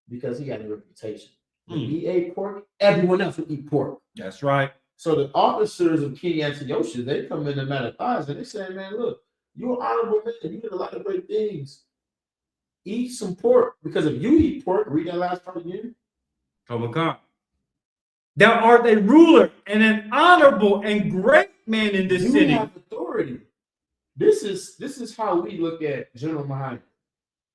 S2: Because he had a reputation. When he ate pork, everyone else would eat pork.
S1: That's right.
S2: So the officers of King Antiochus, they come into Mattathias and they say, man, look, you're an honorable man. You did a lot of great things. Eat some pork. Because if you eat pork, read that last part again.
S1: Hachaanakah. Thou art a ruler and an honorable and great man in this
S2: You
S1: city.
S2: have authority. This is how we look at General Muhammad,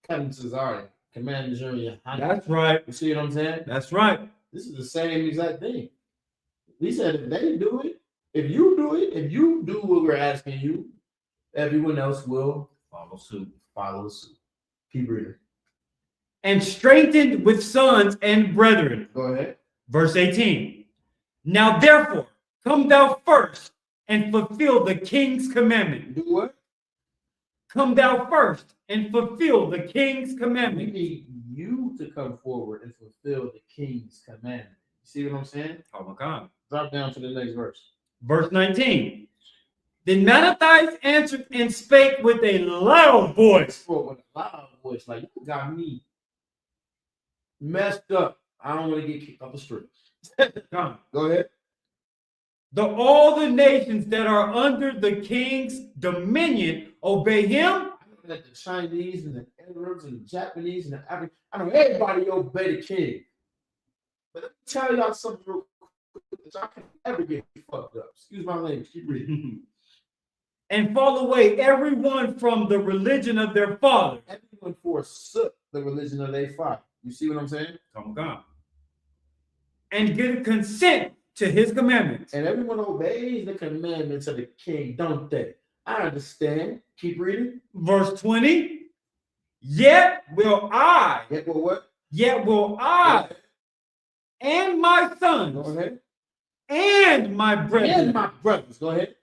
S2: Captain Cesario, Commander General.
S1: That's right.
S2: You see what I'm saying?
S1: That's right.
S2: This is the same exact thing. He said, if they do it, if you do what we're asking you, everyone else will
S1: Follow suit.
S2: follow suit. Keep reading.
S1: And strengthened with sons and brethren.
S2: Go ahead.
S1: Verse 18. Now therefore, come thou first and fulfill the king's commandment.
S2: Do what?
S1: Come thou first and fulfill the king's
S2: We
S1: commandment.
S2: need you to come forward and fulfill the king's commandment. You see what I'm saying?
S1: Hachaanakah.
S2: Drop down to the next verse.
S1: Verse 19. Then Mattathias answered and spake with a loud voice.
S2: Spoke with a loud voice, like, you got me messed up. I don't want to get kicked off the street.
S1: Come.
S2: Go ahead.
S1: All the nations that are under the king's dominion obey him.
S2: I know that the Chinese and the Arabs and the Japanese and the Africans, I know everybody obey the king. But let me tell y'all something real quick that I can never get fucked up. Excuse my language. Keep reading.
S1: And fall away everyone from the religion of their father.
S2: Everyone forsook the religion of their father. You see what I'm saying?
S1: Hachaanakah. And give consent to his commandments.
S2: And everyone obeys the commandments of the king, don't they? I understand. Keep reading.
S1: Verse 20. Yet will I,
S2: Yet what?
S1: yet will I, and my
S2: Go
S1: sons,
S2: ahead.
S1: and my brethren,
S2: And my brothers. Go ahead.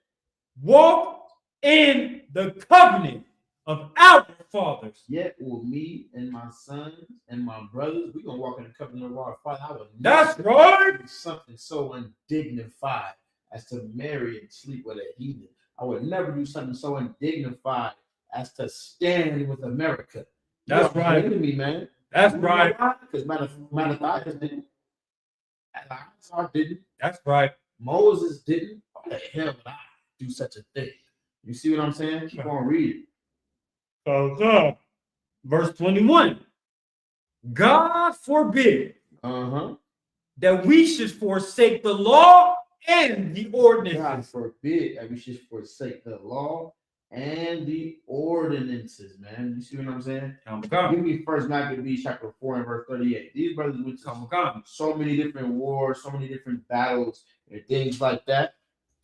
S1: walk in the covenant of our fathers.
S2: Yet will me and my sons and my brothers, we're gonna walk in the covenant of our Father. I would
S1: That's
S2: never
S1: right.
S2: do something so undignified as to marry and sleep with a heathen. I would never do something so undignified as to stand with America.
S1: That's right.
S2: Enemy, man.
S1: That's right.
S2: Because Malachi didn't. Alaizar didn't.
S1: That's right.
S2: Moses didn't. Why the hell would I do such a thing? You see what I'm saying? Keep on reading.
S1: So, verse 21. God forbid that we should forsake the law and the
S2: God
S1: ordinances.
S2: forbid that we should forsake the law and the ordinances, man. You see what I'm saying? Give me First Maccabees chapter 4 and verse 38. These brothers went to so many different wars, so many different battles, and things like that.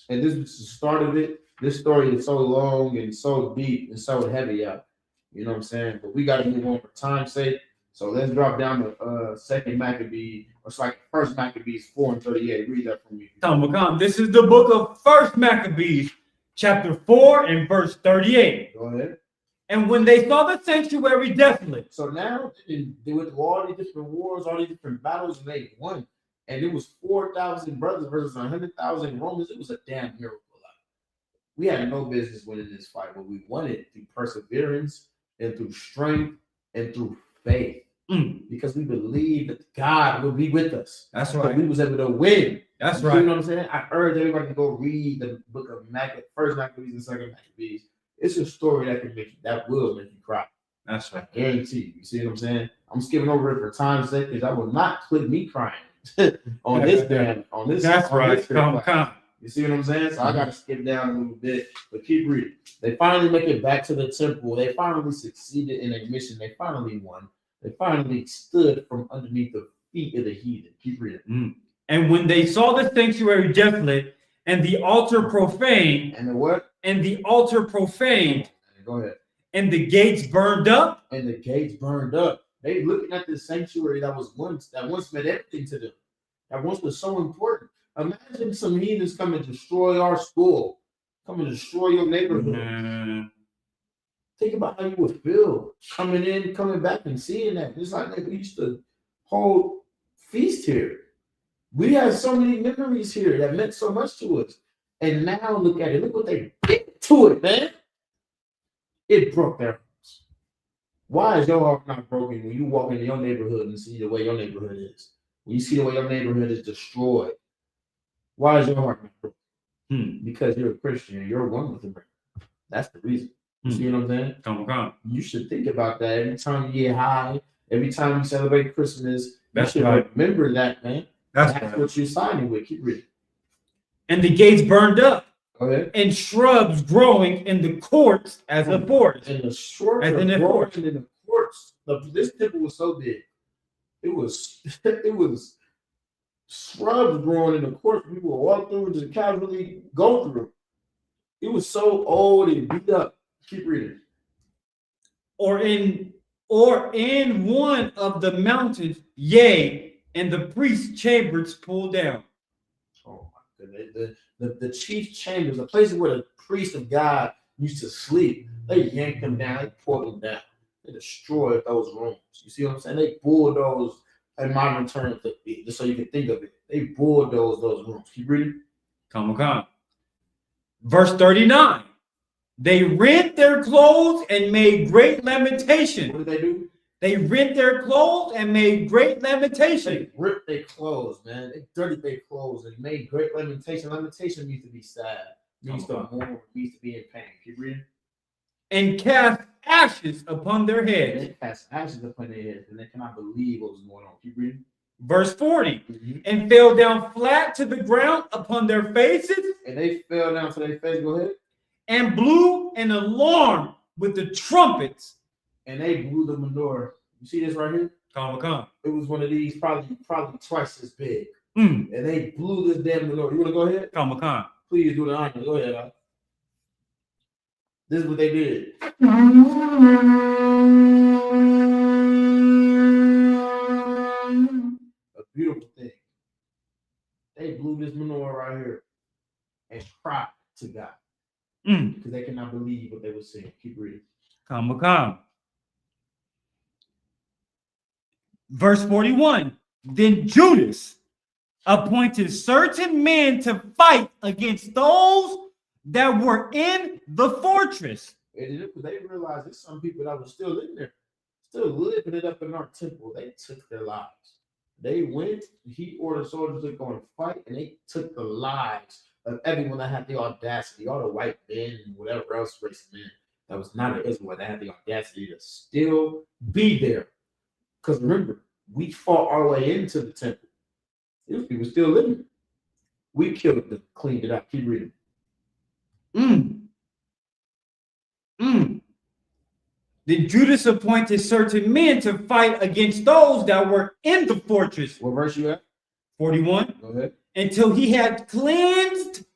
S2: And this was the start of it. This story is so long and so deep and so heavy out. You know what I'm saying? But we got to move on for time's sake. So let's drop down to Second Maccabees, or it's like First Maccabees 4 and 38. Read that for me.
S1: This is the book of First Maccabees, chapter 4 and verse 38.
S2: Go ahead.
S1: And when they saw the sanctuary desolate.
S2: So now they went through all these different wars, all these different battles, and they won. And it was 4,000 brothers versus 100,000 Romans. It was a damn miracle. We had no business winning this fight, but we won it through perseverance and through strength and through faith. Because we believed that God would be with us.
S1: That's right.
S2: We was able to win.
S1: That's
S2: right.
S1: right.
S2: You know what I'm saying? I urge everybody to go read the book of First Maccabees and Second Maccabees. It's a story that will make you cry.
S1: That's right.
S2: I guarantee you. You see what I'm saying? I'm skipping over it for time's sake because I will not clip me crying on this damn on this.
S1: That's right. Come.
S2: You see what I'm saying? So I got to skip down a little bit, but keep reading. They finally make it back to the temple. They finally succeeded in their mission. They finally won. They finally stood from underneath the feet of the heathen. Keep reading.
S1: And when they saw the sanctuary desolate and the altar profaned.
S2: And the what?
S1: And the altar profaned.
S2: Go ahead.
S1: And the gates burned up.
S2: And the gates burned up. They looking at the sanctuary that once meant everything to them. That once was so important. Imagine some heathens come and destroy our school. Come and destroy your neighborhood. Think about how you would feel coming back and seeing that. It's like we used to hold feast here. We had so many memories here that meant so much to us. And now look at it. Look what they did to it, man. It broke their hearts. Why is your heart not broken when you walk into your neighborhood and see the way your neighborhood is? When you see the way your neighborhood is destroyed. Why is your heart not broken? Because you're a Christian and you're one with the brother. That's the reason. You see what I'm saying?
S1: Come. You
S2: should think about that every time you get high, every time you celebrate Christmas.
S1: That's
S2: you should
S1: right.
S2: Remember that, man.
S1: That's
S2: right. What you're signing with. Keep reading.
S1: And the gates burned up.
S2: Okay.
S1: And shrubs growing in the courts as a forest.
S2: And the shrubs
S1: as in the
S2: growing in the courts. This temple was so big. It was shrubs growing in the courts. People would walk through and just casually go through. It was so old and beat up. Keep reading. Or
S1: in one of the mountains, yea, and the priest's chambers pulled down.
S2: Oh my goodness. The chief chambers, the places where the priest of God used to sleep, they yanked them down, they pulled them down. They destroyed those rooms. You see what I'm saying? They bulldozed, in modern terms, just so you can think of it. They bulldozed those rooms. Keep reading.
S1: Come. Verse 39. They rent their clothes and made great lamentation.
S2: What did they do?
S1: They rent their clothes and made great lamentation.
S2: They ripped their clothes, man. They dirtied their clothes and made great lamentation. Lamentation means to be sad. It means to mourn. It means to be in pain. Keep reading.
S1: And cast ashes upon their heads.
S2: They cast ashes upon their heads, and they cannot believe what was going on. Keep reading.
S1: Verse 40. And fell down flat to the ground upon their faces.
S2: And they fell down to their face. Go ahead.
S1: And blew an alarm with the trumpets.
S2: And they blew the menorah. You see this right here?
S1: Come.
S2: It was one of these, probably twice as big. And they blew this damn menorah. You want to go ahead?
S1: Come.
S2: Please do the honor. Go ahead. This is what they did. A beautiful thing. They blew this menorah right here and cried to God because they cannot believe what they were saying. Keep reading.
S1: Hachaanakah. Verse 41. Then Judas appointed certain men to fight against those that were in the fortress.
S2: They realized there's some people that were still in there, still living it up in our temple. They took their lives. They went, he ordered soldiers to go and fight, and they took the lives of everyone that had the audacity, all the white men and whatever else race men that was not an Israelite, that had the audacity to still be there. Because remember, we fought our way into the temple. These people still living. We killed them, cleaned it up. Keep reading.
S1: Then Judas appointed certain men to fight against those that were in the fortress.
S2: What verse you at?
S1: 41.
S2: Go ahead.
S1: Until he had cleansed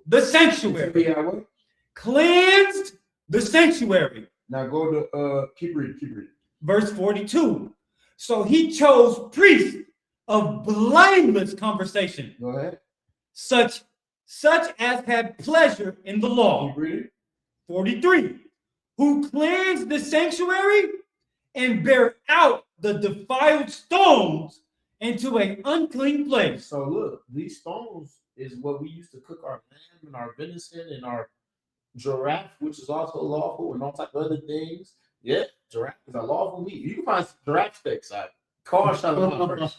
S1: the sanctuary. Cleansed the sanctuary.
S2: Now go to keep reading.
S1: Verse 42. So he chose priests of blameless conversation.
S2: Go ahead.
S1: Such as had pleasure in the law.
S2: Keep reading.
S1: 43. Who cleansed the sanctuary and bear out the defiled stones into an unclean place.
S2: So look, these stones is what we used to cook our lamb and our venison and our giraffe, which is also lawful, and all type of other things. Yeah, giraffe is a lawful meat. You can find giraffe steaks out. Car shot first.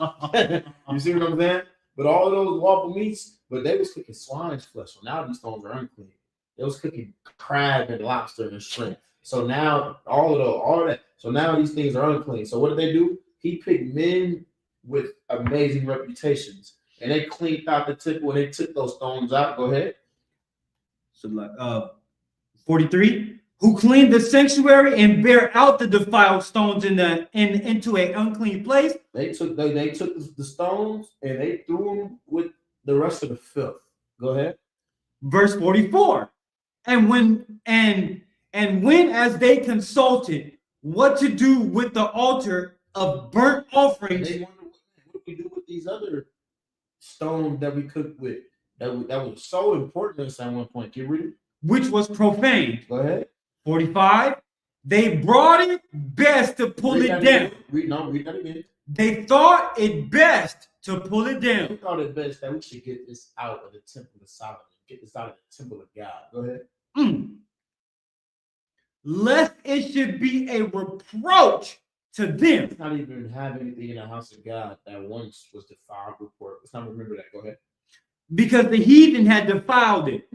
S2: You see what I'm saying? But all of those lawful meats, but they was cooking swine's flesh. So now these stones are unclean. They was cooking crab and lobster and shrimp. So now all of that. So now these things are unclean. So what did they do? He picked men with amazing reputations, and they cleaned out the temple and they took those stones out. Go ahead.
S1: So like 43. Who cleaned the sanctuary and bear out the defiled stones into an unclean place.
S2: They took the stones and they threw them with the rest of the filth. Go ahead.
S1: Verse 44. And when as they consulted what to do with the altar of burnt offerings,
S2: they wondered what we do with these other stones that we cooked with. That was so important to us at one point. Get rid of it.
S1: Which was profaned.
S2: Go ahead.
S1: 45. They brought it best to pull it down.
S2: Read that again.
S1: They thought it best to pull it down.
S2: We thought it best that we should get this out of the temple of Solomon. Get this out of the temple of God. Go ahead.
S1: Lest it should be a reproach to them.
S2: Let's not even have anything in the house of God that once was defiled before. Let's not remember that. Go ahead.
S1: Because the heathen had defiled it.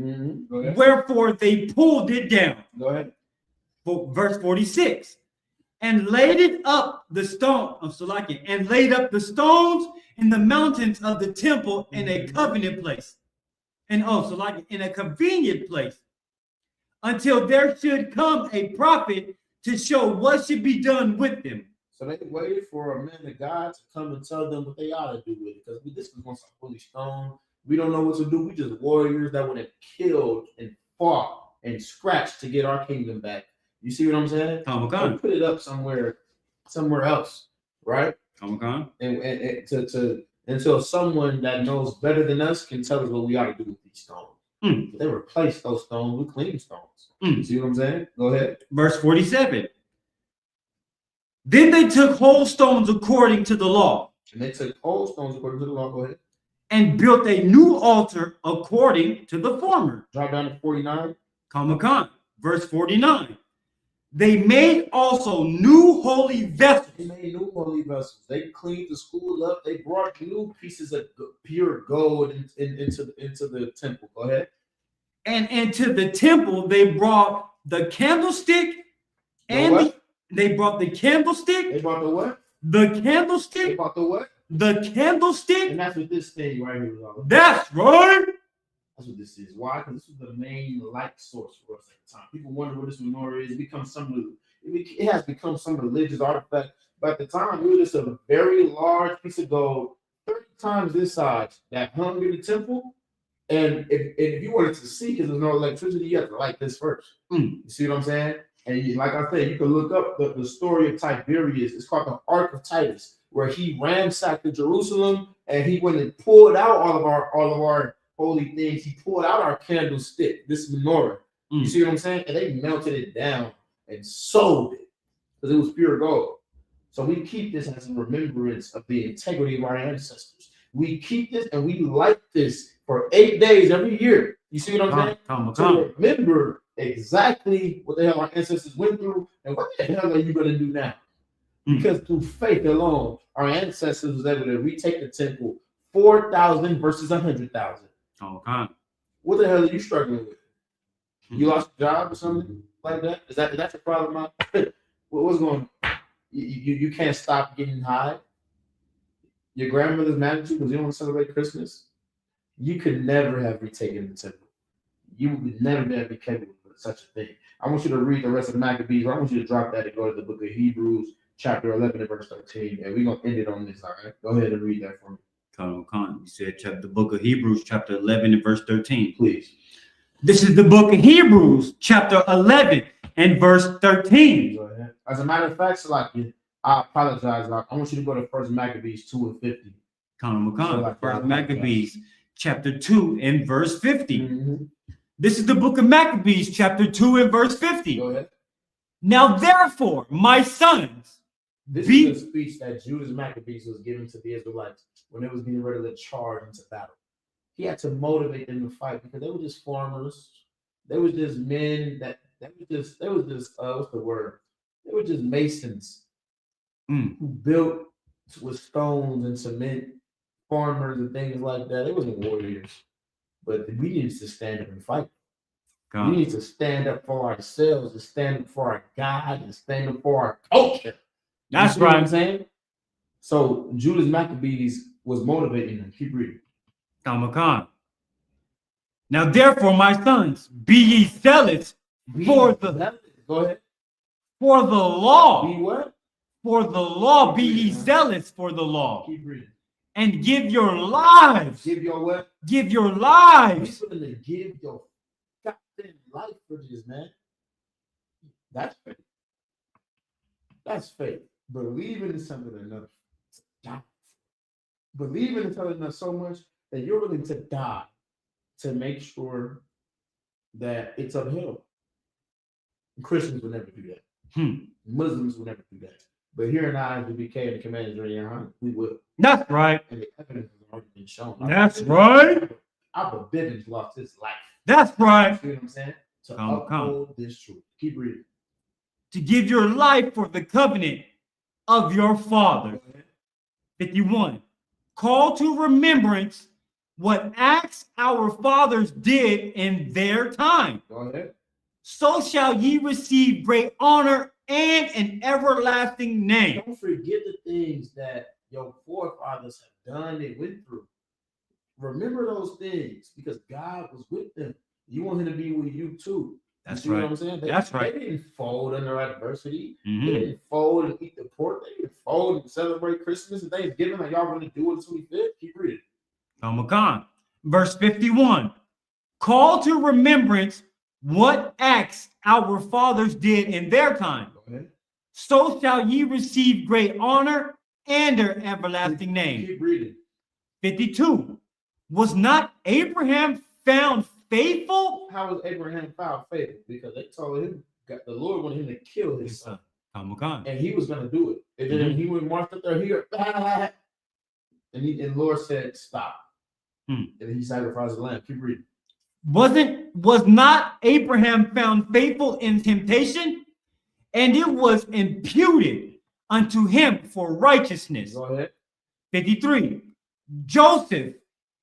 S2: Go ahead.
S1: Wherefore they pulled it down.
S2: Go ahead.
S1: Verse 46. And laid up the stones in the mountains of the temple in a covenant place. In a convenient place. Until there should come a prophet to show what should be done with them.
S2: So they waited for a man of God to come and tell them what they ought to do with it. Because this was once a holy stone. We don't know what to do. We just warriors that would have killed and fought and scratched to get our kingdom back. You see what I'm saying?
S1: Hachaanakah.
S2: Put it up somewhere else, right?
S1: Hachaanakah.
S2: And to until someone that knows better than us can tell us what we ought to do with these stones. They replaced those stones with clean stones. You see what I'm saying? Go ahead.
S1: Verse 47. Then they took whole stones according to the law.
S2: And they took whole stones according to the law. Go ahead.
S1: And built a new altar according to the former.
S2: Drop down to 49.
S1: Hachaanakah. Verse 49. They made also new holy vessels.
S2: They made new holy vessels. They cleaned the school up. They brought new pieces of pure gold into the temple. Go ahead.
S1: And into the temple they brought the candlestick. They brought the candlestick.
S2: They brought the what?
S1: The candlestick.
S2: They brought the what?
S1: The candlestick.
S2: And that's what this thing right here is all about.
S1: That's right.
S2: That's what this is. Why? Because this was the main light source for us at the time. People wonder what this menorah is. It has become some religious artifact. But at the time, it was just a very large piece of gold, 30 times this size, that hung in the temple. And if you wanted to see, because there's no electricity, you have to light this first. You see what I'm saying? And like I said, you can look up the story of Tiberius. It's called the Ark of Titus, where he ransacked Jerusalem and he went and pulled out all of our holy things. He pulled out our candlestick, this menorah. You see what I'm saying? And they melted it down and sold it because it was pure gold. So we keep this as a remembrance of the integrity of our ancestors. We keep this and we light this for 8 days every year. You see what I'm saying? To remember exactly what the hell our ancestors went through and what the hell are you going to do now? Because through faith alone, our ancestors was able to retake the temple 4,000 versus 100,000. What the hell are you struggling with? You lost your job or something like that? Is that your problem? What's going on? You can't stop getting high. Your grandmother's mad at you because you don't want to celebrate Christmas. You could never have retaken the temple. You would never be able to be capable of such a thing. I want you to read the rest of the Maccabees. I want you to drop that and go to the book of Hebrews, chapter 11 and verse 13. And we're going to end it on this, all right? Go ahead and read that for me.
S1: You said the book of Hebrews, chapter 11 and verse 13.
S2: Please.
S1: This is the book of Hebrews, chapter 11 and verse 13.
S2: Go ahead. As a matter of fact, Salaki, I apologize. I want you to go to First Maccabees 2 and 50.
S1: First Maccabees, chapter 2 and verse 50. This is the book of Maccabees, chapter 2 and verse 50.
S2: Go ahead.
S1: Now, therefore, my sons,
S2: this is a speech that Judas Maccabees was giving to the Israelites when they was getting ready to charge into battle. He had to motivate them to fight because they were just farmers. They were just men they were just what's the word? They were just masons who built with stones and cement, farmers and things like that. They wasn't warriors. But we need to stand up and fight. We need to stand up for ourselves and stand up for our God and stand up for our culture.
S1: That's right.
S2: What I'm saying? So Judas Maccabees was motivating them. Keep reading.
S1: Now, therefore, my sons, be ye zealous for the
S2: Go ahead.
S1: For the law.
S2: Be what?
S1: For the law, be ye zealous for the law.
S2: Keep reading.
S1: And give your lives.
S2: Give your what?
S1: Give your lives.
S2: You're going to give your goddamn life for this, man. That's faith. That's faith. Believing in something enough to die. Believing in something enough so much that you're willing to die to make sure that it's upheld. Christians would never do that. Muslims would never do that. But here in ISUPK and the Commanders of your we will.
S1: That's right.
S2: And the evidence has already been shown.
S1: That's right.
S2: Abba Bivens lost his life.
S1: That's right.
S2: See what I'm saying? To uphold this truth. Keep reading.
S1: To give your life for the covenant of your father. 51. Call to remembrance what acts our fathers did in their time.
S2: Go ahead.
S1: So shall ye receive great honor and an everlasting name.
S2: Don't forget the things that your forefathers have done, they went through. Remember those things because God was with them. You want him to be with you too.
S1: That's
S2: right.
S1: What
S2: I'm saying?
S1: That's right.
S2: They didn't fold under adversity. They didn't fold and eat the pork. They didn't fold and celebrate Christmas and Thanksgiving like y'all going to do it until we fit. Keep reading.
S1: Verse 51. Call to remembrance what acts our fathers did in their time. So shall ye receive great honor and an everlasting name.
S2: Keep reading.
S1: 52. Was not Abraham found faithful?
S2: How was Abraham found faithful? Because they told him, the Lord wanted him to kill his son. And he was going to do it. And then he went marched up there here. And the Lord said, stop. And he sacrificed the lamb. Keep reading.
S1: Was not Abraham found faithful in temptation? And it was imputed unto him for righteousness.
S2: Go ahead.
S1: 53. Joseph,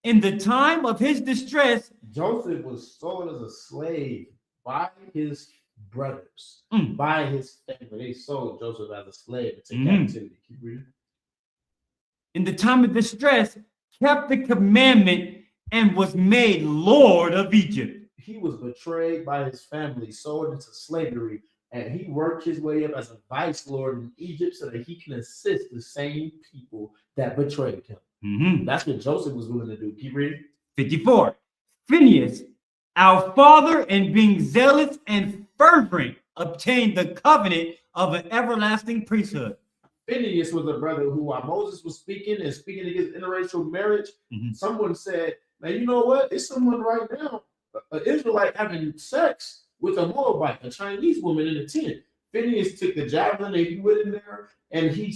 S1: in the time of his distress.
S2: Joseph was sold as a slave by his brothers, by his family. They sold Joseph as a slave into captivity. Keep reading.
S1: In the time of distress, kept the commandment and was made Lord of Egypt.
S2: He was betrayed by his family, sold into slavery, and he worked his way up as a vice lord in Egypt so that he can assist the same people that betrayed him. That's what Joseph was willing to do. Keep reading.
S1: 54. Phineas, our father, and being zealous and fervent, obtained the covenant of an everlasting priesthood.
S2: Phineas was a brother who, while Moses was speaking against interracial marriage, someone said, man, you know what? It's someone right now, an Israelite having sex with a Moabite, a Chinese woman in the tent. Phineas took the javelin and he went in there and he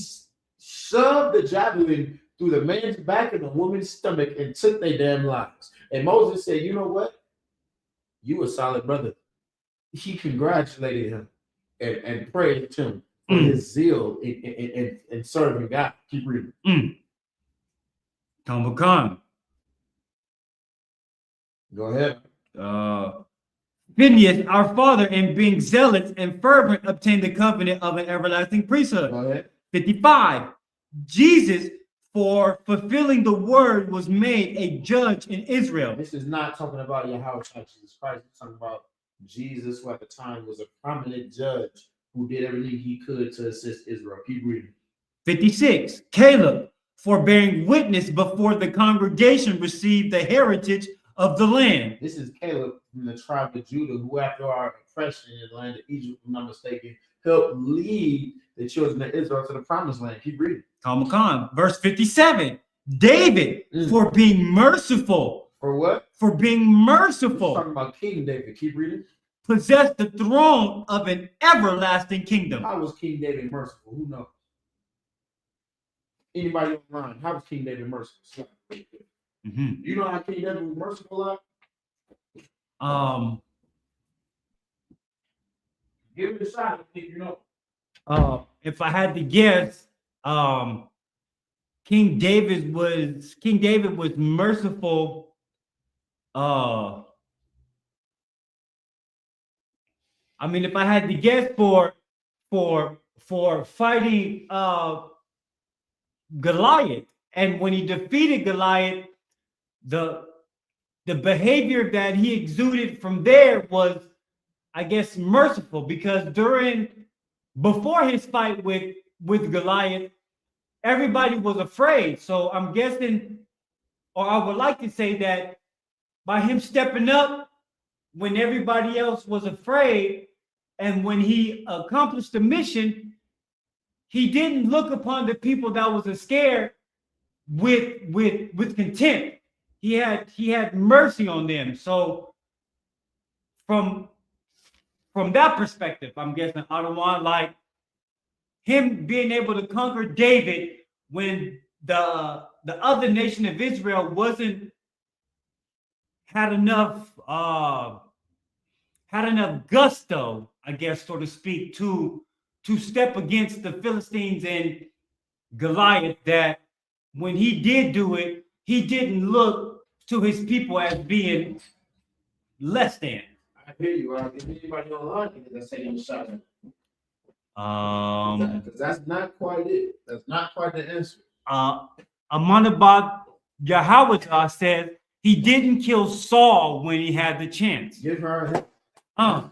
S2: shoved the javelin through the man's back and the woman's stomach and took their damn lives. And Moses said, you know what? You a solid brother. He congratulated him and praised him for his zeal in serving God. Keep reading.
S1: Hachaanakah.
S2: Go ahead.
S1: Phineas, our father, and being zealous and fervent, obtained the covenant of an everlasting priesthood.
S2: Go ahead.
S1: 55. Jesus, for fulfilling the word, was made a judge in Israel.
S2: This is not talking about Yahweh Jesus Christ. It's talking about Jesus, who at the time was a prominent judge who did everything he could to assist Israel. Keep reading.
S1: 56. Caleb, for bearing witness before the congregation, received the heritage of the land.
S2: This is Caleb from the tribe of Judah, who after our oppression in the land of Egypt, if I'm not mistaken, helped lead the children of Israel to the promised land. Keep reading.
S1: Hachaanakah. Verse 57. David, for being merciful.
S2: For what?
S1: For being merciful.
S2: Talking about King David. Keep reading.
S1: Possessed the throne of an everlasting kingdom.
S2: How was King David merciful? Who knows? Anybody online? How was King David merciful? You know how King David was merciful? Give it a shot if you know.
S1: If I had to guess, King David was merciful. I mean, if I had to guess for fighting Goliath, and when he defeated Goliath, the behavior that he exuded from there was, I guess, merciful, because before his fight with Goliath, everybody was afraid. So I'm guessing, or I would like to say that by him stepping up when everybody else was afraid, and when he accomplished the mission, he didn't look upon the people that was scared with contempt. He had mercy on them. So from that perspective, I'm guessing Ottoman, like him being able to conquer David when the other nation of Israel had enough gusto, I guess, so to speak, to step against the Philistines and Goliath, that when he did do it, he didn't look to his people as being less than.
S2: I hear you. If anybody online, that's taking a shot. Because that's not quite it. That's not quite the answer.
S1: Amanabad Yahweh says he didn't kill Saul when he had the chance.
S2: Give her a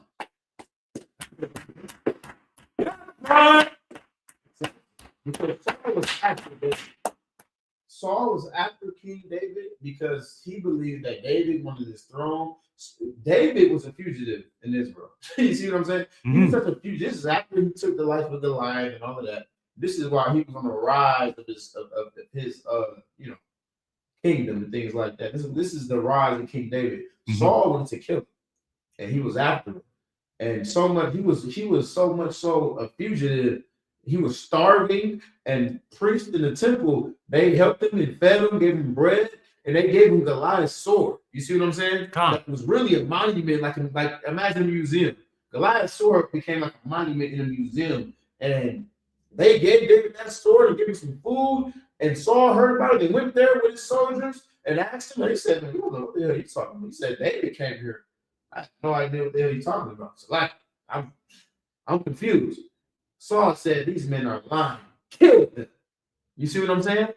S2: because Saul was after King David because he believed that David wanted his throne. David was a fugitive in Israel. You see what I'm saying? He was such a fugitive. This is after he took the life of the lion and all of that. This is why he was on the rise of his kingdom and things like that. This is the rise of King David. Saul wanted to kill him, and he was after him. And so much he was so much so a fugitive. He was starving, and priests in the temple, they helped him and fed him, gave him bread, and they gave him Goliath's sword. You see what I'm saying? That was really a monument, like imagine a museum. Goliath's sword became like a monument in a museum, and they gave David that sword and gave him some food. And Saul heard about it. They went there with his soldiers and asked him. They said, "We don't know what the hell he's talking about." He said, "David came here. I have no idea what the hell he's talking about." So I'm confused. Saul said, "These men are lying. Kill them." You see what I'm saying?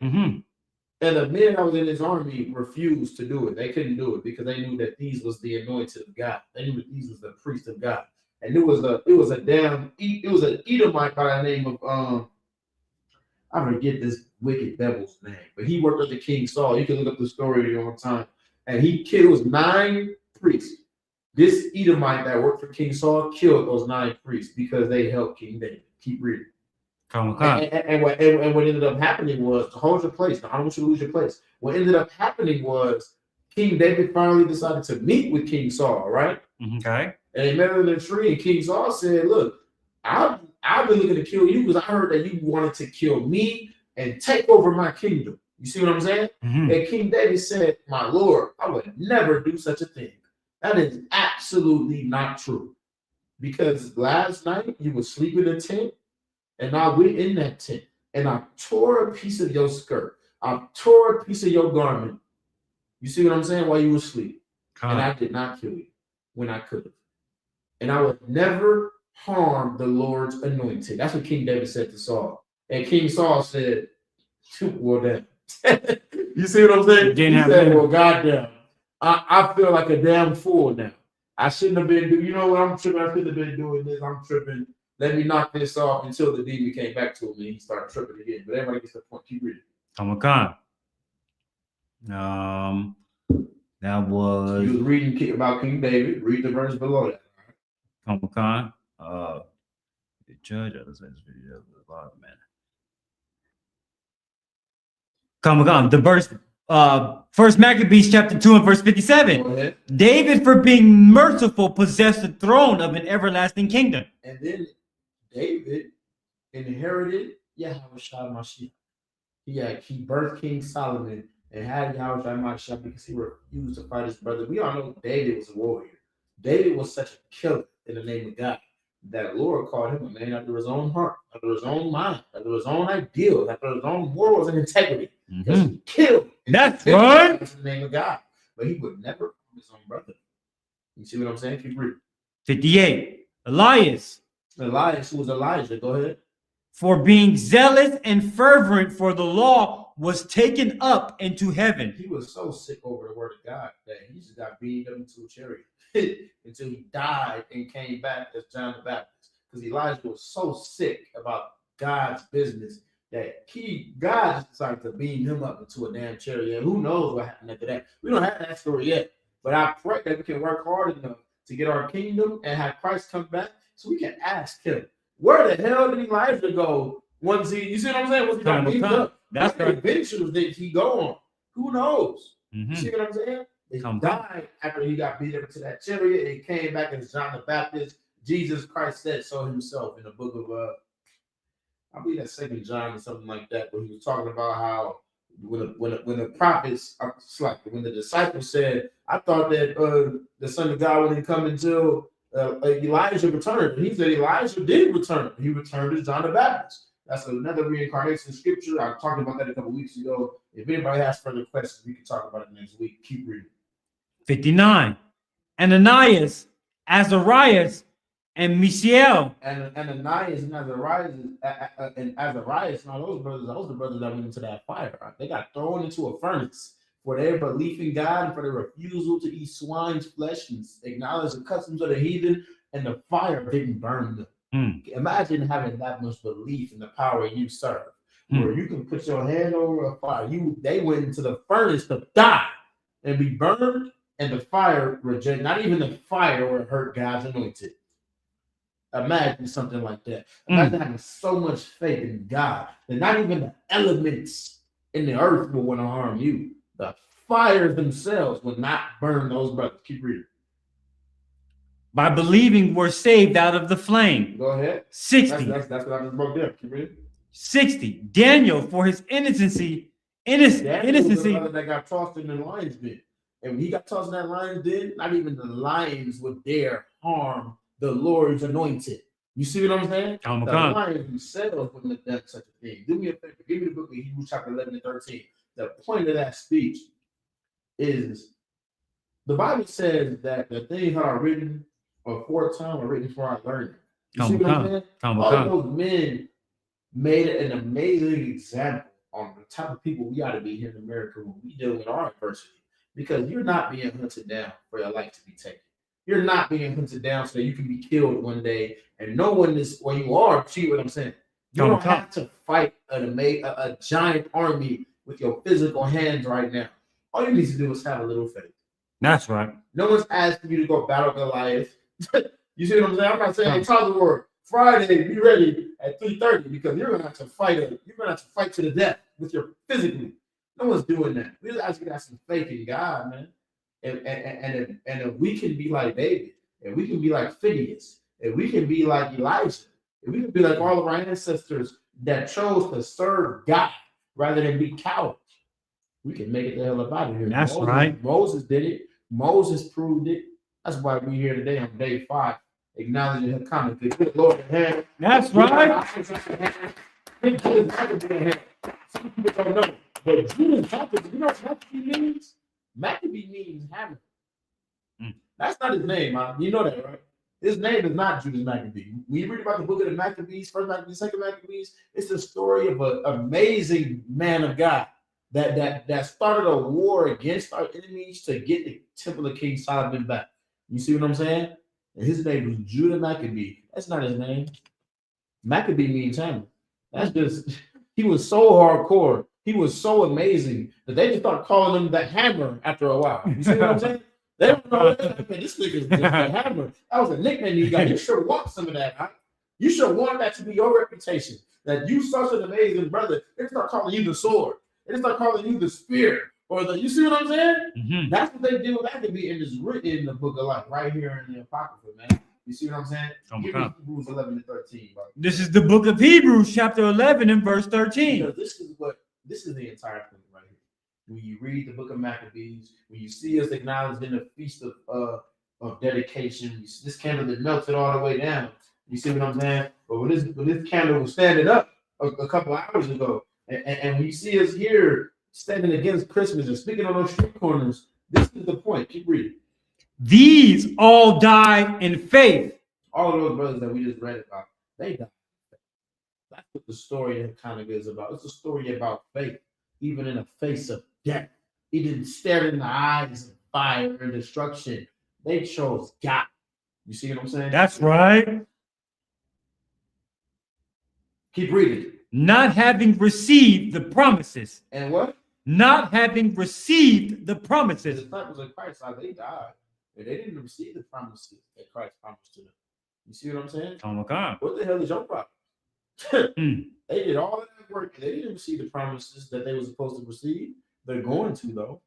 S2: And the men that was in his army refused to do it. They couldn't do it because they knew that these was the anointed of God. They knew that these was the priest of God. And it was an Edomite by the name of I forget this wicked devil's name, but he worked under King Saul. You can look up the story in your own time. and he kills 9 priests. This Edomite that worked for King Saul killed those 9 priests because they helped King David. Keep reading. And what ended up happening was, to hold your place. Now, I don't want you to lose your place. What ended up happening was King David finally decided to meet with King Saul, right?
S1: Okay.
S2: And they met in the tree, and King Saul said, look, I've been looking to kill you because I heard that you wanted to kill me and take over my kingdom. You see what I'm saying?
S1: Mm-hmm.
S2: And King David said, my Lord, I would never do such a thing. That is absolutely not true. Because last night you were sleeping in a tent, and I went in that tent, and I tore a piece of your skirt. I tore a piece of your garment. You see what I'm saying? While you were asleep. And I did not kill you when I could have. And I would never harm the Lord's anointed. That's what King David said to Saul. And King Saul said, well, then. You see what I'm saying? He said, well, goddamn, I feel like a damn fool now. I shouldn't have been doing, you know what, I'm tripping. I shouldn't have been doing this. I'm tripping. Let me knock this off until the demon came back to him and he started tripping again. But everybody gets the point. Keep reading.
S1: Hachaanakah. That was.
S2: You was reading about King David. Read the verse below that.
S1: Hachaanakah. The judge of this video was a lot of man. Hachaanakah. The verse. First Maccabees chapter 2 and verse 57. David, for being merciful, possessed the throne of an everlasting kingdom.
S2: And then David inherited Yahushua Mashiach. He birthed King Solomon and had Yahushua Mashiach because he refused to fight his brother. We all know David was a warrior. David was such a killer in the name of God that Lord called him a man after his own heart, after his own mind, after his own ideals, after his own morals and integrity. Because he killed.
S1: That's right.
S2: In the name of God. But he would never harm his own brother. You see what I'm saying? Keep reading.
S1: 58. Elias,
S2: who was Elijah? Go ahead.
S1: For being zealous and fervent for the law, was taken up into heaven.
S2: He was so sick over the word of God that he just got beamed up into a chariot until he died and came back as John the Baptist. Because Elijah was so sick about God's business that God just decided to beam him up into a damn chariot. Who knows what happened after that? We don't have that story yet. But I pray that we can work hard enough to get our kingdom and have Christ come back so we can ask him, where the hell did Elijah go once you see what I'm saying? Once he got beamed up? That's the adventures that he go on. Who knows? You see what I'm saying? He died after he got beat up into that chariot. He came back as John the Baptist. Jesus Christ said so himself in the book of I believe that's 2 John or something like that, where he was talking about how when the prophets, when the disciples said, I thought that the Son of God wouldn't come until Elijah returned. And he said Elijah did return. He returned as John the Baptist. That's another reincarnation scripture. I talked about that a couple weeks ago. If anybody has further questions, we can talk about it next week. Keep reading.
S1: 59. Ananias, Azarias, and Mishael.
S2: And Ananias and Azarias, now those are the brothers that went into that fire. Right? They got thrown into a furnace for their belief in God and for their refusal to eat swine's flesh and acknowledge the customs of the heathen, and the fire didn't burn them. Imagine having that much belief in the power you serve, where you can put your hand over a fire. They went into the furnace to die and be burned, and the fire rejected. Not even the fire would hurt God's anointed. Imagine something like that. Imagine having so much faith in God that not even the elements in the earth will want to harm you. The fires themselves will not burn those brothers. Keep reading.
S1: By believing we're saved out of the flame.
S2: Go ahead.
S1: 60.
S2: That's what I just broke there. Keep reading.
S1: 60. Daniel, for his innocency.
S2: Daniel was the brother that got tossed in the lion's den. And when he got tossed in that lion's den, not even the lions would dare harm the Lord's anointed. You see what I'm saying? The lions themselves wouldn't have done such a thing. Do me a favor. Give me the book of Hebrews chapter 11 and 13. The point of that speech is the Bible says that the things that are written aforetime are written for our learning. You see what I'm saying? All those men made an amazing example on the type of people we ought to be here in America when we deal with our adversity. Because you're not being hunted down for your life to be taken. You're not being hunted down so that you can be killed one day, and no one is where you are. See what I'm saying? You don't have to fight a giant army with your physical hands right now. All you need to do is have a little faith.
S1: That's right.
S2: No one's asking you to go battle Goliath. You see what I'm saying? I'm not saying, hey, Tyler Ward, Friday, be ready at 3:30 because you're gonna have to fight. You're gonna have to fight to the death with your physically. No one's doing that. We're just asking to some faith in God, man. And if we can be like David, and we can be like Phineas, and we can be like Elijah, and we can be like all of our ancestors that chose to serve God rather than be cowards, we can make it the hell up out of here.
S1: That's right.
S2: Moses did it. Moses proved it. That's why we're here today on day 5, acknowledging Hachaanakah. Good Lord in heaven.
S1: That's right.
S2: Some people don't know, but Judas Maccabee, you know what Maccabee means? Maccabee means hammer. That's not his name, man. You know that, right? His name is not Judas Maccabee. When you read about the book of the Maccabees, first Maccabees, second Maccabees, it's the story of an amazing man of God that started a war against our enemies to get the temple of King Solomon back. You see what I'm saying? And his name was Judah Maccabee. That's not his name. Maccabee means hammer. That's just, he was so hardcore. He was so amazing that they just started calling him the Hammer after a while. You see what I'm saying? They don't know that. Man, this nigga's the Hammer. That was a nickname you got. You should want some of that, huh? You should want that to be your reputation. That you such an amazing brother. They start calling you the sword. They start calling you the spear. Or the, you see what I'm saying?
S1: Mm-hmm.
S2: That's what they do. That could be in this written in the book of life, right here in the Apocrypha, man. You see what I'm saying? Give me Hebrews 11 and 13, bro.
S1: This is the book of Hebrews, chapter 11 and verse 13.
S2: Because this is the entire thing right here. When you read the book of Maccabees, when you see us acknowledged in the feast of dedication, this candle that melted all the way down. You see what I'm saying? But when this candle was standing up a couple of hours ago, and when you see us here standing against Christmas and speaking on those street corners, this is the point. Keep reading.
S1: These all died in faith.
S2: All of those brothers that we just read about, they died. That's what the story kind of is about. It's a story about faith, even in the face of death. He didn't stare in the eyes of fire and destruction. They chose God. You see what I'm saying?
S1: That's right.
S2: Keep reading.
S1: Not having received the promises.
S2: And what?
S1: Not having received the
S2: The
S1: promises.
S2: disciples of Christ, they died. And they didn't receive the promises that Christ promised to them. You see what I'm saying?
S1: Oh my God.
S2: What the hell is your problem? They did all of that work. They didn't receive the promises that they were supposed to receive. They're going to, though,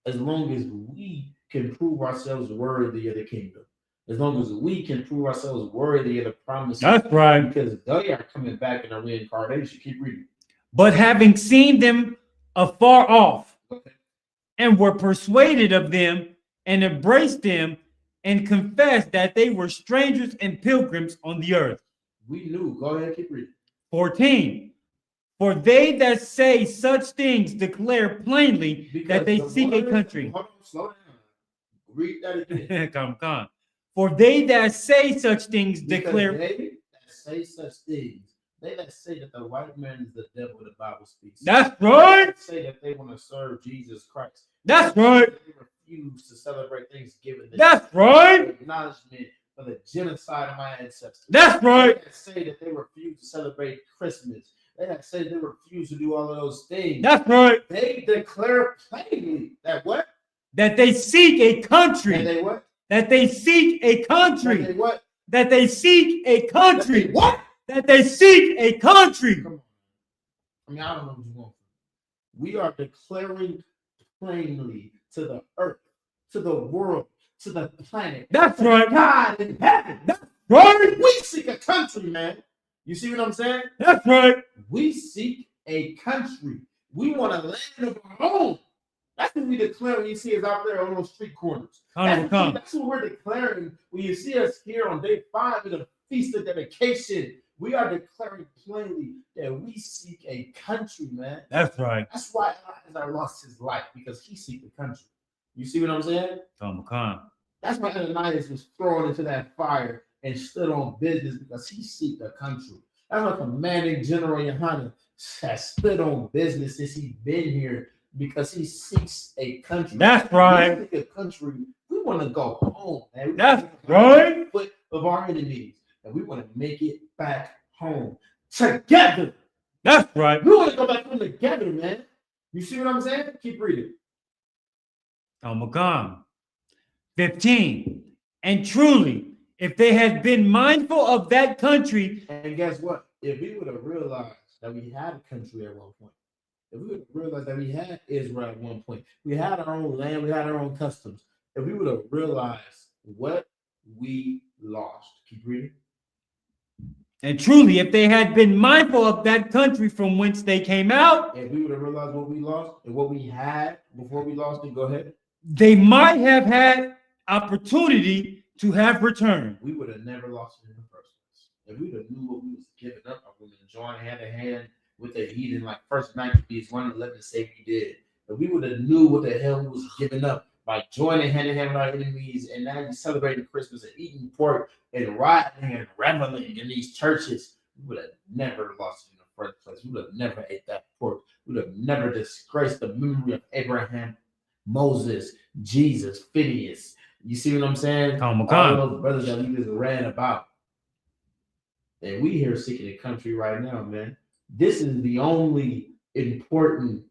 S2: as long as we can prove ourselves worthy of the kingdom. As long as we can prove ourselves worthy of the promises.
S1: That's right.
S2: Because they are coming back in a reincarnation. Keep reading.
S1: But having seen them afar off,
S2: Okay.
S1: and were persuaded of them, and embraced them, and confessed that they were strangers and pilgrims on the earth.
S2: We knew. Go ahead, keep reading.
S1: 14. For they that say such things declare plainly that they seek a country.
S2: Hold on, slow down. Read that again.
S1: Come. For they that say such things declare.
S2: They that say such things, they that say that the white man is the devil, the Bible speaks.
S1: That's right.
S2: They say that they want to serve Jesus Christ.
S1: That's right.
S2: They refuse to celebrate Thanksgiving.
S1: That's right.
S2: Acknowledgement for the genocide of my ancestors.
S1: That's right.
S2: They that say that they refuse to celebrate Christmas. They that say they refuse to do all of those things.
S1: That's right.
S2: They declare plainly that what?
S1: That they seek a country.
S2: And they what?
S1: That they seek a country.
S2: That they what?
S1: That they seek a country.
S2: That they what?
S1: That they seek a country.
S2: Come on. I mean, I don't know what you want. We are declaring plainly to the earth, to the world, to the planet.
S1: That's right.
S2: God in heaven.
S1: That's right.
S2: We seek a country, man. You see what I'm saying?
S1: That's right.
S2: We seek a country. We want a land of our own. That's what we declare when you see us out there on those street corners. That's what we're declaring when you see us here on day 5 of the Feast of Dedication. We are declaring plainly that we seek a country, man.
S1: That's right.
S2: That's why Alaizar lost his life, because he seek the country. You see what I'm saying? That's why Ananias was thrown into that fire and stood on business, because he seek the country. That's why commanding General Yohanan has stood on business since he's been here, because he seeks a country.
S1: That's right.
S2: We seek a country. We want to go home, man.
S1: That's right.
S2: Foot of our enemies, and we want to make it back home together.
S1: That's right.
S2: We want to go back home together, man. You see what I'm saying? Keep reading.
S1: Oh my God. 15. And truly, if they had been mindful of that country.
S2: And guess what? If we would have realized that we had a country at one point, if we would have realized that we had Israel at one point, we had our own land, we had our own customs. If we would have realized what we lost. Keep reading.
S1: And truly, if they had been mindful of that country from whence they came out,
S2: if we would have realized what we lost and what we had before we lost it, go ahead.
S1: They might have had opportunity to have returned.
S2: We would have never lost it in the first place. If we would have knew what we was giving up, I would have joined hand in hand with the heathen, like First Maccabees 1:11 say we did. If we would have knew what the hell we was giving up by joining hand in hand with our enemies, and now you're celebrating Christmas and eating pork and riding and reveling in these churches, we would have never lost it in the first place. We would have never ate that pork. We would have never disgraced the memory of Abraham, Moses, Jesus, Phineas. You see what I'm saying? All those brothers that we just ran about. And we here seeking a country right now, man. This is the only important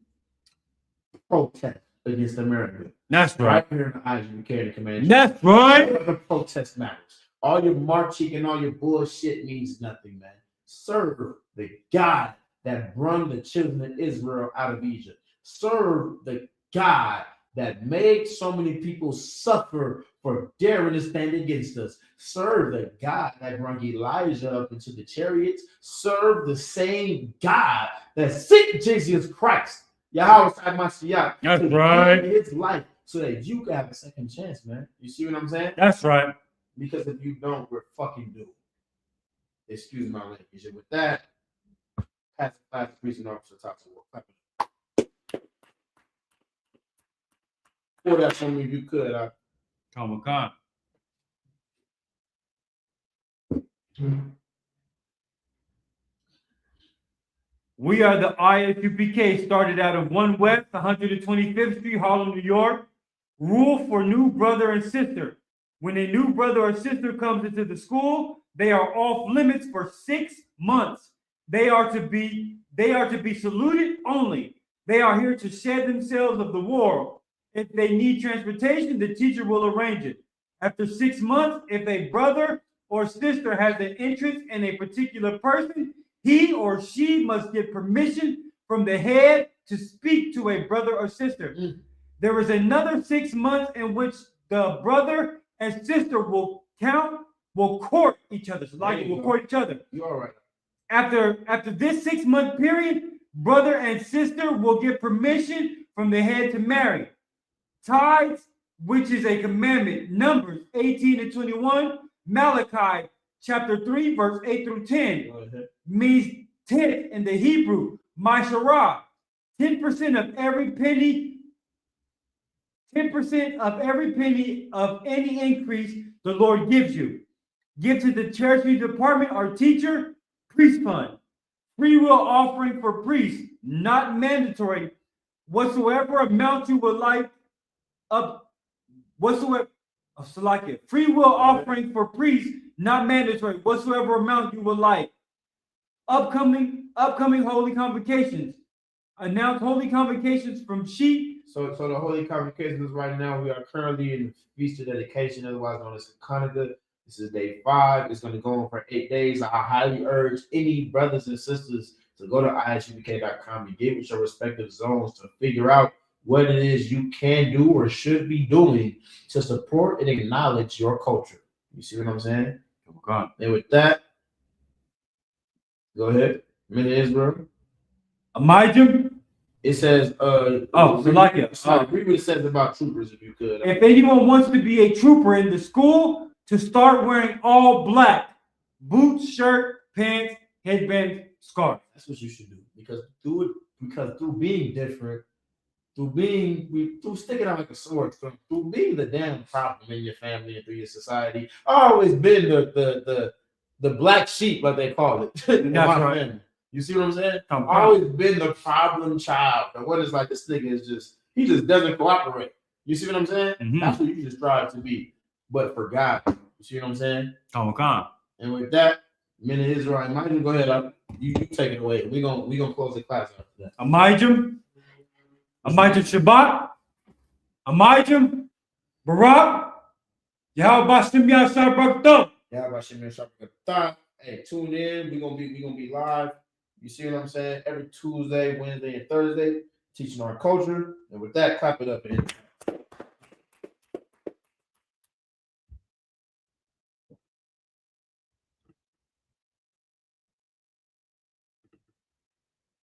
S2: protest against America.
S1: That's right.
S2: Here in the ISUPK and the command.
S1: That's right.
S2: The protest matters. All your marching and all your bullshit means nothing, man. Serve the God that brought the children of Israel out of Egypt. Serve the God that made so many people suffer for daring to stand against us. Serve the God that brought Elijah up into the chariots. Serve the same God that sent Jesus Christ. Yahweh Mashiach.
S1: That's right.
S2: His life so that you can have a second chance, man. You see what I'm saying?
S1: That's right.
S2: Because if you don't, we're fucking doomed. Excuse my language. And with that, pass the class to precinct officer talk to work. Pour that for me if you could.
S1: Hachaanakah. We are the ISUPK, started out of 1 West, 125th Street, Harlem, New York. Rule for new brother and sister. When a new brother or sister comes into the school, they are off limits for 6 months. They are to be saluted only. They are here to shed themselves of the war. If they need transportation, the teacher will arrange it. After 6 months, if a brother or sister has an interest in a particular person, he or she must get permission from the head to speak to a brother or sister. There is another 6 months in which the brother and sister will court each other. So will court each other.
S2: You're all right.
S1: After this 6 month period, brother and sister will get permission from the head to marry. Tithes, which is a commandment, Numbers 18-21, Malachi chapter 3, verse 8 through 10, means 10 in the Hebrew, Masharah, 10% of every penny, 10% of every penny of any increase the Lord gives you. Give to the treasury department or teacher, priest fund. Free will offering for priests, not mandatory. Whatsoever amount you would like free will offering for priests, not mandatory. Whatsoever amount you would like. Upcoming holy convocations. Announce holy convocations from sheep.
S2: So the holy convocations right now, we are currently in Feast of Dedication, otherwise known as Hachaanakah. This is day 5. It's going to go on for 8 days. I highly urge any brothers and sisters to go to ISUPK.com and get with your respective zones to figure out what it is you can do or should be doing to support and acknowledge your culture. You see what I'm saying?
S1: God.
S2: And with that, go ahead. Men of Israel.
S1: Amijam.
S2: It says,
S1: read what
S2: it says about troopers if you could.
S1: If anyone wants to be a trooper in the school, to start wearing all black, boots, shirt, pants, headband, scarf.
S2: That's what you should do. Because through being different, through sticking out like a sword, through being the damn problem in your family and through your society, I've always been the black sheep, like they call it.
S1: That's right.
S2: Family. You see what I'm saying? I've always been the problem child. And what is like, this nigga is he just doesn't cooperate. You see what I'm saying?
S1: Mm-hmm.
S2: That's what you just strive to be. But for God, you see what I'm saying?
S1: Hachaanakah.
S2: And with that, men of Israel, I might go ahead. You take it away. We're gonna close the class after that.
S1: Amijam Shabbat, Amijam, Barak, Y'all about to be outside, bro.
S2: Yeah, about Shimon Sharp. Hey, tune in. We gonna be live. You see what I'm saying? Every Tuesday, Wednesday, and Thursday, teaching our culture. And with that, clap it up.